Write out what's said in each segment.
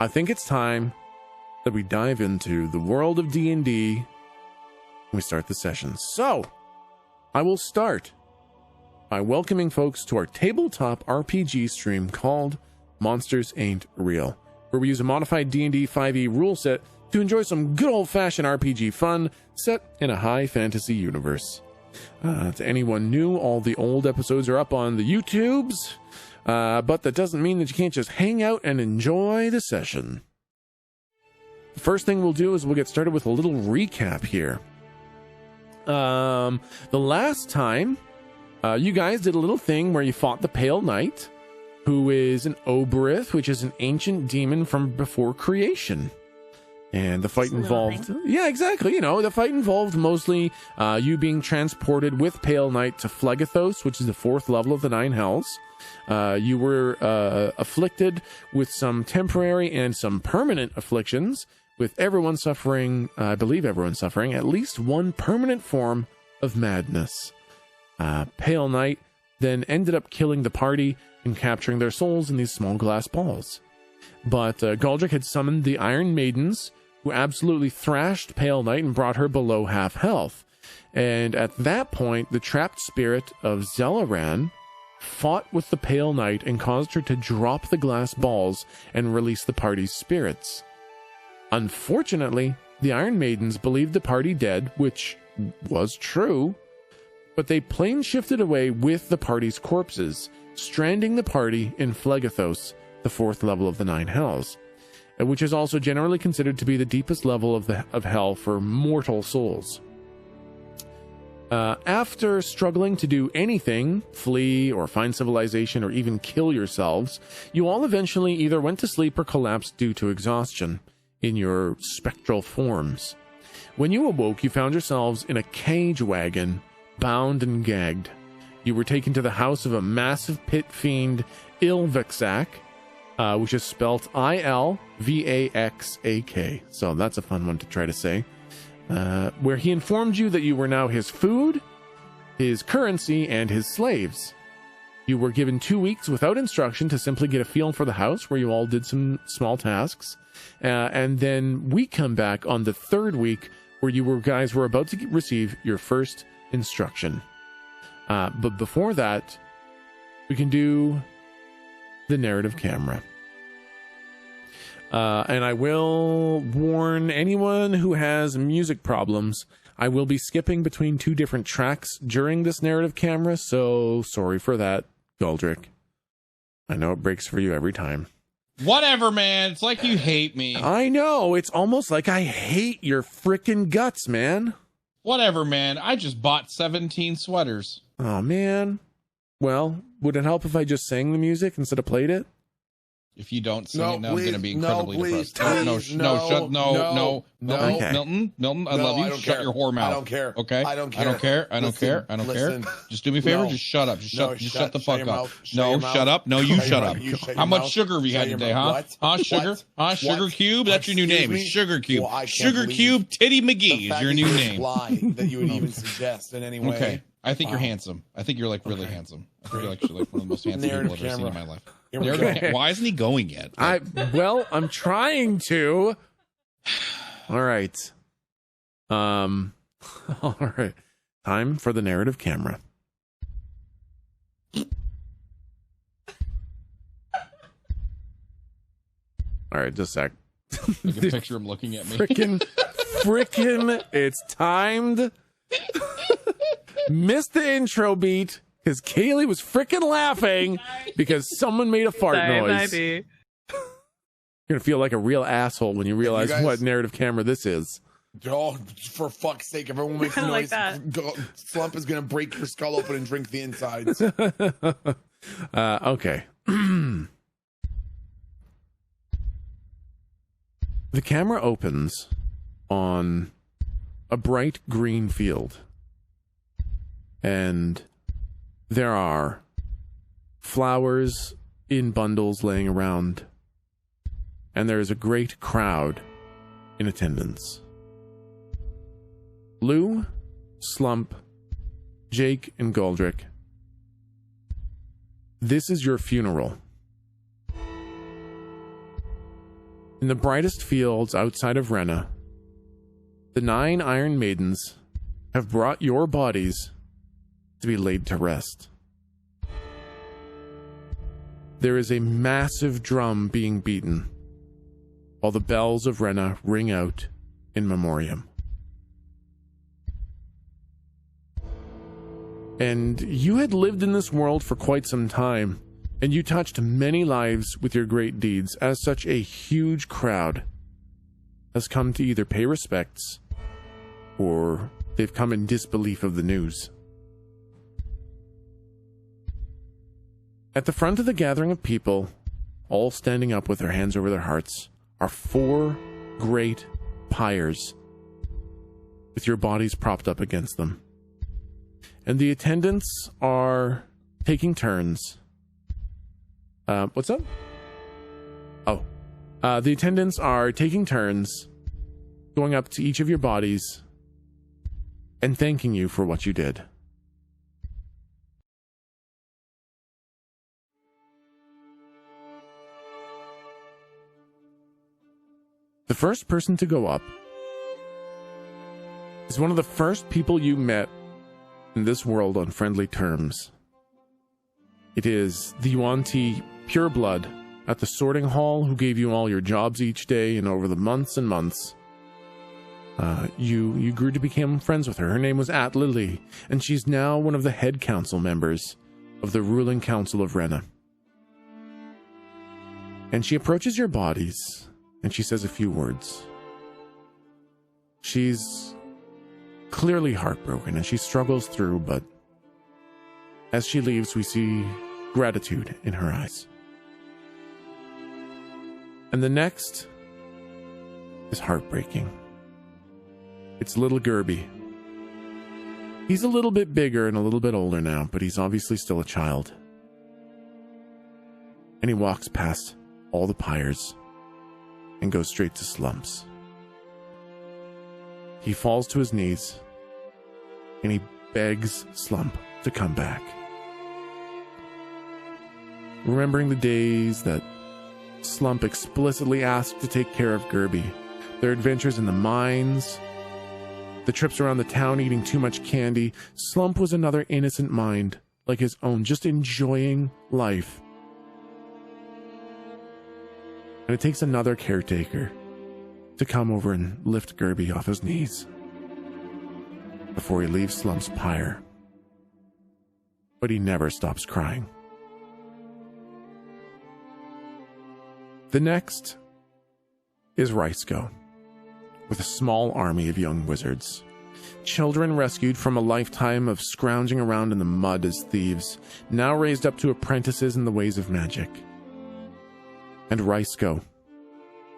I think it's time that we dive into the world of D&D. We start the session. So, I will start by welcoming folks to our tabletop RPG stream called Monsters Ain't Real, where we use a modified D&D 5e rule set to enjoy some good old-fashioned RPG fun set in a high fantasy universe. To anyone new, all the old episodes are up on the YouTubes, but that doesn't mean that you can't just hang out and enjoy the session. The first thing we'll do is we'll get started with a little recap here. The last time, you guys did a little thing where you fought the Pale Knight, who is an Oberith, which is an ancient demon from before creation. And the fight involved... Yeah, exactly. You know, the fight involved mostly you being transported with Pale Knight to Phlegethos, which is the 4th level of the 9 Hells. You were afflicted with some temporary and some permanent afflictions, with everyone suffering, I believe everyone suffering, at least one permanent form of madness. Pale Knight then ended up killing the party and capturing their souls in these small glass balls. But Galdric had summoned the Iron Maidens, who absolutely thrashed Pale Knight and brought her below half health. And at that point, the trapped spirit of Zelaran fought with the Pale Knight and caused her to drop the glass balls and release the party's spirits. Unfortunately, the Iron Maidens believed the party dead, which was true, but they plane shifted away with the party's corpses, stranding the party in Phlegethos, the 4th level of the 9 Hells, which is also generally considered to be the deepest level of hell for mortal souls. After struggling to do anything, flee or find civilization or even kill yourselves, you all eventually either went to sleep or collapsed due to exhaustion in your spectral forms. When you awoke, you found yourselves in a cage wagon, bound and gagged. You were taken to the house of a massive pit fiend, Ilvaxak, which is spelt I-L-V-A-X-A-K. So that's a fun one to try to say. Where he informed you that you were now his food, his currency, and his slaves. You were given 2 weeks without instruction to simply get a feel for the house, where you all did some small tasks. And then we come back on the 3rd week, where you guys were about to receive your first instruction. But before that, we can do the narrative camera. And I will warn anyone who has music problems, I will be skipping between 2 different tracks during this narrative camera, so sorry for that, Galdric. I know it breaks for you every time. Whatever, man. It's like you hate me. I know. It's almost like I hate your frickin' guts, man. Whatever, man. I just bought 17 sweaters. Oh, man. Well, would it help if I just sang the music instead of played it? If you don't sing it now, I'm going to be incredibly depressed. No. Milton, I love you. Shut your whore mouth. I don't care. Okay? I don't care. I don't care. Just do me a favor. Just shut up. Just shut the fuck up. No, shut up. No, you shut up. How much sugar have you had today, huh? Sugar? Sugar Cube? That's your new name. Sugar Cube. Sugar Cube Titty McGee is your new name. That you would even suggest in any way. Okay. I think you're handsome. I think you're like really handsome. I think you're like one of the most handsome people I've ever seen in my life. Why isn't he going yet? I'm trying to. All right. All right. Time for the narrative camera. All right, just a sec. I can picture him looking at me. Frickin', it's timed. Missed the intro beat because Kaylee was frickin' laughing because someone made a fart noise. You're gonna feel like a real asshole when you realize what narrative camera this is. Oh, for fuck's sake, everyone makes a noise. Slump is gonna break your skull open and drink the insides. Okay. The camera opens on a bright green field. And there are flowers in bundles laying around. And there is a great crowd in attendance. Lou, Slump, Jake, and Galdric. This is your funeral. In the brightest fields outside of Rena, the 9 Iron Maidens have brought your bodies to be laid to rest. There is a massive drum being beaten while the bells of Rena ring out in memoriam. And you had lived in this world for quite some time, and you touched many lives with your great deeds, as such a huge crowd has come to either pay respects or they've come in disbelief of the news. At the front of the gathering of people, all standing up with their hands over their hearts, are 4 great pyres with your bodies propped up against them. And the attendants are taking turns. What's up? Oh. The attendants are taking turns going up to each of your bodies and thanking you for what you did. The first person to go up is one of the first people you met in this world on friendly terms. It is the Yuan-Ti Pureblood at the sorting hall who gave you all your jobs each day, and over the months and months, you grew to become friends with her. Her name was At Lily, and she's now one of the head council members of the ruling council of Rena. And she approaches your bodies, and she says a few words. She's clearly heartbroken, and she struggles through, but as she leaves, we see gratitude in her eyes. And the next is heartbreaking. It's little Gerby. He's a little bit bigger and a little bit older now, but he's obviously still a child. And he walks past all the pyres and goes straight to Slumps. He falls to his knees and he begs Slump to come back. Remembering the days that Slump explicitly asked to take care of Gerby, their adventures in the mines, the trips around the town eating too much candy, Slump was another innocent mind like his own, just enjoying life. And it takes another caretaker to come over and lift Gerby off his knees before he leaves Slump's pyre. But he never stops crying. The next is Raisko, with a small army of young wizards. Children rescued from a lifetime of scrounging around in the mud as thieves, now raised up to apprentices in the ways of magic. And Raisko,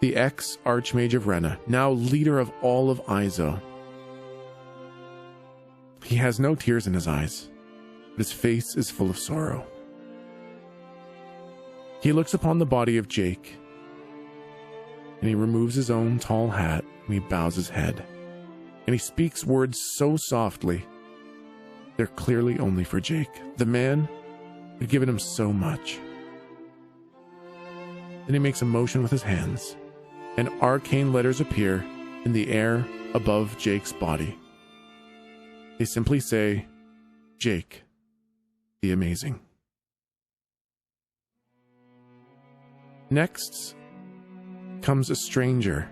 the ex-Archmage of Rena, now leader of all of Izo. He has no tears in his eyes, but his face is full of sorrow. He looks upon the body of Jake, and he removes his own tall hat, and he bows his head. And he speaks words so softly, they're clearly only for Jake, the man who had given him so much. Then he makes a motion with his hands, and arcane letters appear in the air above Jake's body. They simply say, Jake, the Amazing. Next comes a stranger.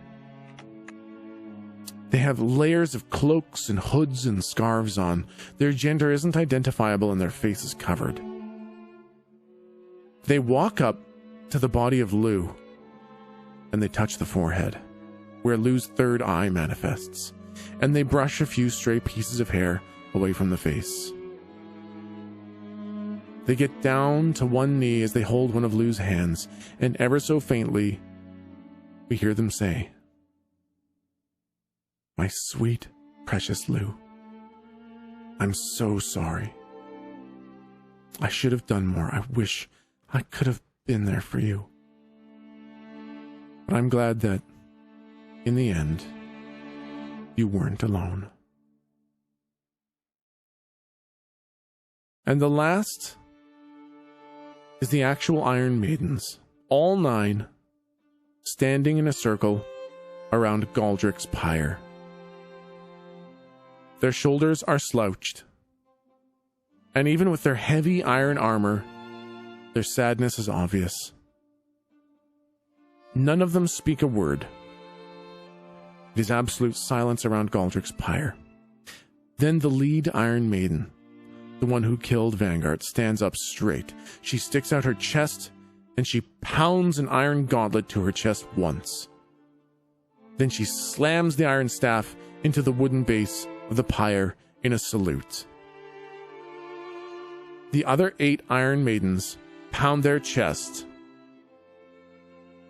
They have layers of cloaks and hoods and scarves on. Their gender isn't identifiable and their face is covered. They walk up to the body of Lou and they touch the forehead, where Lou's third eye manifests, and they brush a few stray pieces of hair away from the face. They get down to one knee as they hold one of Lou's hands, and ever so faintly, we hear them say, "My sweet, precious Lou, I'm so sorry. I should have done more. I wish I could have been there for you. But I'm glad that, in the end, you weren't alone." And the last is the actual Iron Maidens, all 9, standing in a circle around Galdrick's pyre. Their shoulders are slouched, and even with their heavy iron armor, their sadness is obvious. None of them speak a word. It is absolute silence around Galdrick's pyre. Then the lead Iron Maiden, the one who killed Vanguard, stands up straight. She sticks out her chest, and she pounds an iron gauntlet to her chest once. Then she slams the iron staff into the wooden base of the pyre in a salute. The other 8 Iron Maidens pound their chests,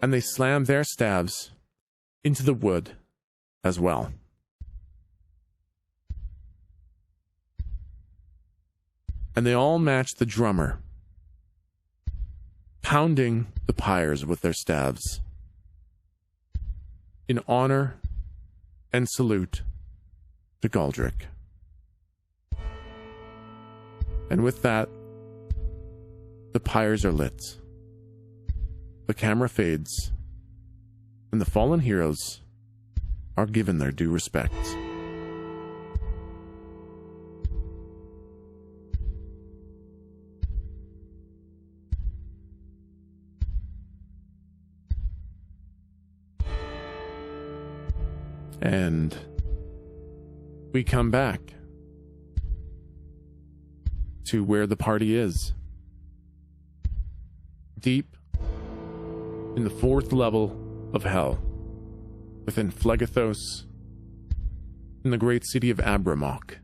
and they slam their staves into the wood as well. And they all match the drummer, pounding the pyres with their staves in honor and salute to Galdrick. And with that, the pyres are lit. The camera fades, and the fallen heroes are given their due respect. And we come back to where the party is. Deep in the 4th level of hell, within Phlegethos, in the great city of Abramok.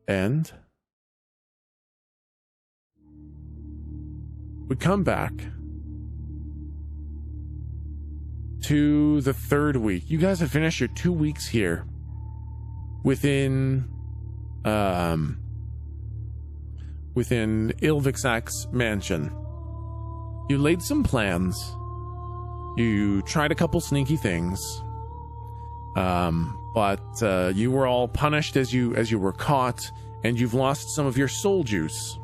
And we come back to the 3rd week. You guys have finished your 2 weeks here within Ilvixak's mansion. You laid some plans. You tried a couple sneaky things. But you were all punished as you were caught, and you've lost some of your soul juice.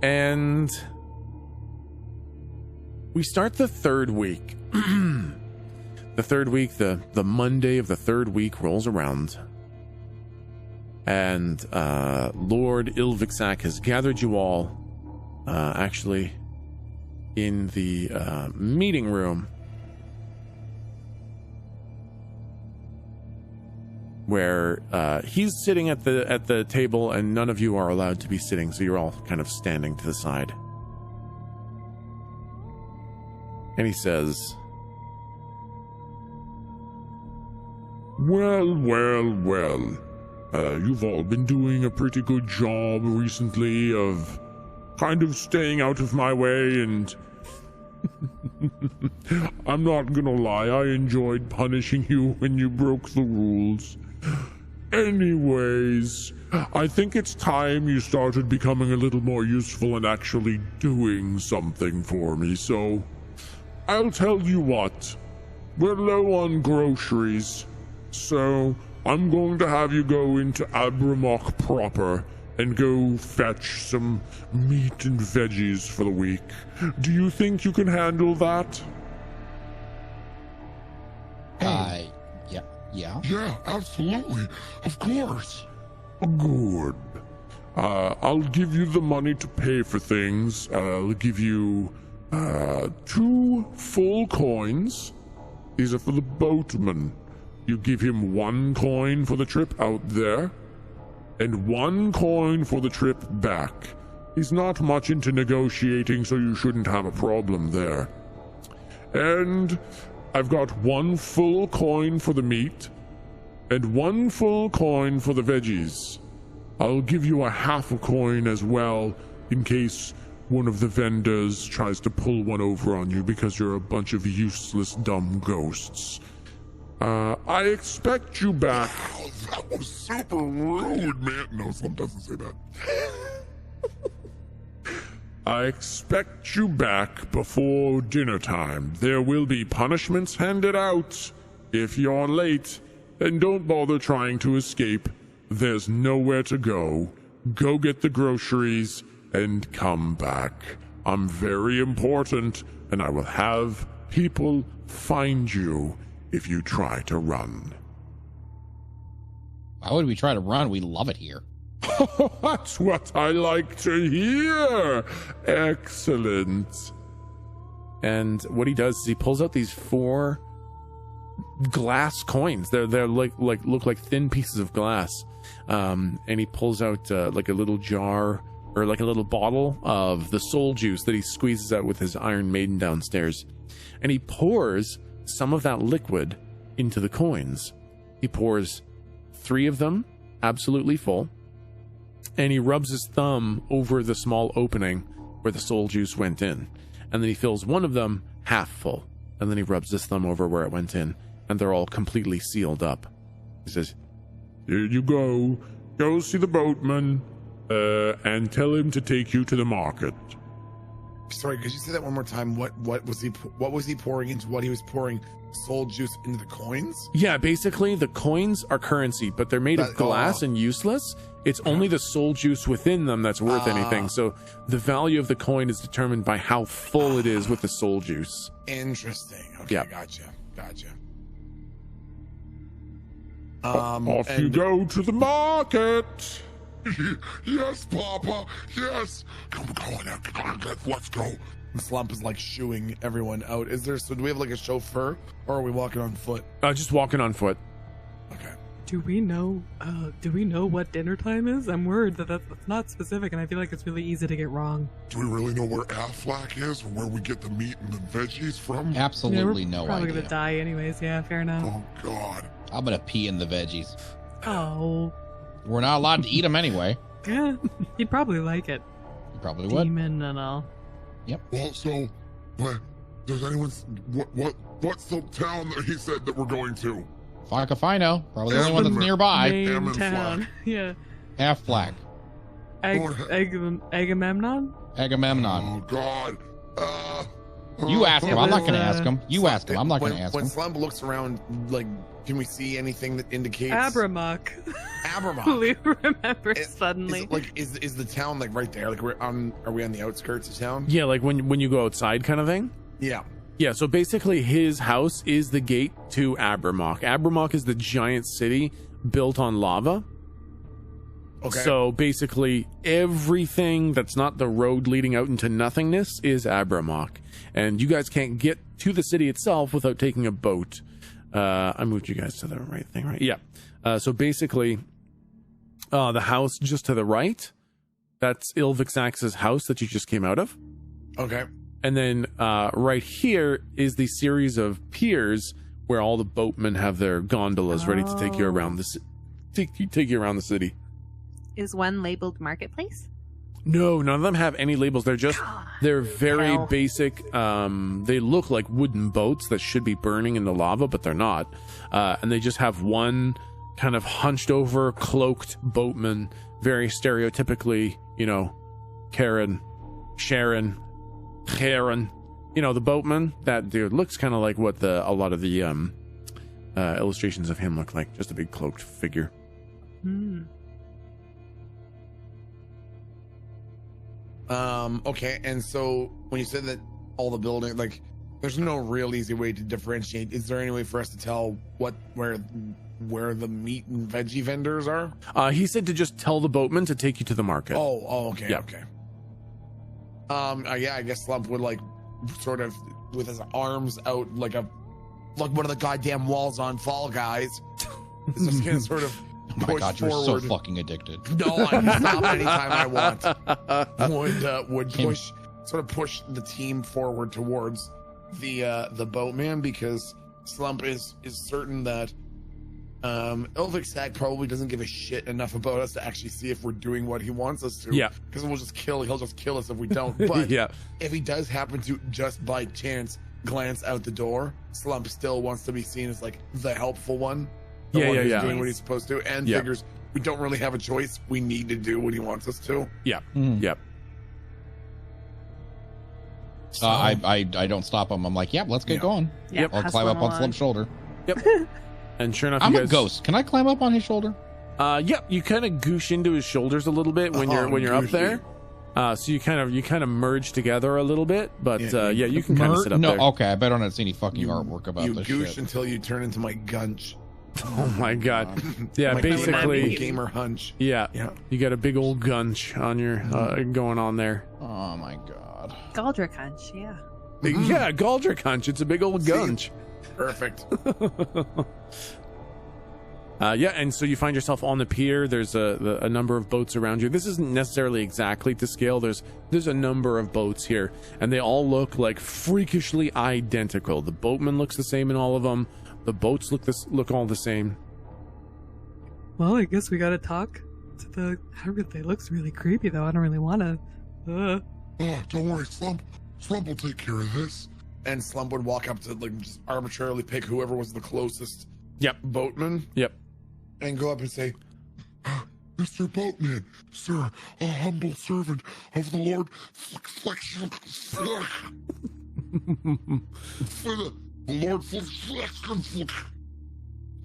And we start the 3rd week. The 3rd week, the Monday of the 3rd week rolls around. And Lord Ilvixak has gathered you all, actually, in the meeting room, where he's sitting at the table, and none of you are allowed to be sitting, so you're all kind of standing to the side. And he says, Well, you've all been doing a pretty good job recently of kind of staying out of my way, and I'm not gonna lie, I enjoyed punishing you when you broke the rules. Anyways, I think it's time you started becoming a little more useful and actually doing something for me, so I'll tell you what, we're low on groceries, so I'm going to have you go into Abramok proper and go fetch some meat and veggies for the week. Do you think you can handle that? Yeah. Yeah, absolutely. Of course. Good. I'll give you the money to pay for things. I'll give you 2 full coins. These are for the boatman. You give him 1 coin for the trip out there, and 1 coin for the trip back. He's not much into negotiating, so you shouldn't have a problem there. And I've got 1 full coin for the meat, and 1 full coin for the veggies. I'll give you a half a coin as well, in case one of the vendors tries to pull one over on you because you're a bunch of useless, dumb ghosts. I expect you back. Wow, that was super rude, man. No, someone doesn't say that. I expect you back before dinner time. There will be punishments handed out if you're late, and don't bother trying to escape. There's nowhere to go. go get the groceries and come back. I'm very important, and I will have people find you if you try to run. Why would we try to run? We love it here. That's what I like to hear. Excellent. And what he does is he pulls out these 4 glass coins. They're look like thin pieces of glass. And he pulls out like a little jar or like a little bottle of the soul juice that he squeezes out with his Iron Maiden downstairs. And he pours some of that liquid into the coins. He pours 3 of them absolutely full. And he rubs his thumb over the small opening where the soul juice went in. And then he fills one of them half full. And then he rubs his thumb over where it went in. And they're all completely sealed up. He says, "Here you go. Go see the boatman and tell him to take you to the market." Sorry, could you say that one more time? What was he pouring into what he was pouring soul juice into the coins? Yeah, basically the coins are currency, but they're made of glass and useless. It's only the soul juice within them that's worth anything. So the value of the coin is determined by how full it is with the soul juice. Interesting. Okay, yep. Gotcha. Off you go to the market. Yes, Papa. Yes. Come on, let's go. Slump is like shooing everyone out. Do we have like a chauffeur, or are we walking on foot? Just walking on foot. Okay. Do we know what dinner time is? I'm worried that's not specific, and I feel like it's really easy to get wrong. Do we really know where Aflac is, or where we get the meat and the veggies from? Absolutely no idea. Probably gonna die anyways. Yeah, fair enough. Oh God. I'm gonna pee in the veggies. Oh. We're not allowed to eat them anyway. Yeah, he'd probably like it. You probably would. Demon and all. Yep. Well, so, does anyone? What's the town that he said that we're going to? Fuck if I know. Probably the only one that's nearby. Main town. Yeah. Aflac. Agamemnon? Agamemnon. Oh God. You ask him. I'm not going to ask him. You ask him. I'm not going to ask him. When Slump looks around, like, can we see anything that indicates Abramok? Abramok. Remember suddenly. Is the town like right there? Like are we on the outskirts of town? Yeah, like when you go outside kind of thing? Yeah. Yeah, so basically his house is the gate to Abramok. Abramok is the giant city built on lava. Okay. So basically everything that's not the road leading out into nothingness is Abramok. And you guys can't get to the city itself without taking a boat. I moved you guys to the right thing, right? Yeah. So basically, the house just to the right, that's Ilvixax's house that you just came out of. Okay. And then right here is the series of piers where all the boatmen have their gondolas ready to take you around take you around the city. Is one labeled marketplace? No, none of them have any labels. They're very basic. They look like wooden boats that should be burning in the lava, but they're not. And they just have one kind of hunched over, cloaked boatman, very stereotypically, Sharon, the boatman. That dude looks kind of like what a lot of the illustrations of him look like. Just a big cloaked figure. Okay, and so when you said that all the building, like, there's no real easy way to differentiate. Is there any way for us to tell where the meat and veggie vendors are? He said to just tell the boatman to take you to the market. Oh, okay, yeah. Okay. Yeah, I guess Slump would like sort of with his arms out like one of the goddamn walls on Fall Guys. It's just gonna sort of. Oh my God, you're so fucking addicted. No, I can stop anytime I want. Would push the team forward towards the boatman, because Slump is certain that Ilvixac probably doesn't give a shit enough about us to actually see if we're doing what he wants us to. Yeah. Because he'll just kill us if we don't. But yeah. If he does happen to just by chance glance out the door, Slump still wants to be seen as like the helpful one. Who's doing what he's supposed to, and figures we don't really have a choice. We need to do what he wants us to. Yeah. Yep. So, I don't stop him. I'm like, let's get going. Yep. I'll climb up on Slump's shoulder. Yep. And sure enough, I'm a ghost. Can I climb up on his shoulder? Yep, you kind of goosh into his shoulders a little bit when you're up there. So you kind of merge together a little bit, but you can kind of sit up there. No, okay, I bet I don't see any fucking artwork about this shit. You goosh until you turn into my gunch. Oh my god. Yeah, basically gamer hunch. Yeah. You got a big old gunch on your going on there. Oh my god. Galdric hunch, yeah. Yeah, Galdric hunch. It's a big old gunch. Perfect. And so you find yourself on the pier. There's a number of boats around you. This isn't necessarily exactly to scale. There's a number of boats here, and they all look like freakishly identical. The boatman looks the same in all of them. The boats look all the same. Well, I guess we gotta talk to the... Everything looks really creepy, though. I don't really want to... Oh, don't worry, Slump. Slump will take care of this. And Slump would walk up to, like, just arbitrarily pick whoever was the closest boatman. Yep. And go up and say, Mr. Boatman, sir, a humble servant of the Lord.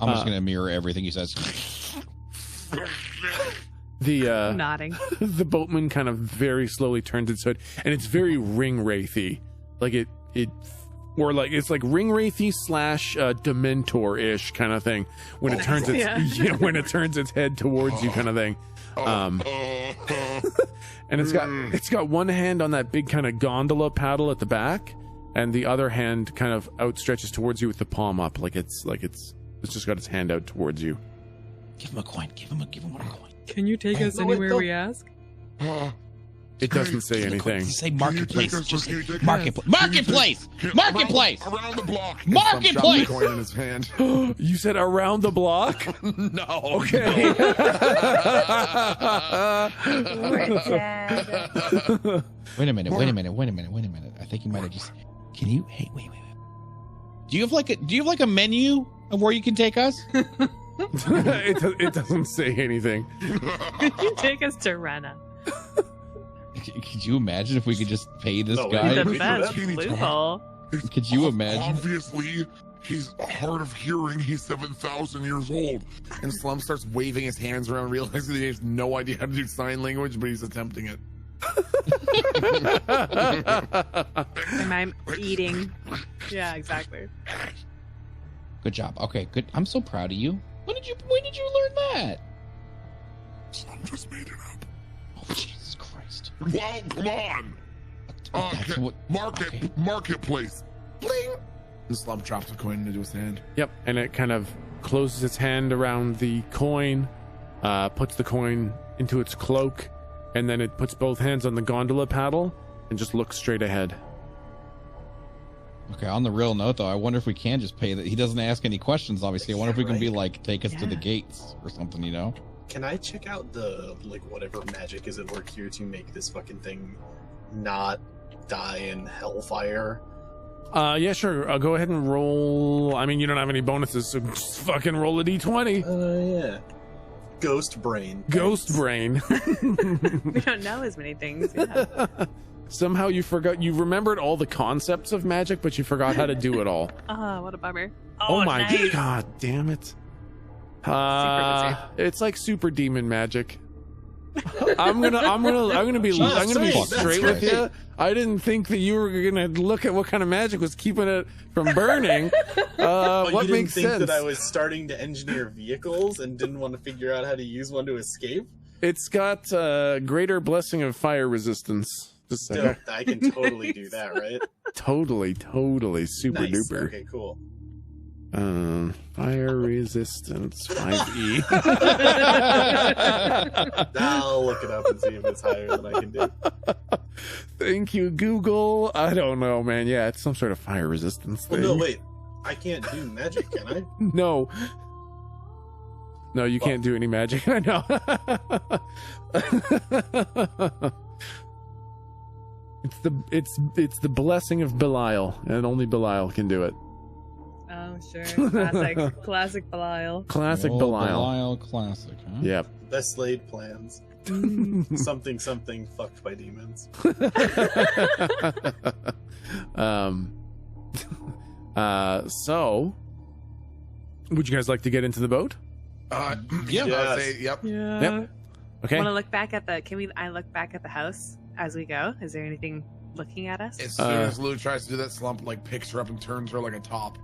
I'm just gonna mirror everything he says. The nodding. The boatman kind of very slowly turns its head, and it's very ring wraithy, like it's like ring wraithy / Dementor-ish kind of thing when it turns when it turns its head towards you, kind of thing. And it's got one hand on that big kind of gondola paddle at the back, and the other hand kind of outstretches towards you with the palm up, like it's just got its hand out towards you. Give him a coin. Give him a coin. Can you take us anywhere we ask? It doesn't say anything. Say marketplace. Just say marketplace. Marketplace. Marketplace. Around the block. Marketplace. Coin in his hand. You said around the block? No. Okay. Wait a minute. I think you might have just. Can you? Hey, wait. Do you have like a menu of where you can take us? It doesn't say anything. Could you take us to Rena? Could you imagine if we could just pay this guy? The best loophole. Could you imagine? Obviously, he's hard of hearing. He's 7,000 years old. And Slum starts waving his hands around, realizing he has no idea how to do sign language, but he's attempting it. And I'm eating. Yeah, exactly. Good job. Okay, good. I'm so proud of you. When did you learn that? Slum just made it up. Oh, Jesus Christ. Well, come on. Marketplace. Bling! And Slump drops a coin into his hand. Yep, and it kind of closes its hand around the coin, puts the coin into its cloak, and then it puts both hands on the gondola paddle and just looks straight ahead. Okay, on the real note, though, I wonder if we can just pay that. He doesn't ask any questions, obviously. I wonder if we can be like, take us to the gates or something, you know? Can I check out the, like, whatever magic is at work here to make this fucking thing not die in hellfire? Yeah, sure. Go ahead and roll. I mean, you don't have any bonuses, so just fucking roll a d20. Yeah. Ghost brain. Ghost brain. We don't know as many things. Yeah. Somehow you forgot. You remembered all the concepts of magic, but you forgot how to do it all. Oh, what a bummer. Oh my nice. god, damn it. It's like super demon magic. I'm gonna be straight with you. I didn't think that you were gonna look at what kind of magic was keeping it from burning. What you makes didn't think sense? that I was starting to engineer vehicles and didn't want to figure out how to use one to escape? It's got greater blessing of fire resistance. Dope. I can totally do that, right? Totally, super Nice. duper. Okay, cool. Fire resistance 5e. I'll look it up and see if it's higher than I can do. Thank you, Google. I don't know, man. Yeah, it's some sort of fire resistance thing. Well, no, wait. I can't do magic, can I? No, you can't do any magic. I know. It's the blessing of Belial, and only Belial can do it. Oh, sure. Classic Belial. Classic Oh, Belial. classic, huh? Yep. Best laid plans. something fucked by demons. So would you guys like to get into the boat? Yeah. Yep. Yeah. Yep. Okay. Want to look back at the? I look back at the house as we go? Is there anything looking at us? As soon as Lou tries to do that, Slump like picks her up and turns her like a top.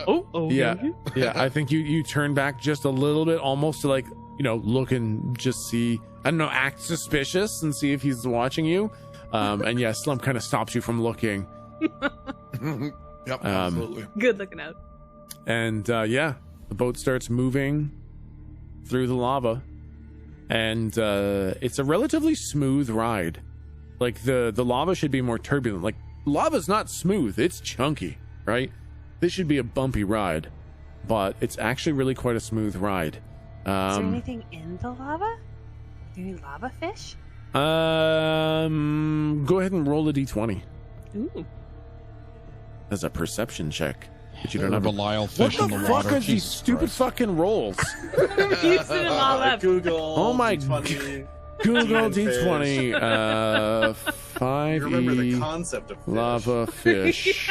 Oh, Yeah. Yeah. I think you turn back just a little bit, almost to like, look and just see, I don't know, act suspicious and see if he's watching you. And yeah, Slump kind of stops you from looking. Yep, absolutely. Good looking out. And yeah, the boat starts moving through the lava, and it's a relatively smooth ride. Like the lava should be more turbulent. Like lava's not smooth, it's chunky, right? This should be a bumpy ride, but it's actually really quite a smooth ride. Is there anything in the lava? Are there any lava fish? Go ahead and roll a d20 Ooh. as a perception check. But you There don't are have Belial What fish in the the fuck water. are these Jesus stupid Christ. fucking rolls? You set them all up. Google. Oh my D20. Google Fish. D20, You 5e remember the concept of fish. lava fish.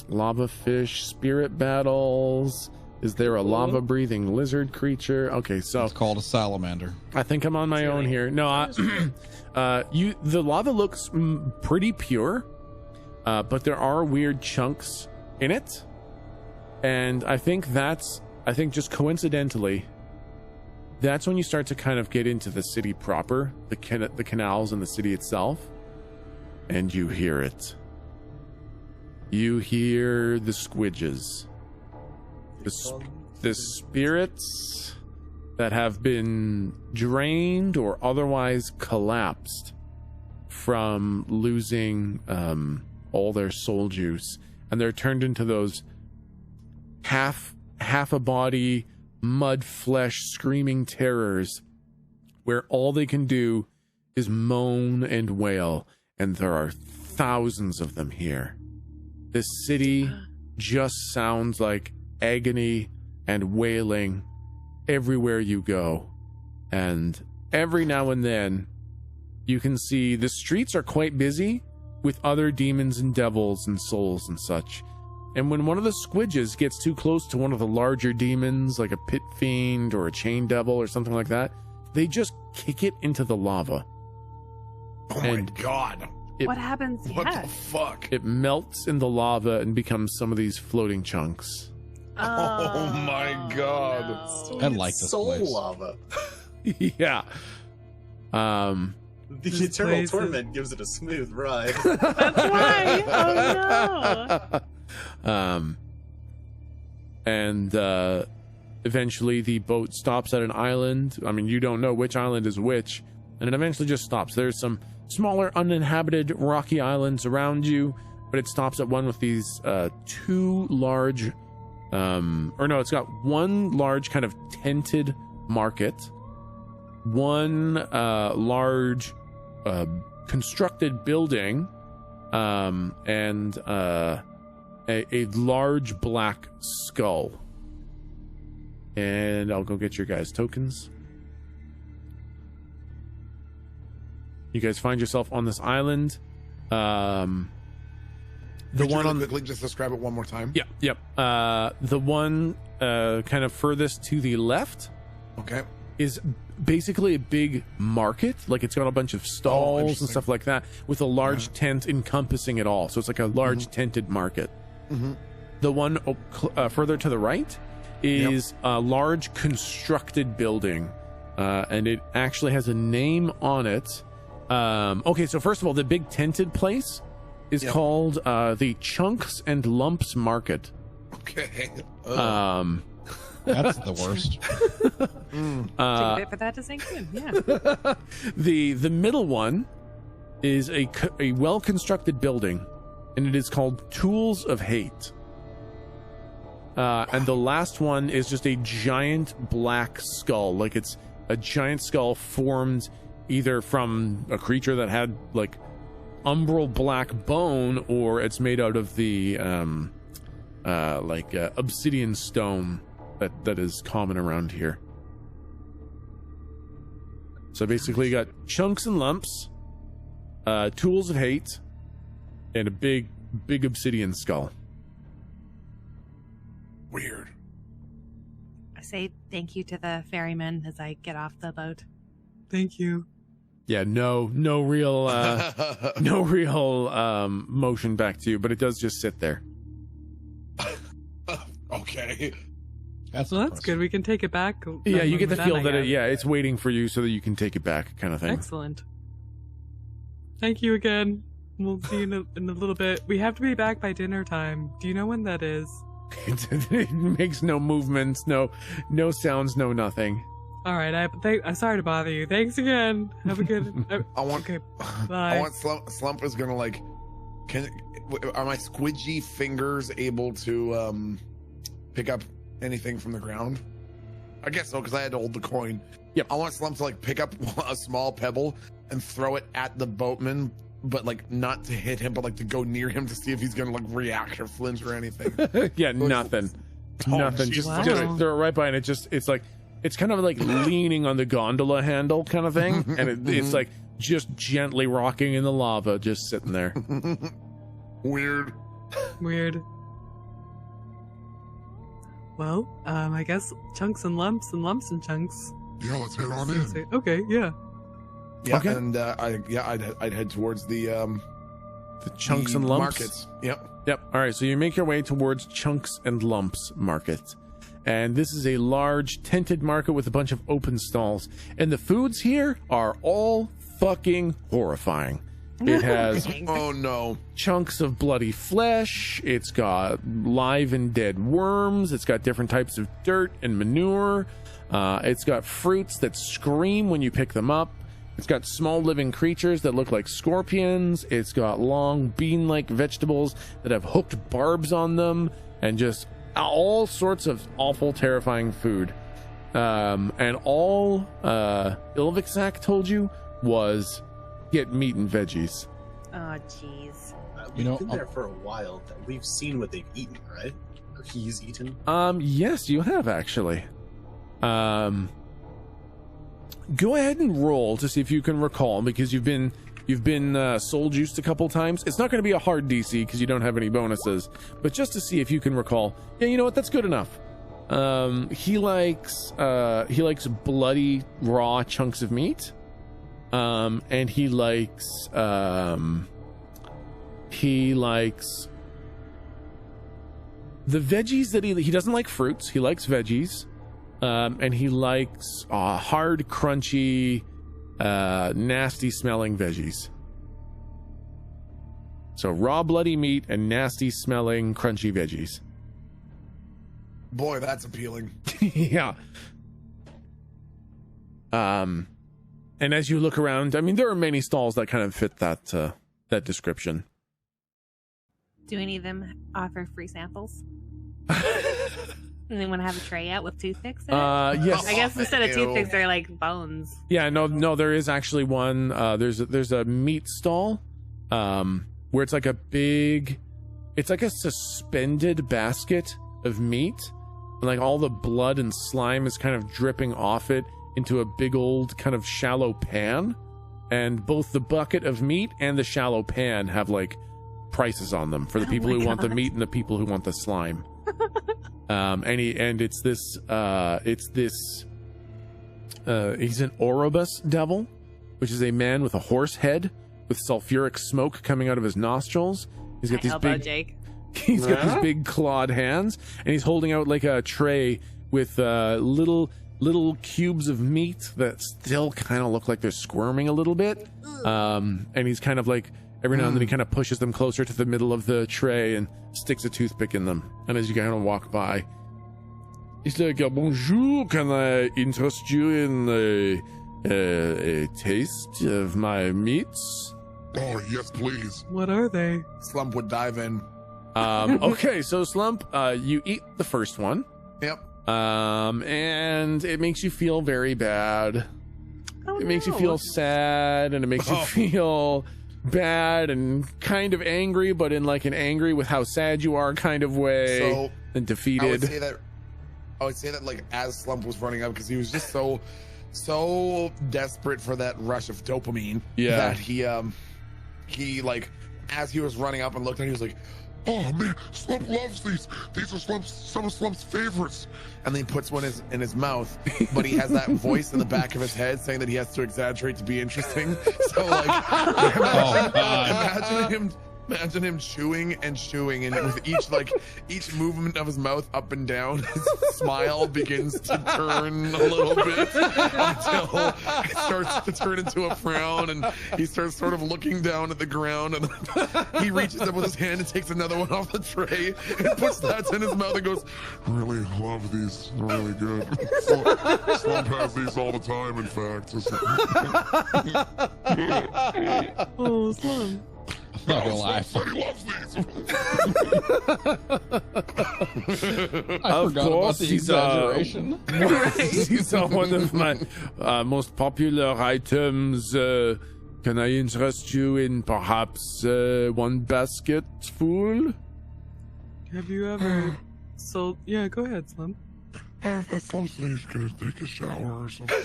Lava fish, spirit battles. Is there a lava breathing lizard creature? Okay, so It's called a salamander. I think I'm on my own here. No, the lava looks pretty pure, but there are weird chunks in it, and I think just coincidentally, that's when you start to kind of get into the city proper, the canals and the city itself, and you hear it. You hear the squidges, the spirits that have been drained or otherwise collapsed from losing all their soul juice, and they're turned into those half a body mud flesh screaming terrors where all they can do is moan and wail, and there are thousands of them here. This city just sounds like agony and wailing everywhere you go, and every now and then you can see the streets are quite busy with other demons and devils and souls and such. And when one of the squidges gets too close to one of the larger demons, like a pit fiend or a chain devil or something like that, they just kick it into the lava. Oh my god. What happens? What Yeah. the fuck? It melts in the lava and becomes some of these floating chunks. Oh my god. no. I like this Soul place. lava. Yeah. The This eternal place is- torment gives it a smooth ride. That's why. Oh no. And eventually the boat stops at an island. I mean, you don't know which island is which, and it eventually just stops. There's some smaller uninhabited rocky islands around you, but it stops at one with these two large it's got one large kind of tented market, one large constructed building, and a large black skull. And I'll go get your guys' tokens. You guys find yourself on this island. The one on quickly just describe it one more time. Yep. The one kind of furthest to the left Okay. is basically a big market. Like it's got a bunch of stalls and interesting. stuff like that with a large tent encompassing it all. So it's like a large tented market. The one further to the right is a large constructed building, and it actually has a name on it. Okay, so first of all, the big tented place is called the Chunks and Lumps Market. Okay. That's the worst. Take a bit for that to sink in. Yeah. The middle one is a well-constructed building, and it is called Tools of Hate. And the last one is just a giant black skull. Like it's a giant skull formed either from a creature that had like umbral black bone, or it's made out of the obsidian stone that is common around here. So basically you got Chunks and Lumps, Tools of Hate, and a big obsidian skull. Weird. I say thank you to the ferryman as I get off the boat. Thank you. Yeah, no real motion back to you, but it does just sit there. Okay. That's good. We can take it back. Yeah, you get the feel that it's waiting for you so that you can take it back, kind of thing. Excellent. Thank you again. We'll see you in a little bit. We have to be back by dinner time. Do you know when that is? It makes no movements, no sounds, no nothing. All right, I'm sorry to bother you. Thanks again. Have a good. Okay, bye. I want Slump is gonna like. Are my squidgy fingers able to pick up anything from the ground? I guess so, because I had to hold the coin. Yep. I want Slump to like pick up a small pebble and throw it at the boatman, but like not to hit him, but like to go near him to see if he's gonna like react or flinch or anything. Yeah, nothing. Nothing. Just throw it right by, and it's kind of like leaning on the gondola handle kind of thing, and it's like just gently rocking in the lava, just sitting there. Weird. Well, I guess chunks and lumps and chunks. Yeah, let's head on in. Okay, yeah. Yeah, okay. And I'd head towards the chunks and lumps markets. Yep. All right, so you make your way towards Chunks and Lumps Market. And this is a large tented market with a bunch of open stalls. And the foods here are all fucking horrifying. It has oh no, chunks of bloody flesh. It's got live and dead worms. It's got different types of dirt and manure. It's got fruits that scream when you pick them up. It's got small living creatures that look like scorpions. It's got long bean-like vegetables that have hooked barbs on them, and just all sorts of awful, terrifying food. And all Ilviksak told you was get meat and veggies. Oh, jeez. We've been there for a while. We've seen what they've eaten, right? Or he's eaten? Yes, you have actually. Go ahead and roll to see if you can recall, because you've been soul juiced a couple times. It's not going to be a hard DC because you don't have any bonuses, but just to see if you can recall. Yeah, you know what? That's good enough. He likes bloody raw chunks of meat, and he likes the veggies that he doesn't like fruits. He likes veggies. And he likes hard, crunchy, nasty smelling veggies. So raw bloody meat and nasty smelling crunchy veggies. Boy, that's appealing. Yeah. And as you look around, I mean, there are many stalls that kind of fit that description. Do any of them offer free samples? Anyone have a tray out with toothpicks in it? Yes. I guess instead of toothpicks, they're like bones. Yeah, no, there is actually one. There's a meat stall, where it's like a suspended basket of meat, and like all the blood and slime is kind of dripping off it into a big old kind of shallow pan, and both the bucket of meat and the shallow pan have like prices on them for the people who want the meat and the people who want the slime. He's an Orobus devil, which is a man with a horse head with sulfuric smoke coming out of his nostrils. He's got these big, he's got these big clawed hands, and he's holding out like a tray with little cubes of meat that still kind of look like they're squirming a little bit. And he's kind of like, every now and then he kind of pushes them closer to the middle of the tray and sticks a toothpick in them. And as you kind of walk by, he's like, bonjour, can I interest you in a taste of my meats? Oh, yes, please. What are they? Slump would dive in. Okay, so Slump, you eat the first one. Yep. And it makes you feel very bad. It makes you feel sad, and it makes you feel bad and kind of angry, but in like an angry with how sad you are kind of way, and defeated. I would say that like as Slump was running up, because he was just so desperate for that rush of dopamine, that he like as he was running up and looked at it, he was like, Oh man, Slump loves these. These are some of Slump's favorites. And then he puts one in his mouth, but he has that voice in the back of his head saying that he has to exaggerate to be interesting. So like, imagine him chewing and chewing, and with each movement of his mouth up and down, his smile begins to turn a little bit until it starts to turn into a frown, and he starts sort of looking down at the ground, and he reaches up with his hand and takes another one off the tray and puts that in his mouth and goes, "Really love these. Really good. Slump has these all the time. In fact." Oh, Slump. I'm not gonna lie. He loves these. I forgot about the exaggeration. These are one of my most popular items. Can I interest you in perhaps one basket full? Have you ever sold? Yeah, go ahead, Slump. If Slump's gonna take a shower or something.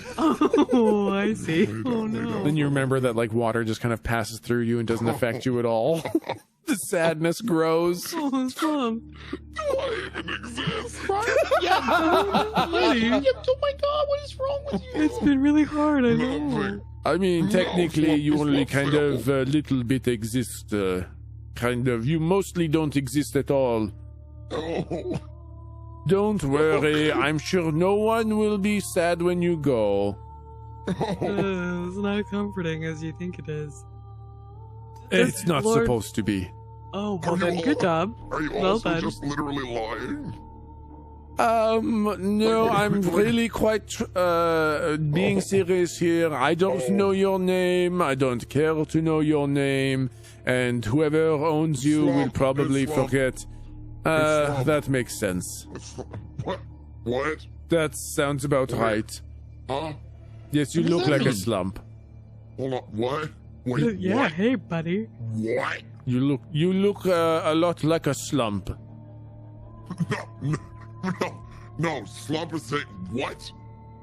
Oh, I see. Oh no. Then you remember that like water just kind of passes through you and doesn't affect you at all. The sadness grows. Oh, Slump. Do I even exist? Yeah. Oh my God, what is wrong with you? It's been really hard, I know. I mean, technically, you only kind of a little bit exist. Kind of. You mostly don't exist at all. Oh. Don't worry. I'm sure no one will be sad when you go. It's not comforting as you think it is. It's not Lord... supposed to be. Oh, well then, good job. Are you well also done. just literally lying? No, I'm really quite being serious here. I don't know your name. I don't care to know your name. And whoever owns you will probably forget. That makes sense. What? What? That sounds about right. Huh? Yes, you look like a slump. Hold on. What? Wait, Yeah, what? hey, buddy. What? You look a lot like a slump. No. Slump is saying what?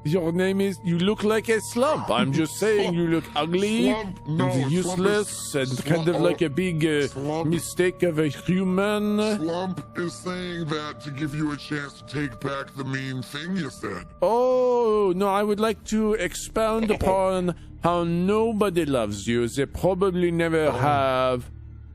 Your name is. You look like a slump. I'm just saying you look ugly, and useless, and kind of like a big mistake of a human. Slump is saying that to give you a chance to take back the mean thing you said. Oh, no, I would like to expound upon how nobody loves you. They probably never have.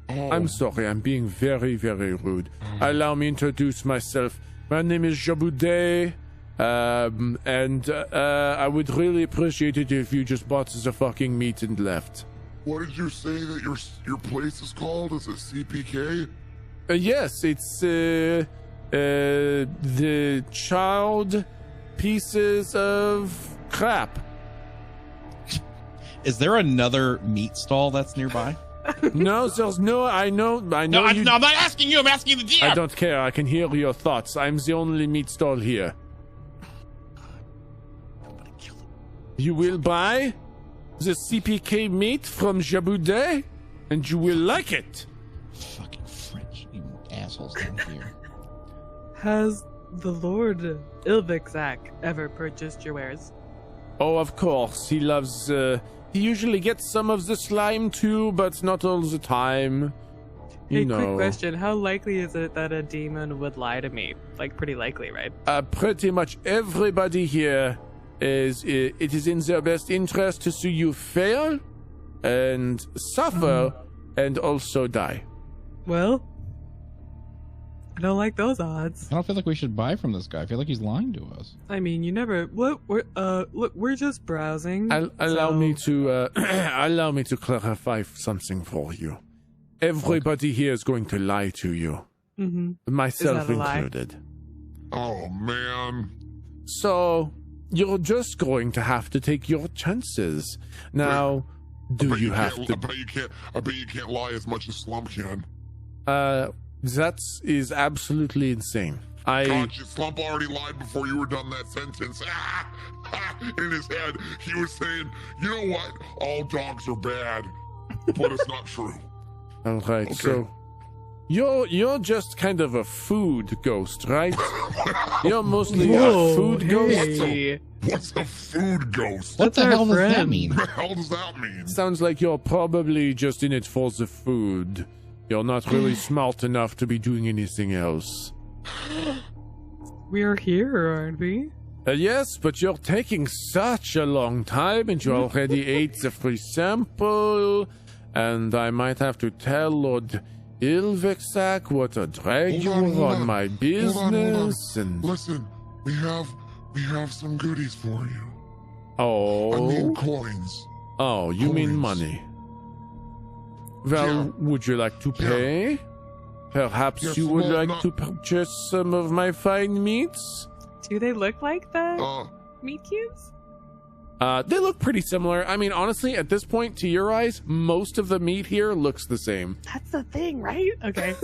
I'm sorry, I'm being very, very rude. Allow me to introduce myself. My name is Jaboudet. And I would really appreciate it if you just bought the fucking meat and left. What did you say that your place is called? Is it CPK? Yes, it's the child pieces of crap. Is there another meat stall that's nearby? No, there's no. I know. No, I'm not asking you. I'm asking the DM. I don't care. I can hear your thoughts. I'm the only meat stall here. You will buy the CPK meat from Jaboudet, and you will like it. Fucking French, you assholes down here. Has the Lord Ilvixak ever purchased your wares? Oh, of course. He loves. He usually gets some of the slime too, but not all the time. You know. Quick question: how likely is it that a demon would lie to me? Like, pretty likely, right? Pretty much everybody here. It is in their best interest to see you fail and suffer and also die. Well, I don't like those odds. I don't feel like we should buy from this guy. I feel like he's lying to us. I mean, you never. What? Look, we're just browsing. Allow me to clarify something for you. Everybody here is going to lie to you, myself included. Oh man! So. You're just going to have to take your chances. Now, do you have to... I bet you can't lie as much as Slump can. That is absolutely insane. God, Slump already lied before you were done that sentence. In his head, he was saying, you know what? All dogs are bad. But it's not true. All right, okay. So... You're just kind of a food ghost, right? You're mostly a food ghost. What's a food ghost? What the hell does that mean? What the hell does that mean? Sounds like you're probably just in it for the food. You're not really smart enough to be doing anything else. We are here, aren't we? Yes, but you're taking such a long time, and you already ate the free sample, and I might have to tell Lord Ilvexak what a drag you were on my business. And listen, we have some goodies for you. Oh, I mean coins. Oh, you mean money? Well, would you like to pay? Perhaps you would like to purchase some of my fine meats? Do they look like the meat cubes? They look pretty similar. I mean, honestly, at this point, to your eyes, most of the meat here looks the same. That's the thing, right? Okay.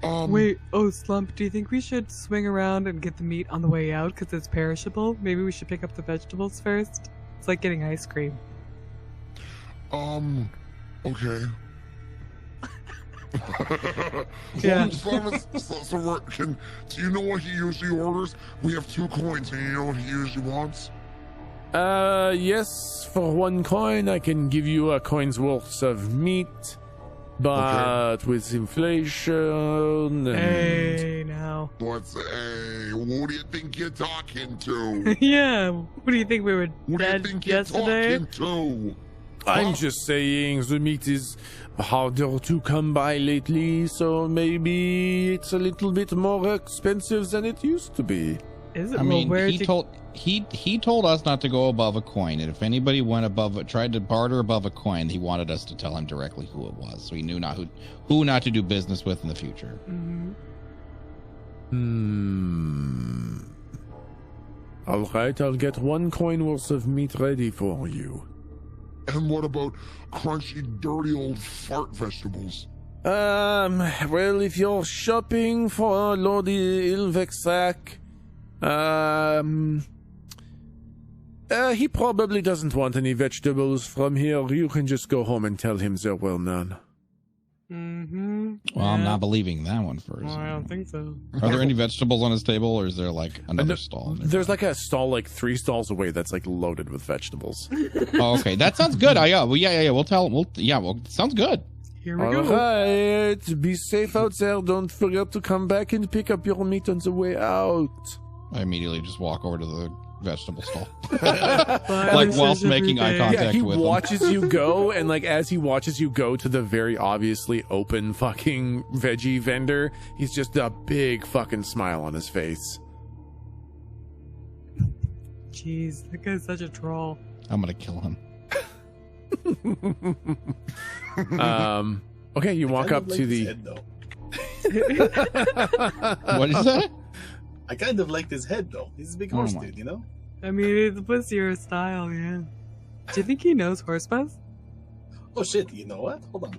Wait, Slump, do you think we should swing around and get the meat on the way out because it's perishable? Maybe we should pick up the vegetables first? It's like getting ice cream. Okay. Yeah. So do you know what he usually orders? We have 2 coins, and you know what he usually wants? Yes, for 1 coin, I can give you a coin's worth of meat, but with inflation. Hey, now. Who do you think you're talking to? Yeah, what do you think we were dead yesterday? Talking to? I'm just saying the meat is harder to come by lately, so maybe it's a little bit more expensive than it used to be. Is it? I mean, he told us not to go above a coin, and if anybody went tried to barter above a coin, he wanted us to tell him directly who it was, so he knew who not to do business with in the future. All right, I'll get 1 coin worth of meat ready for you. And what about crunchy, dirty old fart vegetables? Well, if you're shopping for Lord Ilvexak, he probably doesn't want any vegetables from here. You can just go home and tell him there were none. Well, I'm not believing that one first. Well, I don't think so. Are there any vegetables on his table, or is there like another stall? There's like a stall like 3 stalls away that's like loaded with vegetables. Oh, okay, that sounds good. Yeah. We'll tell him. Sounds good. Here we go. All right, be safe out there. Don't forget to come back and pick up your meat on the way out. I immediately just walk over to the vegetable stall, like whilst making eye contact with him. He watches you go, and like as he watches you go to the very obviously open fucking veggie vendor, he's just a big fucking smile on his face. Jeez, that guy's such a troll. I'm gonna kill him. Okay, you walk up to the head, What is that? I kind of liked his head, though. He's a big horse dude, you know? I mean, it was your style, yeah. Do you think he knows horse buzz? Oh, shit. You know what? Hold on.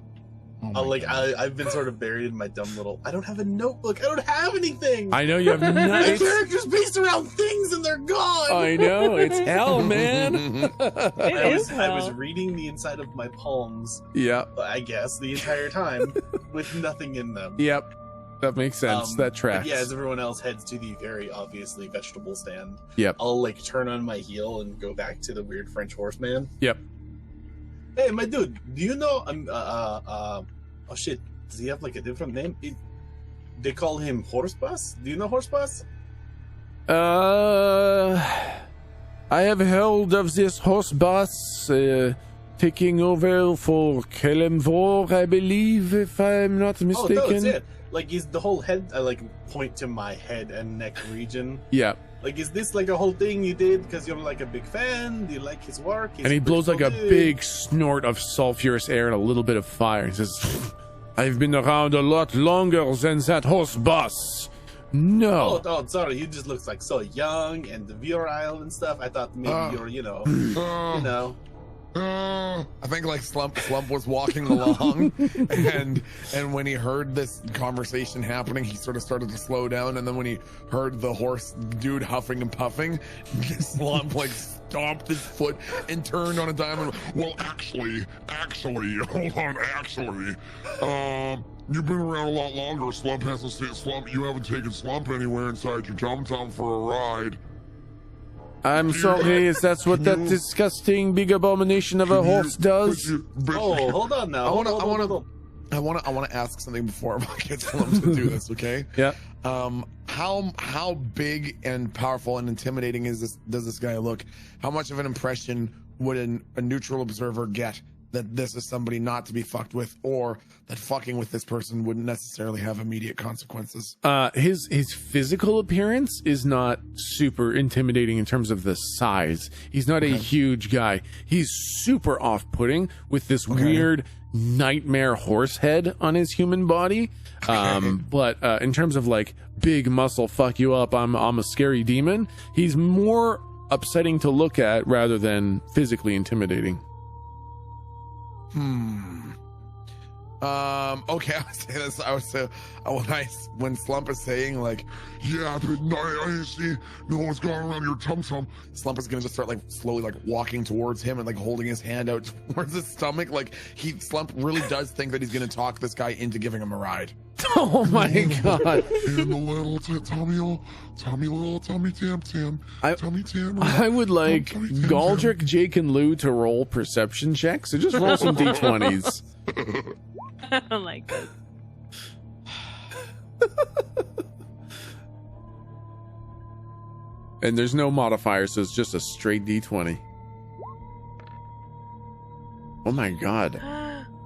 I've been sort of buried in my dumb little... I don't have a notebook. I don't have anything. I know you have my character's based around things and they're gone. I know. It's hell, man. I was reading the inside of my palms. Yeah. I guess the entire time with nothing in them. Yep. That makes sense. That tracks. Yeah, as everyone else heads to the very obviously vegetable stand. Yep. I'll like turn on my heel and go back to the weird French horseman. Yep. Hey, my dude, do you know? Oh shit, does he have like a different name? They call him Horsebus. Do you know Horsebus? I have heard of this Horsebus taking over for Kelemvor, I believe, if I'm not mistaken. Oh, that's it. Like, is the whole head? I like point to my head and neck region. Yeah. Like, is this like a whole thing you did because you're like a big fan? Do you like his work? And he blows like a big snort of sulfurous air and a little bit of fire. He says, I've been around a lot longer than that horse boss. No. Oh, sorry. He just looks like so young and virile and stuff. I thought maybe you're, you know. I think like Slump was walking along and when he heard this conversation happening, he sort of started to slow down, and then when he heard the horse dude huffing and puffing, Slump like stomped his foot and turned on a dime and well, actually, hold on, you've been around a lot longer. Slump hasn't seen Slump. You haven't taken Slump anywhere inside your tum-tum for a ride. I'm sorry, is that what that disgusting big abomination of a horse does? Oh, hold on now. I want to ask something before I get Slump to do this, okay? Yeah. How big and powerful and intimidating does this guy look? How much of an impression would a neutral observer get that this is somebody not to be fucked with, or that fucking with this person wouldn't necessarily have immediate consequences? His physical appearance is not super intimidating in terms of the size. He's not a huge guy. He's super off-putting with this weird nightmare horse head on his human body. But in terms of like big muscle, fuck you up, I'm a scary demon, he's more upsetting to look at rather than physically intimidating. Okay, I would say when Slump is saying like, yeah, but I see no one's going around your tum-tum. Slump is gonna just start like slowly like walking towards him and like holding his hand out towards his stomach. Like Slump really does think that he's gonna talk this guy into giving him a ride. Oh my god. And the little tummy tam tam. Tummy tam. I would like Galdrick, Jake, and Lou to roll perception checks. So just roll some d20s. I don't like this. And there's no modifier, so it's just a straight d20. Oh my god.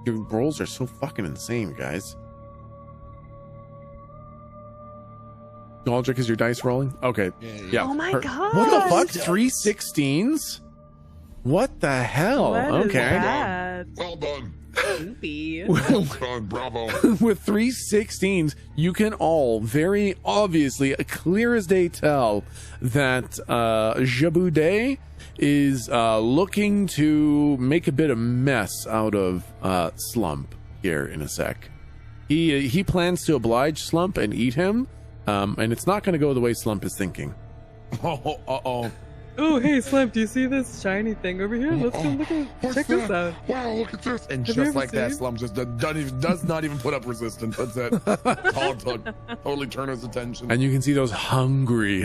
Your rolls are so fucking insane, guys. Galdrick, is your dice rolling? Okay. Yeah. Oh my god. What the fuck? 3 16s? What the hell? What is okay. that? Well done. Goofy. Well done. Bravo. With 3 16s, you can all very obviously, clear as day, tell that Jaboudet is looking to make a bit of mess out of Slump here in a sec. He plans to oblige Slump and eat him, and it's not going to go the way Slump is thinking. Oh, hey, Slump, do you see this shiny thing over here? Let's go look at check this out. Wow, look at this. And just like that, Slump just does not even put up resistance. That's it. All it took. Totally turn his attention. And you can see those hungry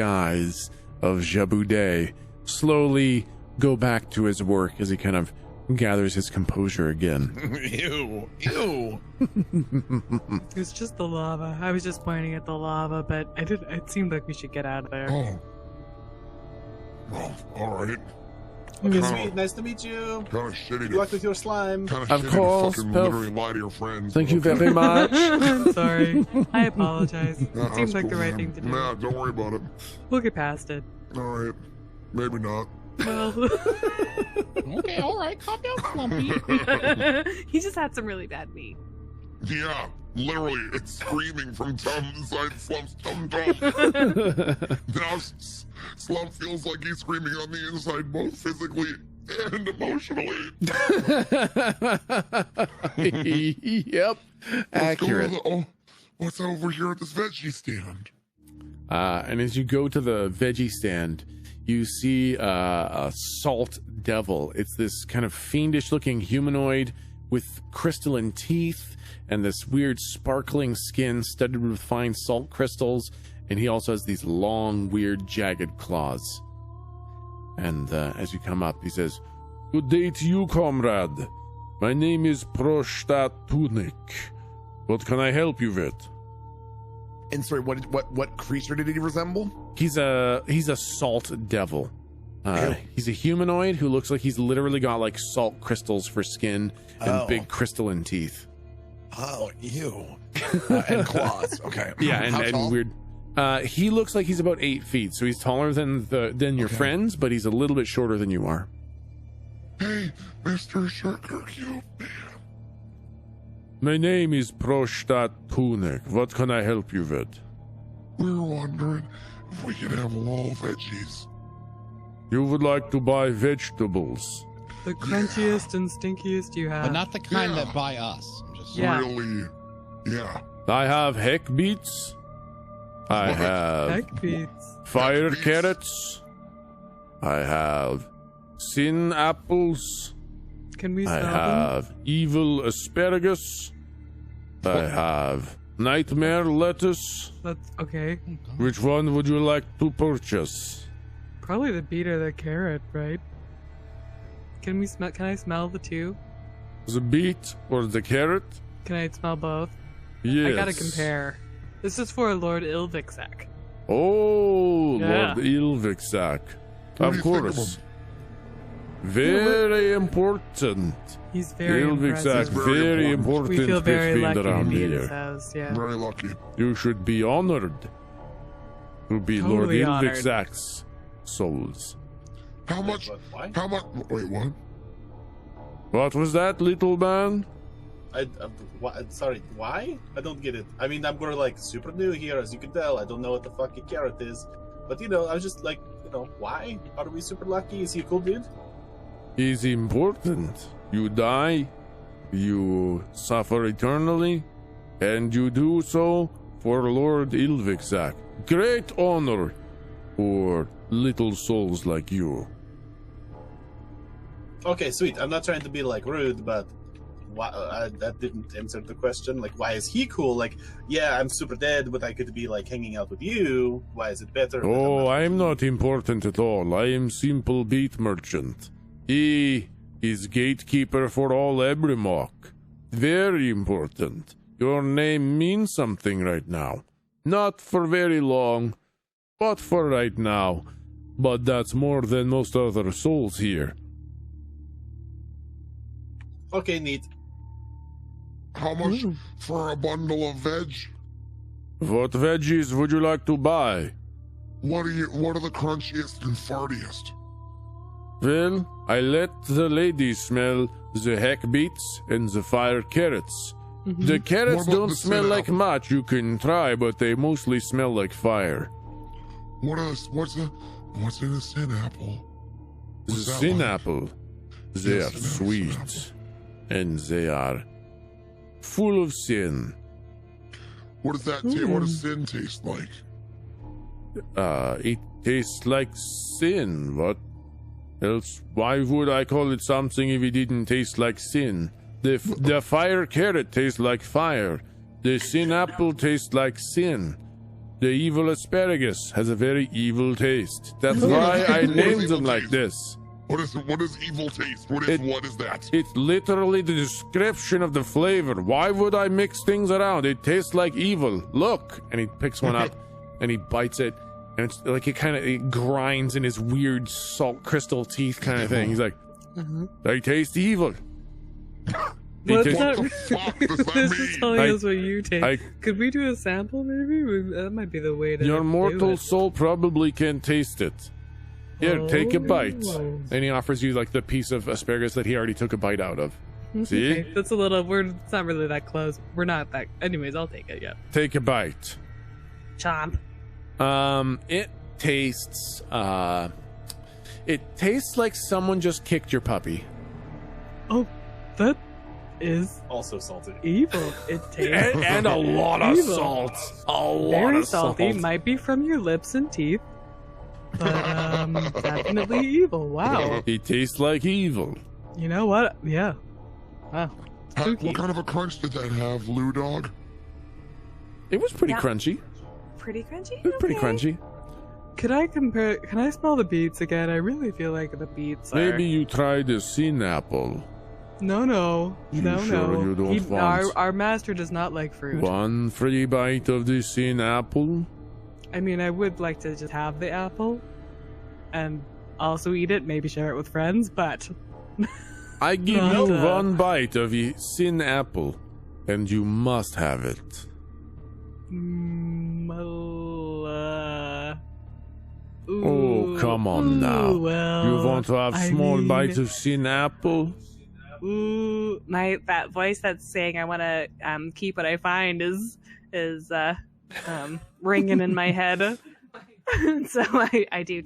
eyes of Jaboudet slowly go back to his work as he kind of gathers his composure again. Ew. It was just the lava. I was just pointing at the lava, but it seemed like we should get out of there. Oh. Well, all right. Nice to meet you. Kind of shitty. Good luck with your slime. Kind Of shitty course, to fucking Puff. literally lie to your friends. Thank you very much. I'm sorry. I apologize. Nah, It seemed that's like the cool, right man. thing to do. Nah, don't worry about it. We'll get past it. All right. Maybe not. Well, Okay, all right, calm down, Slumpy. He just had some really bad meat. Yeah, literally, it's screaming from inside Slump's tum-tum. Now Slump feels like he's screaming on the inside, both physically and emotionally. Yep. Accurate. What's over here at this veggie stand? And as you go to the veggie stand, you see a salt devil. It's this kind of fiendish looking humanoid with crystalline teeth and this weird sparkling skin studded with fine salt crystals. And he also has these long, weird, jagged claws. And as you come up, he says, "Good day to you, comrade. My name is Prostat Tunik. What can I help you with?" And sorry, what creature did he resemble? He's a salt devil. He's a humanoid who looks like he's literally got like salt crystals for skin and big crystalline teeth. Oh, ew. And claws. Okay. Yeah, How and tall? weird. He looks like he's about 8 feet, so he's taller than your friends, but he's a little bit shorter than you are. Hey, Mr. Sugar Cube Man. My name is Prostat Tunik. What can I help you with? We're wondering if we could have all veggies. You would like to buy vegetables? the crunchiest and stinkiest you have. But not the kind that buy us. I'm just Yeah. Really? Yeah. I have heck beets. I have Heck beats. fire beets. carrots. I have sin apples. Can we I sell them? have evil asparagus. I have nightmare lettuce. That's okay. Which one would you like to purchase? Probably the beet or the carrot, right? Can I smell the two? The beet or the carrot? Can I smell both? Yes. I gotta compare. This is for Lord Ilvixak. Oh, Yeah. Lord Ilvixak. Of course. Very important. He's very Ilvixak, impressive. very important We feel very field lucky to around be in here. his house, yeah. Very lucky. You should be honored to be Totally Lord honored. Ilvixak's souls. How much? Wait, what? What was that, little man? Sorry, why? I don't get it. I mean, I'm gonna like super new here, as you can tell. I don't know what the fuck a carrot is, but you know, I was just like, you know, why are we super lucky? Is he a cool dude? Is important. You die, you suffer eternally, and you do so for Lord Ilvixak. Great honor for little souls like you. Okay, sweet. I'm not trying to be like rude, but why, that didn't answer the question. Like, why is he cool? Like, yeah, I'm super dead, but I could be like hanging out with you. Why is it better? that Oh, with I'm you? not important at all. I am simple beet merchant. He is gatekeeper for all Ebrimok. Very important. Your name means something right now. Not for very long, but for right now. But that's more than most other souls here. Okay, neat. How much for a bundle of veg? What veggies would you like to buy? What are the crunchiest and fartiest? Well, I let the ladies smell the heck beets and the fire carrots. The carrots don't smell like much. You can try, but they mostly smell like fire. What's in a sin apple? The sin apple. They are sweet, and they are full of sin. What does that taste? What does sin taste like? It tastes like sin. What else? Why would I call it something if it didn't taste like sin? The fire carrot tastes like fire. The sin apple tastes like sin. The evil asparagus has a very evil taste. That's why I named them like this. What is evil taste? What is that? It's literally the description of the flavor. Why would I mix things around? It tastes like evil. Look. And he picks one up and he bites it. And it's like it grinds in his weird salt crystal teeth kind of thing. He's like, they taste evil. What's that? This is telling us what you taste. Could we do a sample maybe? That might be the way to Your mortal soul probably can taste it. Here, take a bite. And he offers you like the piece of asparagus that he already took a bite out of. See? Okay, that's a little, it's not really that close. We're not that, anyways, I'll take it, yeah. Take a bite. Chomp. It tastes like someone just kicked your puppy. Oh, that is also salty. Evil. It tastes and a lot of evil. salt. Very salty. Salt. Might be from your lips and teeth. But definitely evil. Wow. It tastes like evil. You know what? Yeah. Wow. Spooky. What kind of a crunch did that have, Lou Dog? It was pretty crunchy. Pretty crunchy? It was pretty crunchy. Could I compare? Can I smell the beets again? I really feel like the beets are... Maybe you tried the sin apple. No. You don't want... Our master does not like fruit. One free bite of the sin apple? I mean, I would like to just have the apple and also eat it, maybe share it with friends, but... I give you one bite of the sin apple, and you must have it. Oh, come on now. Well, you want to have small bites of sin apple? Ooh, that voice that's saying I want to keep what I find is ringing in my head. So I do.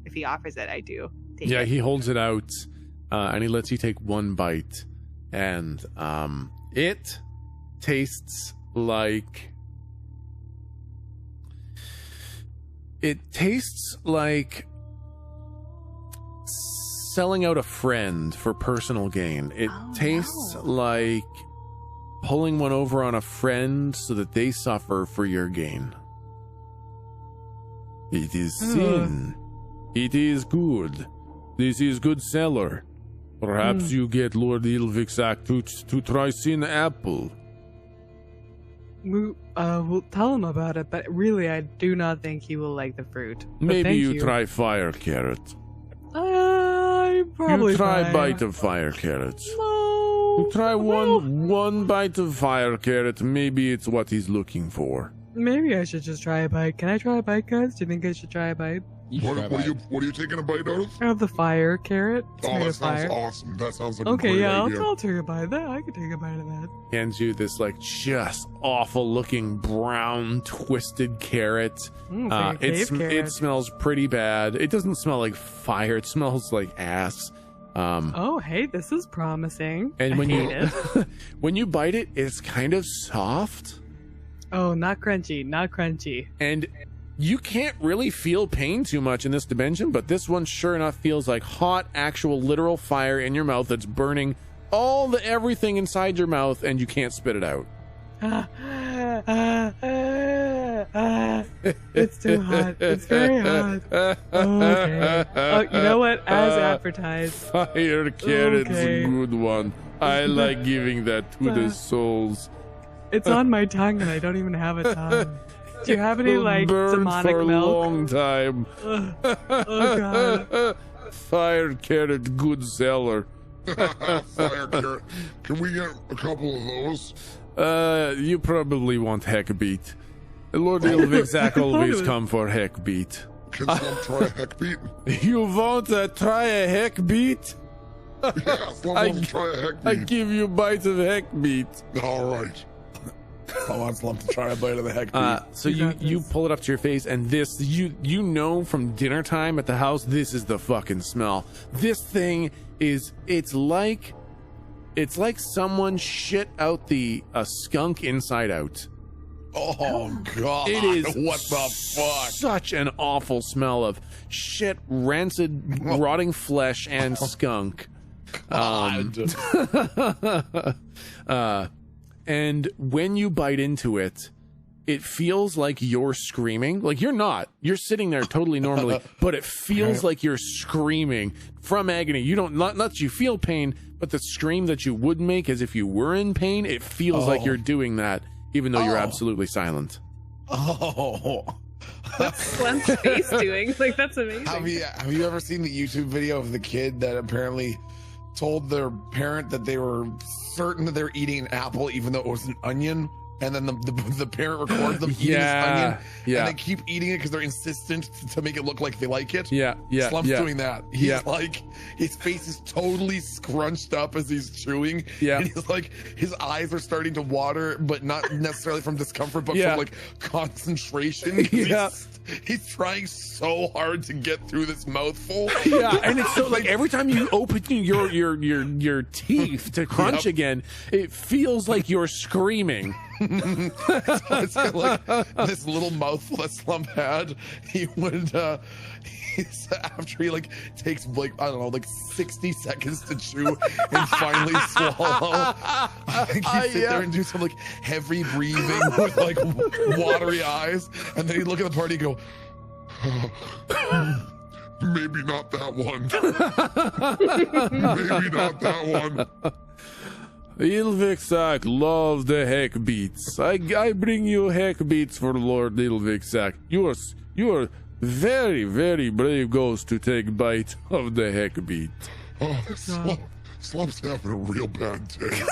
If he offers it, I do take it. He holds it out, and he lets you take one bite, and it tastes like. It tastes like selling out a friend for personal gain. It tastes like pulling one over on a friend so that they suffer for your gain. It is sin. It is good. This is good seller. Perhaps you get Lord Ilvixac to try sin apple. We'll tell him about it, but really I do not think he will like the fruit. But Maybe thank you try fire carrot. Probably You try fine. bite of fire carrots. No. You try one bite of fire carrot. Maybe it's what he's looking for. Maybe I should just try a bite. Can I try a bite, guys? Do you think I should try a bite? What are you taking a bite out of? Out of the fire carrot. It's Oh, made that of sounds fire. awesome. That sounds like Okay, a great yeah, idea. I'll take a bite of that. I could take a bite of that. Hands you this like just awful looking brown twisted carrot. Like a cave carrot. It smells pretty bad. It doesn't smell like fire. It smells like ass. Oh, hey, this is promising. And when I hate it. when you bite it, it's kind of soft. Oh, not crunchy, not crunchy. And you can't really feel pain too much in this dimension, but this one sure enough feels like hot, actual, literal fire in your mouth that's burning everything inside your mouth, and you can't spit it out. It's too hot. It's very hot. Okay. Oh, you know what? As advertised. Fire carrot's Okay. a good one. I like giving that to the souls. It's on my tongue, and I don't even have a tongue. Do you have any like Burned demonic for a milk? long time. Oh god. Fire carrot, good seller. Fire carrot. Can we get a couple of those? You probably want heck beat. Lord Ilvixac always come for heck beat. Can Slump try a heck beat? You want to try a heck beat? Yeah, Slump wants to try a heck I beat. give you bite of heck beat. All right. I want Slump to try a bite of the heck beat. So you pull it up to your face, and this you know from dinner time at the house, this is the fucking smell. This thing is it's like someone shit out a skunk inside out. Oh god! It is what the fuck? Such an awful smell of shit, rancid, rotting flesh, and skunk. And when you bite into it, it feels like you're screaming. Like you're not. You're sitting there totally normally, but it feels like you're screaming from agony. You don't not that you feel pain, but the scream that you would make as if you were in pain, it feels like you're doing that, even though you're absolutely silent. Oh. What's Slump's face doing? Like, that's amazing. Have you ever seen the YouTube video of the kid that apparently told their parent that they were certain that they're eating an apple even though it was an onion? And then the parent records them eating this onion, and they keep eating it because they're insistent to make it look like they like it. Slump's doing that. He's like, his face is totally scrunched up as he's chewing. And he's like, his eyes are starting to water, but not necessarily from discomfort, but from like concentration. He's trying so hard to get through this mouthful. And it's so like every time you open your teeth to crunch again, it feels like you're screaming. So it's like this little mouthful that Slump had. He would after he like takes like I don't know like 60 seconds to chew and finally swallow. I think he'd sit there and do some like heavy breathing with like watery eyes, and then he'd look at the party and go, maybe not that one. Maybe not that one. Ilvixac loves the heck beats. I bring you heck beats for Lord Ilvixac. You are very, very brave ghost to take bite of the heck beat. Oh, Slump's having a real bad day.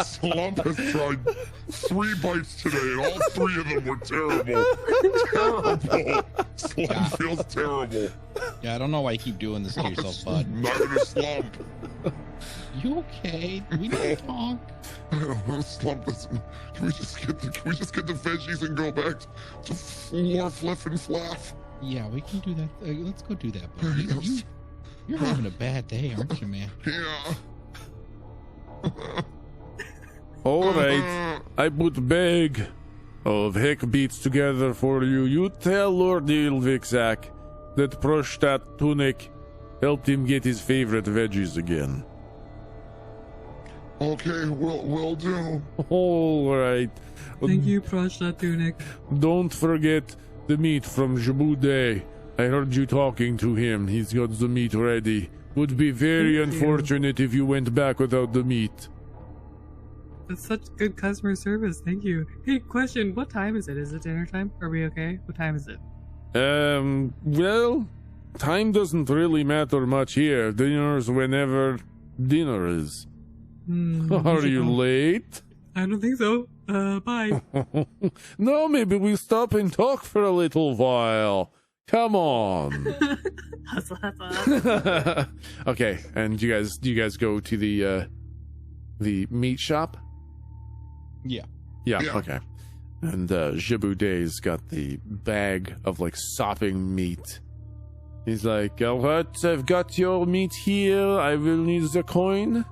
Slump has tried 3 bites today, and all 3 of them were terrible. Terrible. Slump feels terrible. Yeah, I don't know why you keep doing this to yourself, bud. Neither does Slump. You okay? We need to talk. I don't know, Slump. Can we just get the veggies and go back to floor fliff and flaff? Yeah, we can do that. Let's go do that, bud. You're having a bad day, aren't you, man? Yeah. All right, I put bag of heck beats together for you. You tell Lord Ilvixac that Prostat Tunic helped him get his favorite veggies again. Okay, will do. All right. Thank you, Prostat Tunic. Don't forget the meat from Jabude. I heard you talking to him. He's got the meat ready. Would be very unfortunate if you went back without the meat. That's such good customer service. Thank you. Hey, question. What time is it? Is it dinner time? Are we okay? What time is it? Well, time doesn't really matter much here. Dinner's whenever dinner is. Are you late? I don't think so. Bye. No, maybe we stop and talk for a little while. Come on. Hustle, hustle. Okay, and do you guys go to the meat shop? Yeah. Yeah. Okay. And Jabuday's got the bag of like sopping meat. He's like, all right, I've got your meat here. I will need the coin.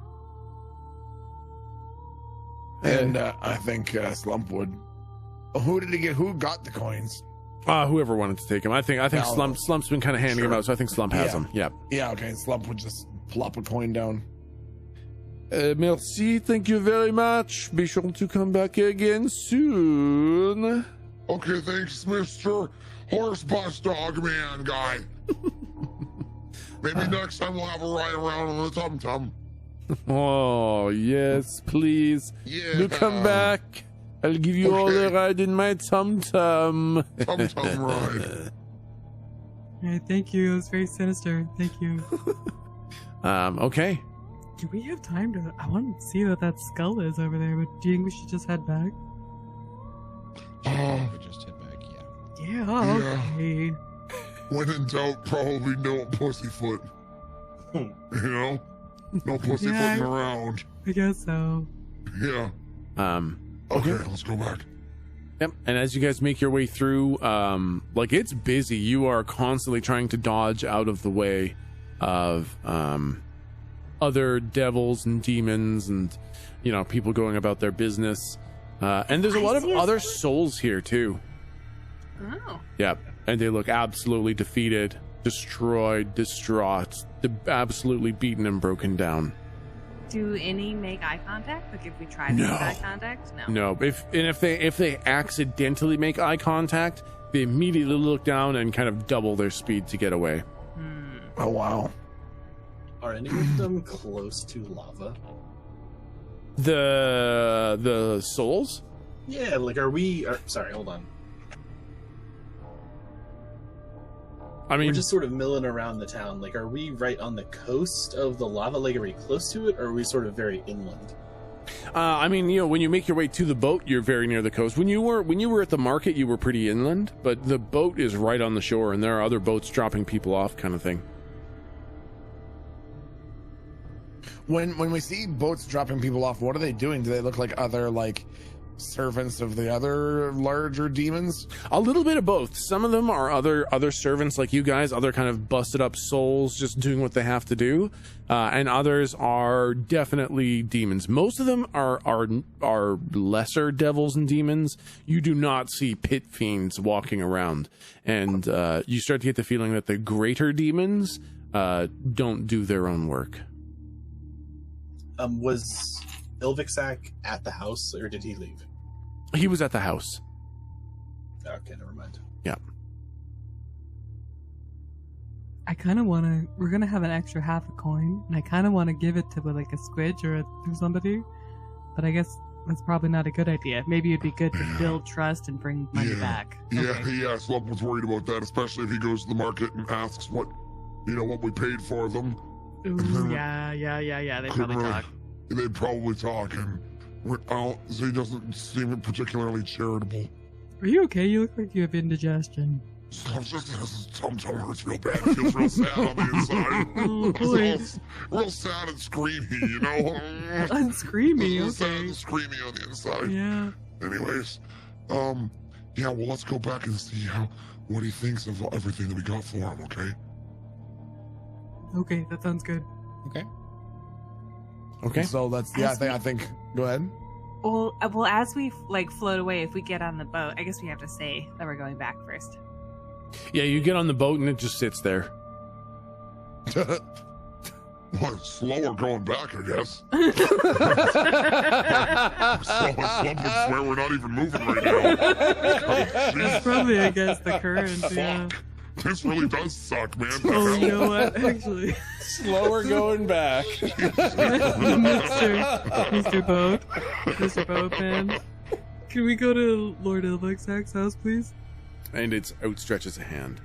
And I think Slump would. Who did he get? Who got the coins? Whoever wanted to take him. I think Slump's been kind of handing him out, so I think Slump has them. Yeah. Yeah. Okay. Slump would just plop a coin down. Merci. Thank you very much. Be sure to come back again soon. Okay. Thanks, Mr. Horse Bus Dog Man guy. Maybe next time we'll have a ride around on the Tum Tum. Oh yes, please. Yeah. Do come back. I'll give you all a ride in my Tum Tum. Tum Tum ride. All right, thank you. It was very sinister. Thank you. Okay. Do we have time to? I want to see what that skull is over there. But do you think we should just head back? We just head back. Yeah. Yeah. Okay. When in doubt, probably no pussyfoot. You know? No pussyfooting around. I guess so. Yeah. Okay, let's go back. Yep. And as you guys make your way through, like it's busy. You are constantly trying to dodge out of the way of other devils and demons and people going about their business. And there's a lot of other souls here too. Oh. Yep. And they look absolutely defeated, destroyed, distraught, absolutely beaten and broken down. Do any make eye contact? Like if we try to make eye contact? No. If they accidentally make eye contact, they immediately look down and kind of double their speed to get away. Oh wow. Are any of them close to lava? The souls? Yeah, like sorry, hold on. I mean, we're just sort of milling around the town. Like, are we right on the coast of the lava? Like, are we close to it, or are we sort of very inland? I mean, when you make your way to the boat, you're very near the coast. When you were at the market, you were pretty inland, but the boat is right on the shore, and there are other boats dropping people off, kind of thing. When we see boats dropping people off, what are they doing? Do they look like other servants of the other larger demons? A little bit of both. Some of them are other servants like you guys, other kind of busted up souls just doing what they have to do, and others are definitely demons. Most of them are lesser devils and demons. You do not see pit fiends walking around, and you start to get the feeling that the greater demons don't do their own work. Was Ilvixak at the house, or did he leave? He was at the house. Okay, never mind. Yeah. I kind of want to. We're gonna have an extra half a coin, and I kind of want to give it to like a squidge or somebody. But I guess that's probably not a good idea. Maybe it'd be good to build trust and bring money back. Yeah. Slump was worried about that, especially if he goes to the market and asks what we paid for them. Ooh, yeah. They probably talk. They'd probably talk, and so he doesn't seem particularly charitable. Are you okay? You look like you have indigestion. Tum hurts real bad. It feels real sad on the inside. Oh, boy. Real sad and screamy, And screamy, okay. Sad and screamy on the inside. Yeah. Anyways, yeah, well, let's go back and see what he thinks of everything that we got for him, okay? Okay, that sounds good. Okay. So let's. Yeah, I think. Go ahead. Well, as we float away, if we get on the boat, I guess we have to say that we're going back first. Yeah, you get on the boat and it just sits there. Well, slower going back, I guess. Slump would swear we're not even moving right now. That's probably against the current, yeah. This really does suck, man. Oh, you know what? Actually, slower going back. Mr. Boatman, can we go to Lord Ilvexak's house, please? And it outstretches a hand.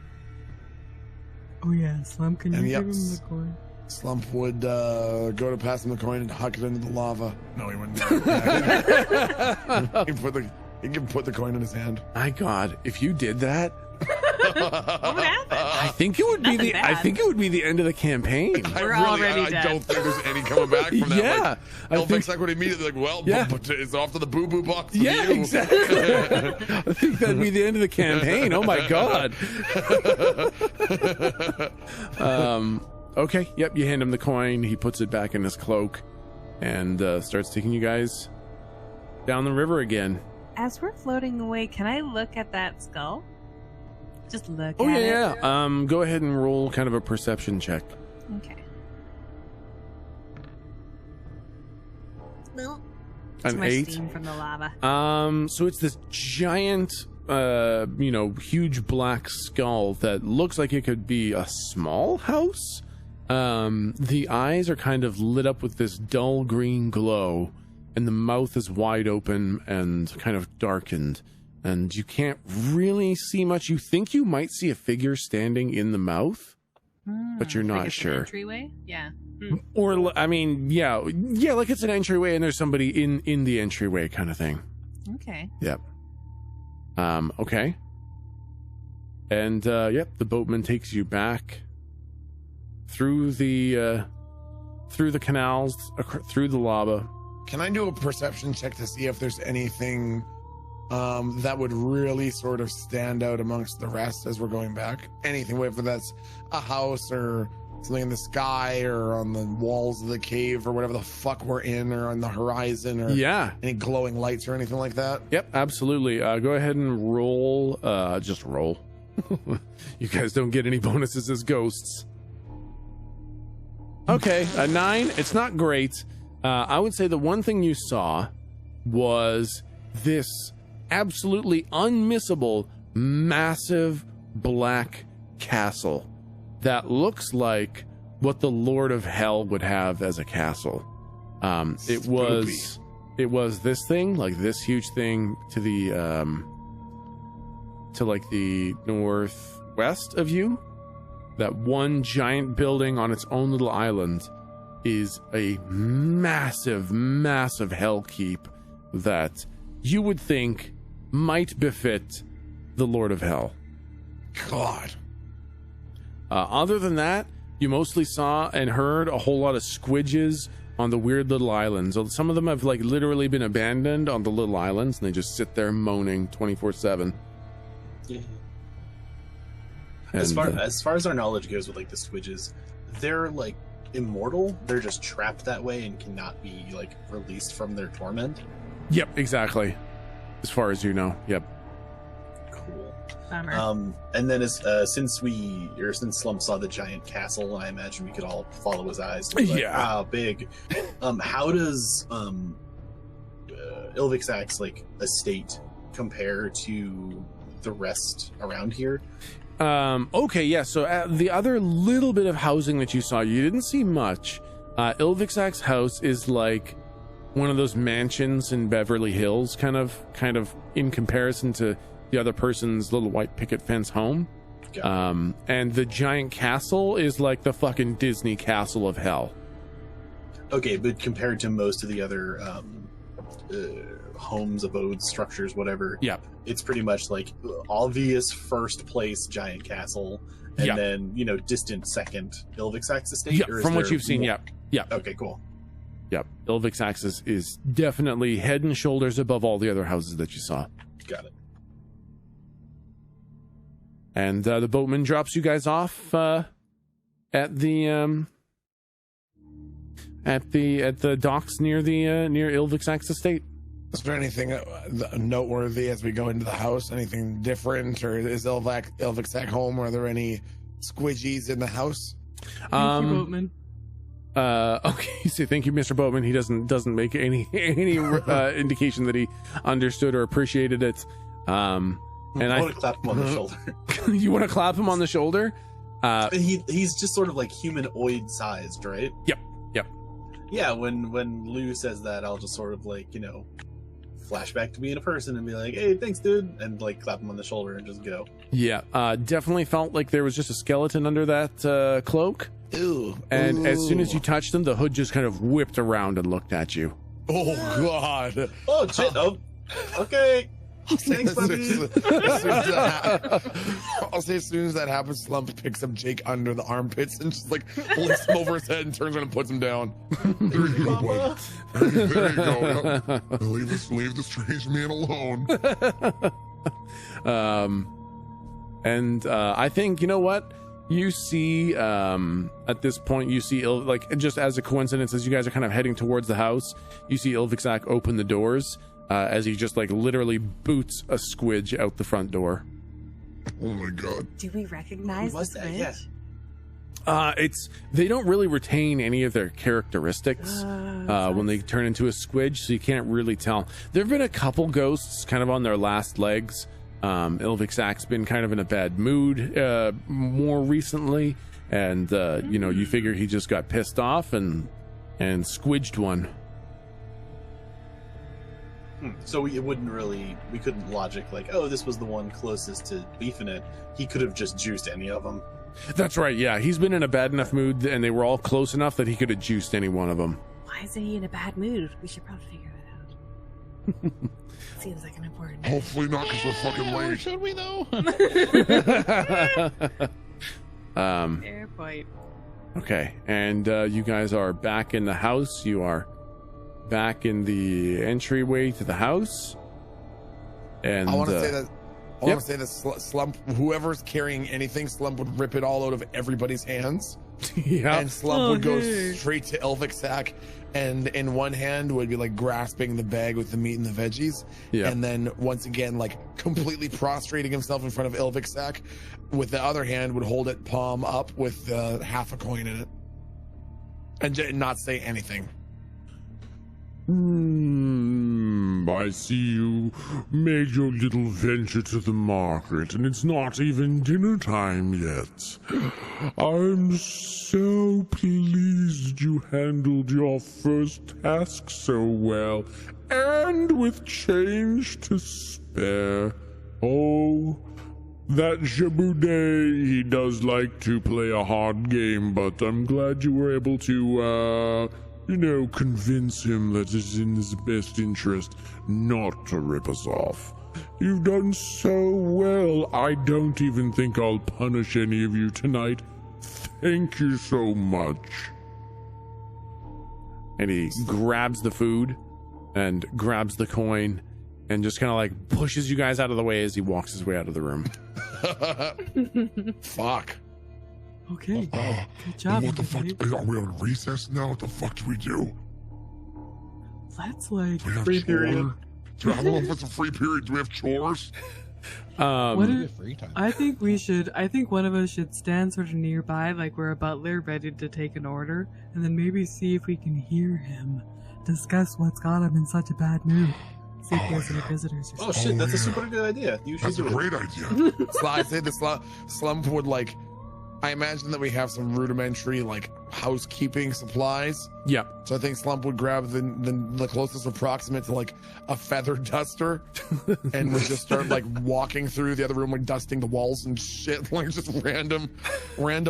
Oh yeah, Slump, can you give him the coin? Slump would go to pass him the coin and huck it into the lava. No, he wouldn't. He can put the coin in his hand. My God, if you did that, What would happen? I think it would be the. I think it would be the end of the campaigin. We're already dead. I don't think there's any coming back from that. Yeah, Ilvexak would immediately it's off to the boo box. Yeah, exactly. I think that'd be the end of the campaign. Oh my God. Okay. Yep. You hand him the coin. He puts it back in his cloak, and starts taking you guys down the river again. As we're floating away, can I look at that skull? Just look at it. Oh yeah. Go ahead and roll kind of a perception check. Okay. An 8. Steam from the lava. So it's this giant, huge black skull that looks like it could be a small house. The eyes are kind of lit up with this dull green glow, and the mouth is wide open and kind of darkened. And you can't really see much. You think you might see a figure standing in the mouth, but you're not sure. An entryway? Yeah. Or, I mean, yeah, like it's an entryway and there's somebody in the entryway kind of thing. Okay. Yep. Okay. And, the boatman takes you back through the canals, through the lava. Can I do a perception check to see if there's anything that would really sort of stand out amongst the rest as we're going back? Anything, whether that's a house or something in the sky or on the walls of the cave or whatever the fuck we're in, or on the horizon, or any glowing lights or anything like that? Yep, absolutely. Go ahead and roll. Just roll. You guys don't get any bonuses as ghosts. Okay, a 9. It's not great. I would say the one thing you saw was this absolutely unmissable, massive black castle that looks like what the Lord of Hell would have as a castle. It was this thing, like this huge thing to the the northwest of you. That one giant building on its own little island is a massive, massive hell keep that you would think might befit the Lord of Hell. God. Other than that, you mostly saw and heard a whole lot of squidges on the weird little islands. Some of them have literally been abandoned on the little islands, and they just sit there moaning 24/7. Yeah. And, as far as our knowledge goes with the squidges, they're immortal. They're just trapped that way and cannot be released from their torment. Yep, exactly. As far as you know. Yep. Cool. Bummer. And then since Slump saw the giant castle, I imagine we could all follow his eyes. Wow, big. How does Ilvexak's estate compare to the rest around here? Okay, yeah, so the other little bit of housing that you saw, you didn't see much. Ilvexak's house is one of those mansions in Beverly Hills, kind of in comparison to the other person's little white picket fence home. And the giant castle is like the fucking Disney castle of hell. Okay, but compared to most of the other homes, abodes, structures, whatever, it's pretty much obvious first place giant castle, and then distant second Ilvexak's estate. Yeah, from what you've seen, yeah. Okay, cool. Yep, Ilvexak's is definitely head and shoulders above all the other houses that you saw. Got it. And the boatman drops you guys off at the docks near Ilvexak's estate. Is there anything noteworthy as we go into the house? Anything different, or is Ilvexak home? Are there any squidgies in the house? Thank you, boatman. Okay, so thank you, Mr. Boatman. He doesn't make any indication that he understood or appreciated it. And I want to clap him on the shoulder. You want to clap him on the shoulder? He's just sort of like humanoid sized, right? Yep. Yeah, when Lou says that, I'll just sort of like, flash back to being a person and be like, hey, thanks, dude, and like clap him on the shoulder and just go. Yeah, definitely felt like there was just a skeleton under that cloak. Ew. And as soon as you touched them, the hood just kind of whipped around and looked at you. Oh, God. Oh, shit. Oh, okay. Thanks, buddy. I'll say as soon as that happens, Slump picks up Jake under the armpits and just like lifts him over his head and turns around and puts him down. There you go, bud. There you go. Yep. Leave the strange man alone. And I think, you know what? You see, at this point, you see, just as a coincidence, as you guys are kind of heading towards the house, you see Ilvixak open the doors as he just like literally boots a squidge out the front door. Oh my God. Do we recognize the squidge? Yeah. They don't really retain any of their characteristics when they turn into a squidge, so you can't really tell. There have been a couple ghosts kind of on their last legs. Ilvixak's been kind of in a bad mood more recently, and you figure he just got pissed off and squidged one. So we couldn't logic like, oh, this was the one closest to beefing it. He could have just juiced any of them. That's right, yeah. He's been in a bad enough mood, and they were all close enough that he could have juiced any one of them. Why is he in a bad mood? We should probably figure that out. Seems like an important. Hopefully not, because we're fucking late. Should we though? Fair point. Okay, and you guys are back in the house. You are back in the entryway to the house. And I want to say that. I want to say that Slump, whoever's carrying anything, Slump would rip it all out of everybody's hands. Yeah. And Slump would go straight to Ilvixak, and in one hand would be like grasping the bag with the meat and the veggies. Yeah. And then once again, like completely prostrating himself in front of Ilvixak. With the other hand would hold it palm up with half a coin in it. And not say anything. I see you made your little venture to the market, and it's not even dinner time yet. I'm so pleased you handled your first task so well, and with change to spare. Oh, that Jaboudet, he does like to play a hard game, but I'm glad you were able to, convince him that it's in his best interest not to rip us off. You've done so well, I don't even think I'll punish any of you tonight. Thank you so much. And he grabs the food and grabs the coin and just kind of like pushes you guys out of the way as he walks his way out of the room. Fuck. Okay, good job. What the fuck? Are we on recess now? What the fuck do we do? That's like Free period. I don't know if it's a free period. Do we have chores? Free time. I think one of us should stand sort of nearby, like we're a butler ready to take an order, and then maybe see if we can hear him discuss what's got him in such a bad mood. See if he has any visitors or something. Oh shit, that's a super good idea. You should That's a do it. great idea. So I'd say the Slump would like. I imagine that we have some rudimentary like housekeeping supplies. Yeah. So I think Slump would grab the closest approximate to like a feather duster and would just start like walking through the other room, like dusting the walls and shit, like just random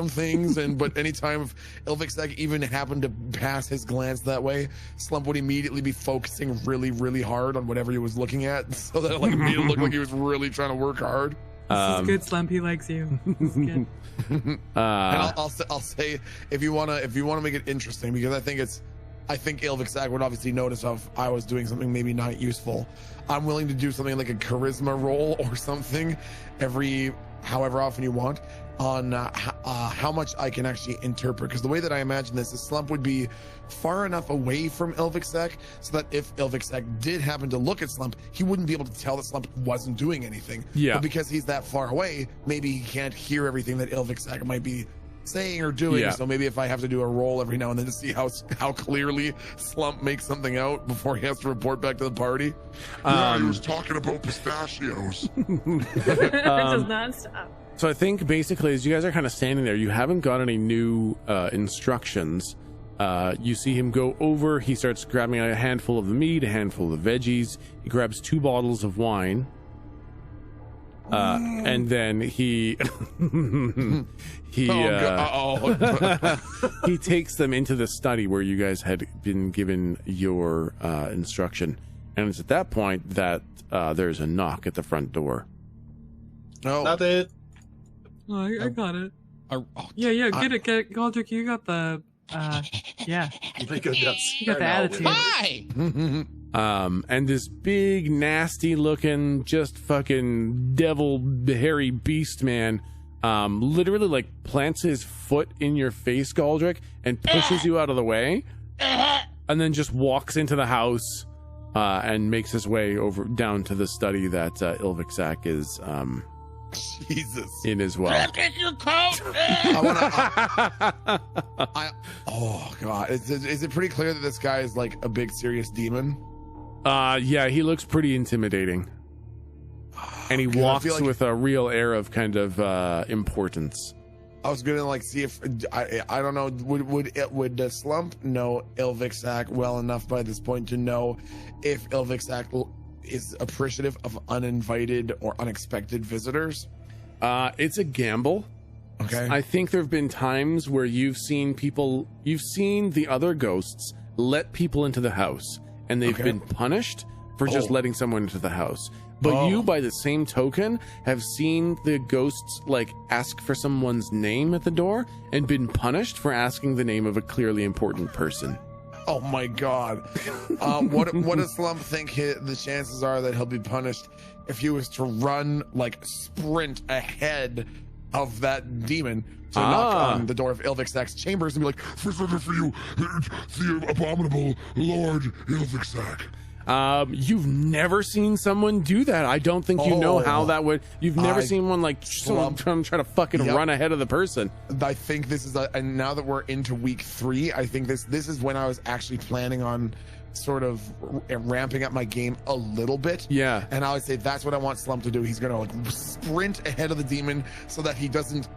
things. But anytime if Ilvixak even happened to pass his glance that way, Slump would immediately be focusing really, really hard on whatever he was looking at, so that it like made it look like he was really trying to work hard. This is good, Slump. He likes you. This is good. And I'll say if you wanna make it interesting, because I think Ilvixak would obviously notice if I was doing something maybe not useful. I'm willing to do something like a charisma roll or something however often you want on how much I can actually interpret, because the way that I imagine this is Slump would be far enough away from Ilvixak so that if Ilvixak did happen to look at Slump, he wouldn't be able to tell that Slump wasn't doing anything. Yeah. But because he's that far away, maybe he can't hear everything that Ilvixak might be saying or doing. Yeah. So maybe if I have to do a roll every now and then to see how clearly Slump makes something out before he has to report back to the party. Yeah, he was talking about pistachios. It does not stop. So I think basically as you guys are kind of standing there, you haven't got any new instructions. You see him go over, he starts grabbing a handful of the meat, a handful of the veggies. He grabs 2 bottles of wine. And then he he takes them into the study where you guys had been given your instruction. And it's at that point that there's a knock at the front door. No, Not it. Oh, I got it. Oh, Yeah, get it. Goldrick, you got the, yeah. Oh my goodness. You got the attitude. hi. And this big, nasty looking, just fucking devil, hairy beast man, literally like plants his foot in your face, Galdrick, and pushes you out of the way, and then just walks into the house, and makes his way over down to the study that Ilvixak is Jesus. in as well. Take your coat. Oh god, is it pretty clear that this guy is like a big serious demon? Yeah, he looks pretty intimidating, and he walks with a real air of kind of importance. I was gonna like see if I don't know, would Slump know Ilvixak well enough by this point to know if Ilvixak is appreciative of uninvited or unexpected visitors? It's a gamble. Okay. I think there have been times where you've seen the other ghosts let people into the house, and they've been punished for just letting someone into the house. But you, by the same token, have seen the ghosts like ask for someone's name at the door and been punished for asking the name of a clearly important person. Oh my god. What does Slump think the chances are that he'll be punished if he was to run, like sprint ahead of that demon to knock on the door of Ilvixak's chambers and be like, Visitor for you, the abominable Lord Ilvixak. You've never seen someone do that. I don't think you know how that would. You've never seen one like someone try to fucking run ahead of the person. I think this is and now that we're into week 3, I think this is when I was actually planning on sort of ramping up my game a little bit. Yeah. And I would say that's what I want Slump to do. He's gonna like sprint ahead of the demon so that he doesn't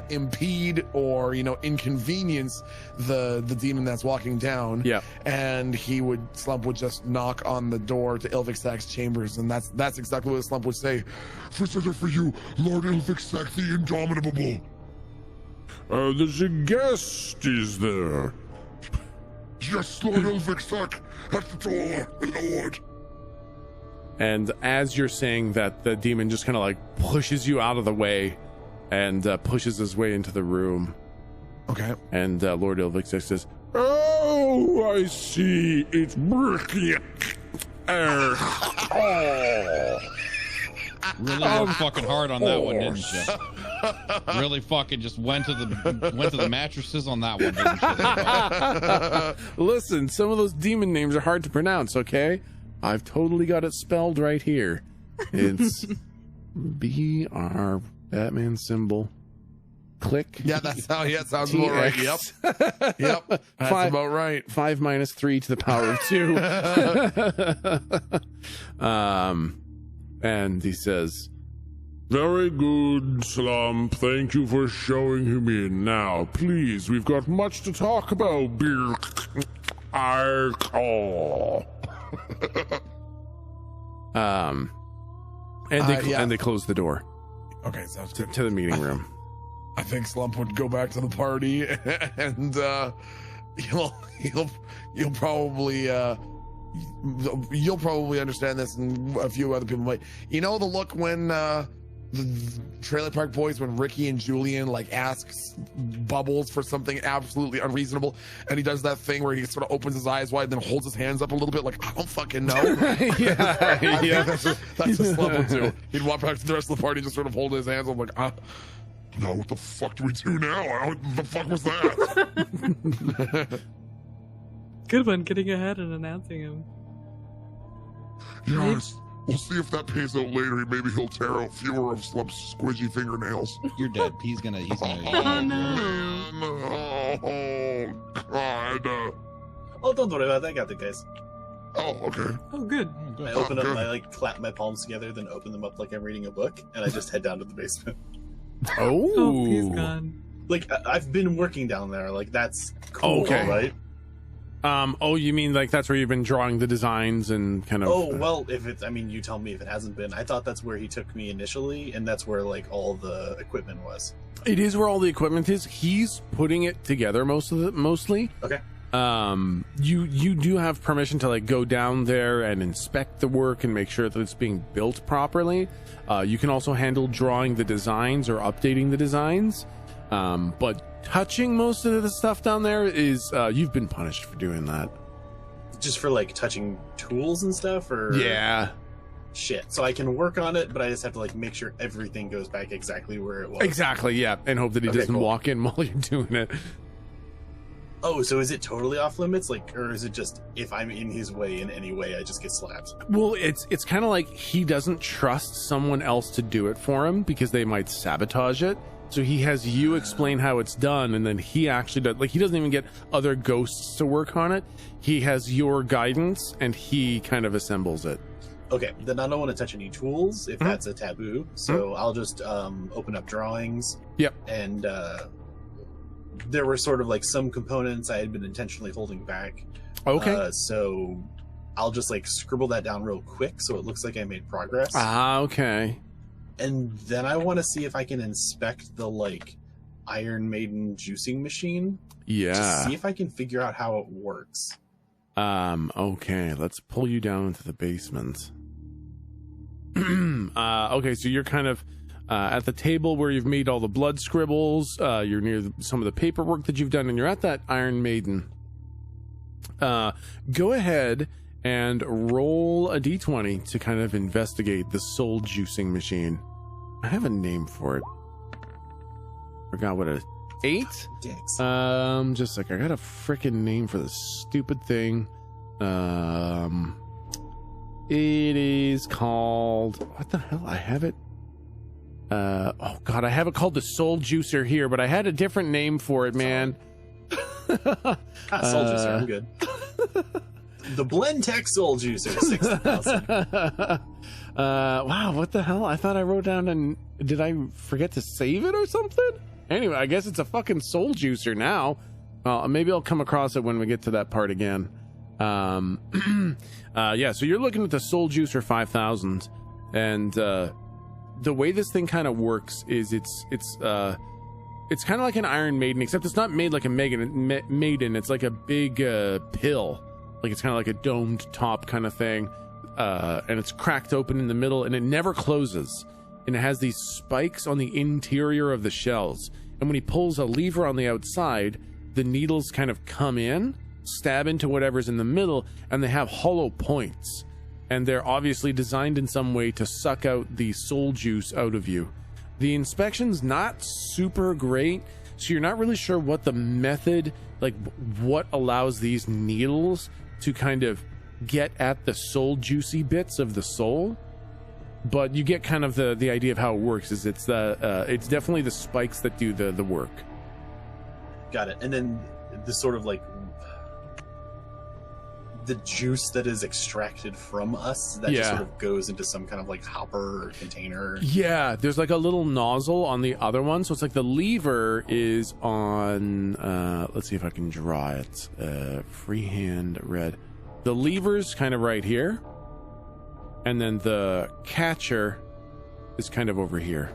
impede or inconvenience the demon that's walking down. Yeah. And Slump would just knock on the door to Ilvixak's chambers, and that's exactly what Slump would say. Visitor for you, Lord Ilvixak the Indomitable. There's a guest, is there? Yes, Lord Ilvixak, at the door, Lord. And as you're saying that, the demon just kind of like pushes you out of the way and pushes his way into the room. Okay. And Lord Ilvixak says, Oh, I see. It's Bricky. Really went fucking hard on that one, didn't you? Really fucking just went to the mattresses on that one, didn't you? Listen, some of those demon names are hard to pronounce, okay? I've totally got it spelled right here. It's BR, Batman symbol, click. Yeah, that's how. Yeah, sounds about right. Yep. Yep. That's about right. 5 minus 3 to the power of 2. And he says, Very good, Slump. Thank you for showing him in. Now, please, we've got much to talk about. And they close the door. Okay, sounds good. To the meeting room. I think Slump would go back to the party, and you'll probably understand this, and a few other people might. You know the look when the Trailer Park Boys, when Ricky and Julian like asks Bubbles for something absolutely unreasonable, and he does that thing where he sort of opens his eyes wide and then holds his hands up a little bit like, I don't fucking know. Yeah. That's what Slump would do. He'd walk back to the rest of the party, just sort of hold his hands up like, Now what the fuck do we do now? What the fuck was that? Good one, getting ahead and announcing him. Yes. We'll see if that pays out later. Maybe he'll tear out fewer of Slump's squidgy fingernails. You're dead. He's gonna. Oh no! Oh God. Oh, don't worry about that. I got the guys. Oh, okay. Oh, good. I open up. I like clap my palms together, then open them up like I'm reading a book, and I just head down to the basement. Oh, he's gone. Like I've been working down there. Like that's cool, Okay. right? Oh, you mean like that's where you've been drawing the designs and kind of... Oh, well, if it's, I mean, you tell me if it hasn't been. I thought that's where he took me initially, and that's where, like, all the equipment was. It is where all the equipment is. He's putting it together mostly. Okay. You do have permission to, like, go down there and inspect the work and make sure that it's being built properly. You can also handle drawing the designs or updating the designs. But touching most of the stuff down there is you've been punished for doing that. Just for like touching tools and stuff, or yeah, shit. So I can work on it, but I just have to like make sure everything goes back exactly where it was. Exactly, yeah, and hope that he doesn't walk in while you're doing it. Oh, so is it totally off limits, like, or is it just if I'm in his way in any way, I just get slapped? Well, it's kind of like he doesn't trust someone else to do it for him because they might sabotage it. So he has you explain how it's done, and then he actually does. Like, he doesn't even get other ghosts to work on it. He has your guidance, and he kind of assembles it. Okay, then I don't want to touch any tools if that's a taboo. So I'll just open up drawings. Yep. And there were sort of like some components I had been intentionally holding back. Okay. So I'll just like scribble that down real quick so it looks like I made progress. Ah, okay. And then I want to see if I can inspect the like Iron Maiden juicing machine. Yeah. To see if I can figure out how it works. Okay, let's pull you down into the basement. Okay, so you're kind of at the table where you've made all the blood scribbles. You're near some of the paperwork that you've done, and you're at that Iron Maiden. Go ahead and roll a d20 to kind of investigate the soul juicing machine. I have a name for it. Forgot what it 8? Dicks. Just like I got a freaking name for this stupid thing. It is called, what the hell? I have it. Oh god, I have it called the Soul Juicer here, but I had a different name for it, man. Soul Juicer, I'm good. The Blend Tech Soul Juicer, 60,000. Wow, what the hell? I thought I wrote down, and did I forget to save it or something? Anyway, I guess it's a fucking soul juicer now. Maybe I'll come across it when we get to that part again. Yeah, so you're looking at the Soul Juicer 5000, and the way this thing kind of works is it's kind of like an Iron Maiden, except it's not made like a maiden. It's like a big pill, like it's kind of like a domed top kind of thing, and it's cracked open in the middle, and it never closes. And it has these spikes on the interior of the shells. And when he pulls a lever on the outside, the needles kind of come in, stab into whatever's in the middle, and they have hollow points. And they're obviously designed in some way to suck out the soul juice out of you. The inspection's not super great, so you're not really sure what the method, like what allows these needles to kind of get at the soul juicy bits of the soul. But you get kind of the idea of how it works. Is it's definitely the spikes that do the work. Got it. And then the sort of like the juice that is extracted from us that just sort of goes into some kind of like hopper or container. Yeah, there's like a little nozzle on the other one, so it's like the lever is on. Let's see if I can draw it. Freehand red. The lever's kind of right here. And then the catcher is kind of over here.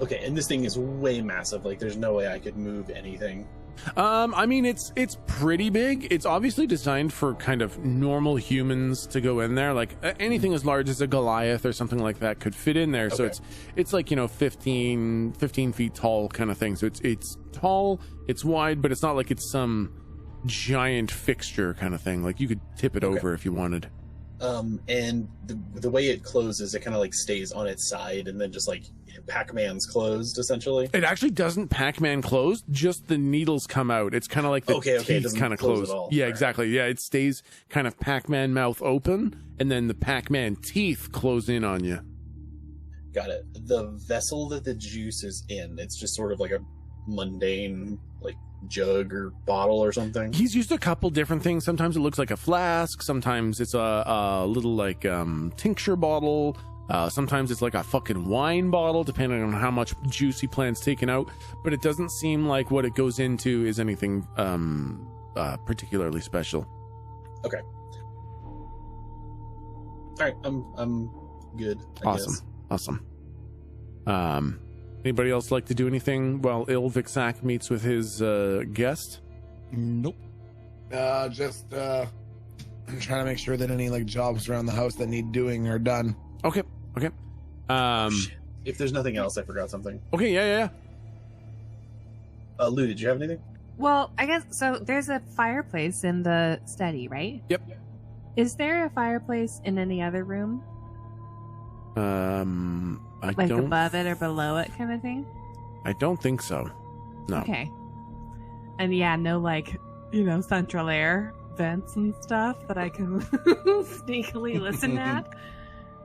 Okay, and this thing is way massive. Like, there's no way I could move anything. I mean, it's pretty big. It's obviously designed for kind of normal humans to go in there. Like anything as large as a Goliath or something like that could fit in there. Okay. So it's like, 15 feet tall kind of thing. So it's tall, it's wide, but it's not like it's some giant fixture kind of thing. Like you could tip it over if you wanted. And the way it closes, it kind of like stays on its side, and then just like Pac-Man's closed, essentially. It actually doesn't Pac-Man close, just the needles come out. It's kind of like the teeth kind of close. Yeah, right. Exactly. Yeah, it stays kind of Pac-Man mouth open, and then the Pac-Man teeth close in on you. Got it. The vessel that the juice is in, it's just sort of like a mundane, like, jug or bottle or something. He's used a couple different things. Sometimes it looks like a flask. Sometimes it's a little like tincture bottle. Sometimes it's like a fucking wine bottle, depending on how much juice he plans taking out. But it doesn't seem like what it goes into is anything particularly special. Okay. All right, I'm good. I guess. Awesome. Anybody else like to do anything while Ilvixac meets with his guest? Nope. Just I'm trying to make sure that any like jobs around the house that need doing are done. Okay. If there's nothing else, I forgot something. Okay, yeah. Lou, did you have anything? Well, I guess so. There's a fireplace in the study, right? Yep. Is there a fireplace in any other room? I like don't above it or below it, kind of thing. I don't think so. No. Okay. And yeah, no like central air vents and stuff that I can sneakily listen at